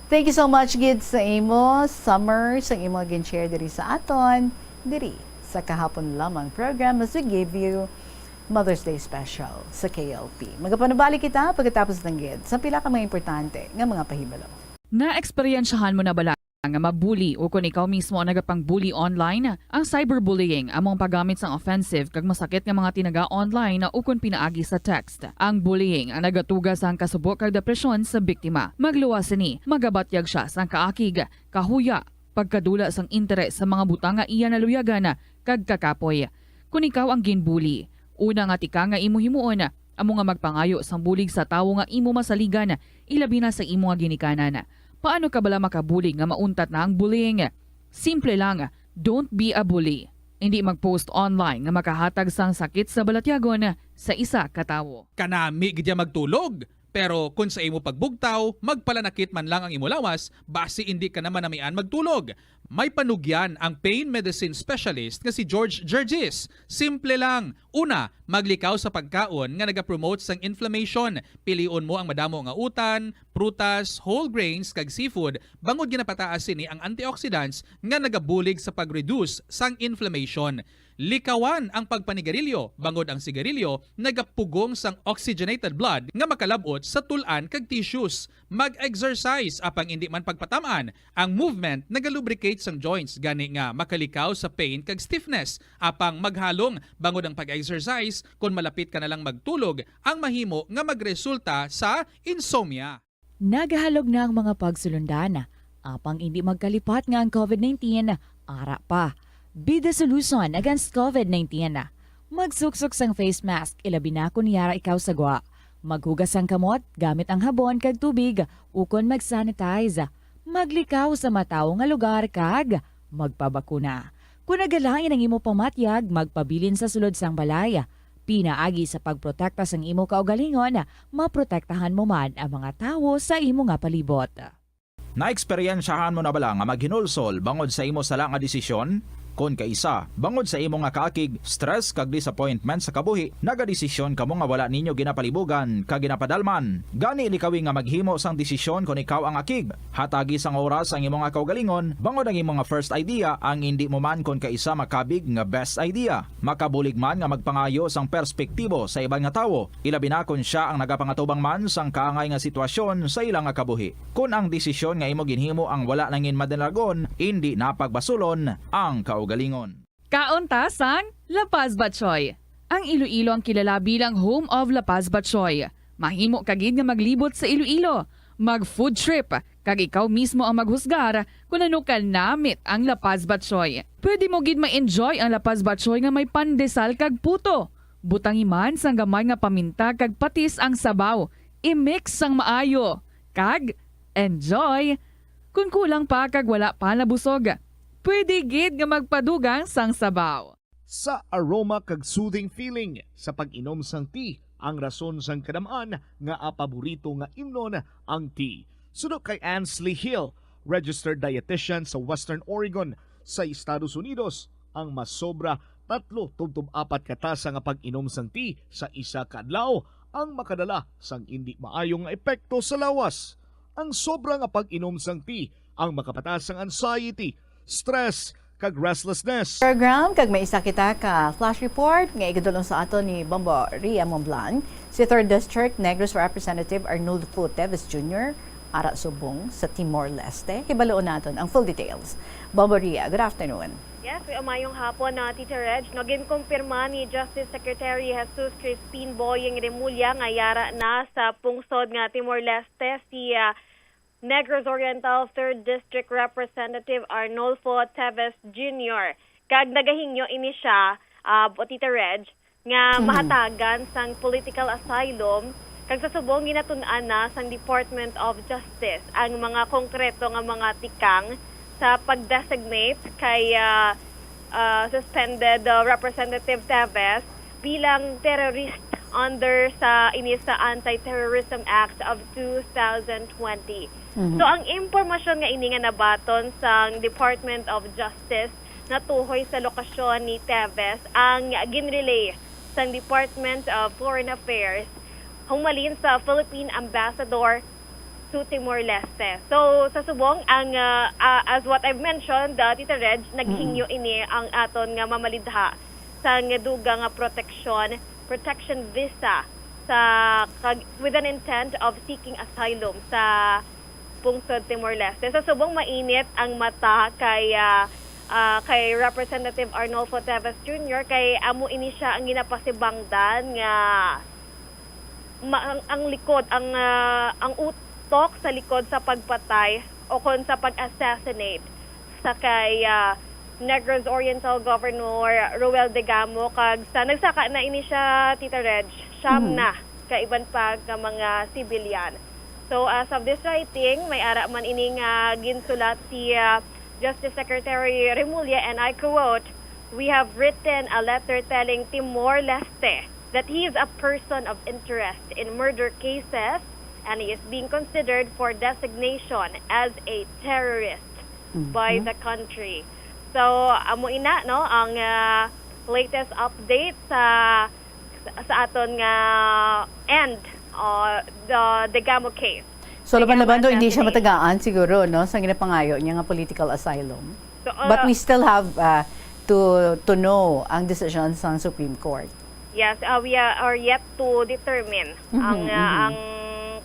Thank you so much, gid sa imo, Summer, sa imo gin-share diri sa aton, diri sa kahapon lamang program as we give you Mother's Day Special sa KLP. Magapanubalik kita pagkatapos ng gid sa pila ka mga importante nga mga pahibalo. Na-eksperyensyahan mo na bala nga mabuli o kung ikaw mismo ang nagapang-bully online? Ang cyberbullying among paggamit sang offensive kag masakit nga mga tinaga online na ukon pinaagi sa text. Ang bullying ang nagatugas sang kasubok kag depresyon sa biktima. Magluwas ni, magabatyag siya sang kaakig, kahuya, pagkadula sang interes sa mga butang nga iya naluyagan kag kakapoy. Kung ikaw ang ginbully, una nga tika nga imo himuon, amo nga magpangayo sang bulig sa tawo nga imo masaligan, ilabi na sa imo nga ginikanan. Paano ka bala makabuli nga mauntat na ang bullying? Simple lang, don't be a bully. Hindi mag-post online nga makahatag sang sakit sa balatyagon sa isa ka tawo. Kanami gidya magtulog, Pero kung sa imo pagbugtaw, magpalanakit man lang ang imo lawas, base hindi ka naman namian magtulog. May panugyan ang pain medicine specialist nga si George Gergis. Simple lang. Una, maglikaw sa pagkaon nga nagapromote sang inflammation. Piliun mo ang madamo nga utan, prutas, whole grains kag seafood bangod ginapataas sini ang antioxidants nga nagabulig sa pag-reduce sang inflammation. Likawan ang pagpanigarilyo, bangod ang sigarilyo nagapugong sang oxygenated blood nga makalabot sa tulan kag tissues. Mag-exercise apang hindi man pagpatamaan. Ang movement nagalubricate sang joints gani nga makalikaw sa pain kag stiffness. Apang maghalong bangod ang pag-exercise kung malapit ka na lang magtulog ang mahimo nga magresulta sa insomnia. Nagahalog na ang mga pagsulundan. Apang hindi magkalipat nga ang COVID-19, ara pa. Be the solution against COVID-19. Magsuksok sang face mask, ilabi na kung niyara ikaw sagwa. Maghugas ang kamot, gamit ang habon kag tubig, ukon mag-sanitize. Maglikaw sa mataw nga lugar kag magpabakuna. Kung nagalain ang imo pamatyag, magpabilin sa sulod sang balay. Pinaagi sa pagprotekta sang imo kaugalingon, maprotektahan mo man ang mga tawo sa imo nga palibot. Naeksperyensyahan mo na bala nga maghinulsol bangod sa imo sala nga desisyon? Kon kaisa, bangod sa imo nga kaakig, stress kag disappointment sa kabuhi, nagadesisyon kamo nga wala ninyo ginapalibugan kag ginapadalman. Gani likawi nga maghimo sang desisyon kon ikaw ang akig. Hatagi sang oras ang imo nga kaugalingon, bangod ang imo nga first idea ang hindi mo man kon kaisa makabig nga best idea. Makabulig man nga magpangayo sang perspektibo sa ibang nga tawo, ilabi na kon siya ang nagapangatubang man sang kaangay nga sitwasyon sa ilang nga kabuhi. Kun ang desisyon nga imo ginhimo ang wala nangin madalagon, hindi napagbasulon ang kaugalingon. Kauntasang La Paz Batchoy. Ang Iloilo ang kilala bilang home of La Paz Batchoy. Mahimo kagid nga maglibot sa Iloilo, mag-food trip, kag ikaw mismo ang maghusgar kung ano ka namit ang La Paz Batchoy. Pwede mo gid ma-enjoy ang La Paz Batchoy nga may pandesal kag puto. Butangi man sang gamay nga paminta kag patis ang sabaw. I-mix sang maayo. Kag enjoy. Kung kulang pa kag wala pa nabusog, pwede gid nga magpadugang sang sabaw. Sa aroma kag soothing feeling sa pag-inom sang tea, ang rason sang kadamaan nga paborito nga imnon ang tea. Sunod kay Ansley Hill, registered dietitian sa Western Oregon sa Estados Unidos, ang masobra 3-4 katasa nga pag-inom sang tea sa isa ka adlaw ang makadala sang hindi maayong epekto sa lawas. Ang sobra nga pag-inom sang tea ang makapataas sang anxiety, stress, kag restlessness. Program, kag may isa kita ka flash report nga igadulong sa ato ni Bombo Ria Momblan, si 3rd District Negros Representative Arnulfo Teves Jr. ara subong sa Timor-Leste. Hibaloon naton ang full details. Bombo Ria, good afternoon. Yes, umayong hapon na Tita Reg. Nagin-kumpirma ni Justice Secretary Jesus Crispin Boyeng Remulla nga yara na sa pungsod nga Timor-Leste si Negros Oriental 3rd District Representative Arnulfo Teves Jr. Kag nagahingyo ini siya, Tita Reg, nga mahatagan sang political asylum kag sa subong ginatun-an na sang Department of Justice ang mga konkreto nga mga tikang sa pag-designate kay suspended Representative Teves bilang terrorist under sa Anti-Terrorism Act of 2020. So ang impormasyon nga ini nga nabaton sa Department of Justice natuhoy sa lokasyon ni Teves ang ginrelay sa Department of Foreign Affairs humalin sa Philippine Ambassador to Timor-Leste. So sa subong ang as what I've mentioned, Tita Reg, naghingyo ini ang aton nga mamalidha sa nga duga nga protection visa sa with an intent of seeking asylum sa pungsod Timor-Leste. So subong mainit ang mata kay Representative Arnulfo Teves Jr. kay amo ini siya ang ginapasibangdan nga ang likod ang utok sa likod sa pagpatay o kon sa pag-assassinate sa kay Negros Oriental Governor Roel Degamo kag sa nagsaka na ini siya Tita Reg siyam na kaiban pa nga mga civilian. So as of this writing, may ara man ini nga ginsulat si Justice Secretary Remulla, and I quote, "We have written a letter telling Timor-Leste that he is a person of interest in murder cases and he is being considered for designation as a terrorist by the country. So amo ina no ang latest update sa aton nga end the Degamo case. So laban-laban do hindi siya matagaan siguro no sa ginapangayo niya nga political asylum. So, But we still have to know ang decision sa Supreme Court. Yes, we are yet to determine ang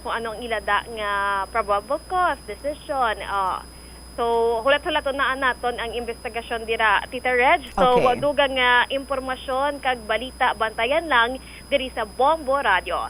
kung anong ilada nga probable cause decision. So hulat-hulaton na naton ang investigasyon dira Tita Reg. So Okay. dugang nga impormasyon kag balita bantayan lang diri sa Bombo Radio.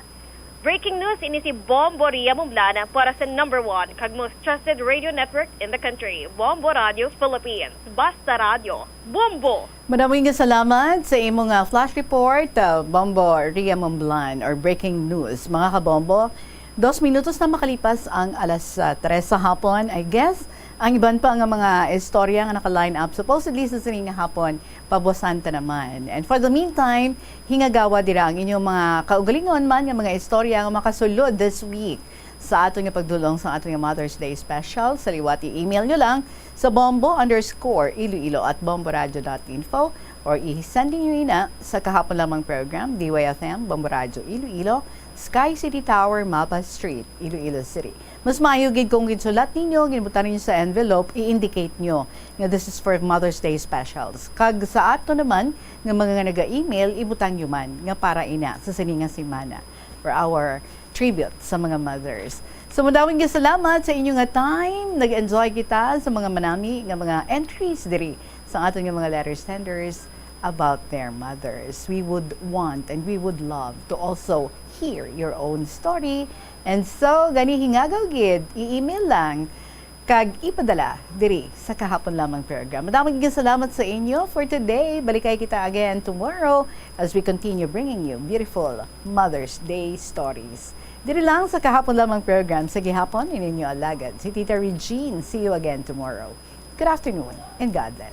Breaking news ini si Bombo Ria Mumblana para sa #1 kag most trusted radio network in the country, Bombo Radio Philippines. Basta Radio, Bombo! Maraming salamat sa imong flash report, Bombo Ria Momblan or breaking news. Mga kabombo, 2 minutos na makalipas ang alas 3 sa hapon. I guess, ang iban pa nga mga istorya nga naka-line up supposedly sa sining nga hapon, pabosanta naman. And for the meantime, hingagawa dira ang inyong mga kaugalingon man nga mga istorya nga makasulod this week sa ato nga pagdulong sa ato nga Mother's Day special. Sa liwat, i-email nyo lang sa bombo_iloilo@bomboradio.info or i-sendin nyo ina sa kahapon lamang program, DYFM, Bombo Radio Iloilo, Sky City Tower, Mapa Street, Iloilo City. Mas maayugid kung ginsulat ninyo, ginbutan ninyo sa envelope, i-indicate nyo nga this is for Mother's Day specials. Kag sa ato naman, nga mga naga-email, ibutang nyo man nga para ina sa sininga simana for our tribute sa mga mothers. So madawing salamat sa inyo nga time. Nag-enjoy kita sa mga manami nga mga entries diri sa ato nga mga letter senders about their mothers. We would want and we would love to also hear your own story. And so, gani hingagaw gid, i-email lang kag ipadala diri sa kahapon lamang program. Madaming salamat sa inyo for today. Balikay kita again tomorrow as we continue bringing you beautiful Mother's Day stories. Diri lang sa kahapon lamang program sa gihapon ininyo alagad si Tita Regine. See you again tomorrow. Good afternoon and God bless.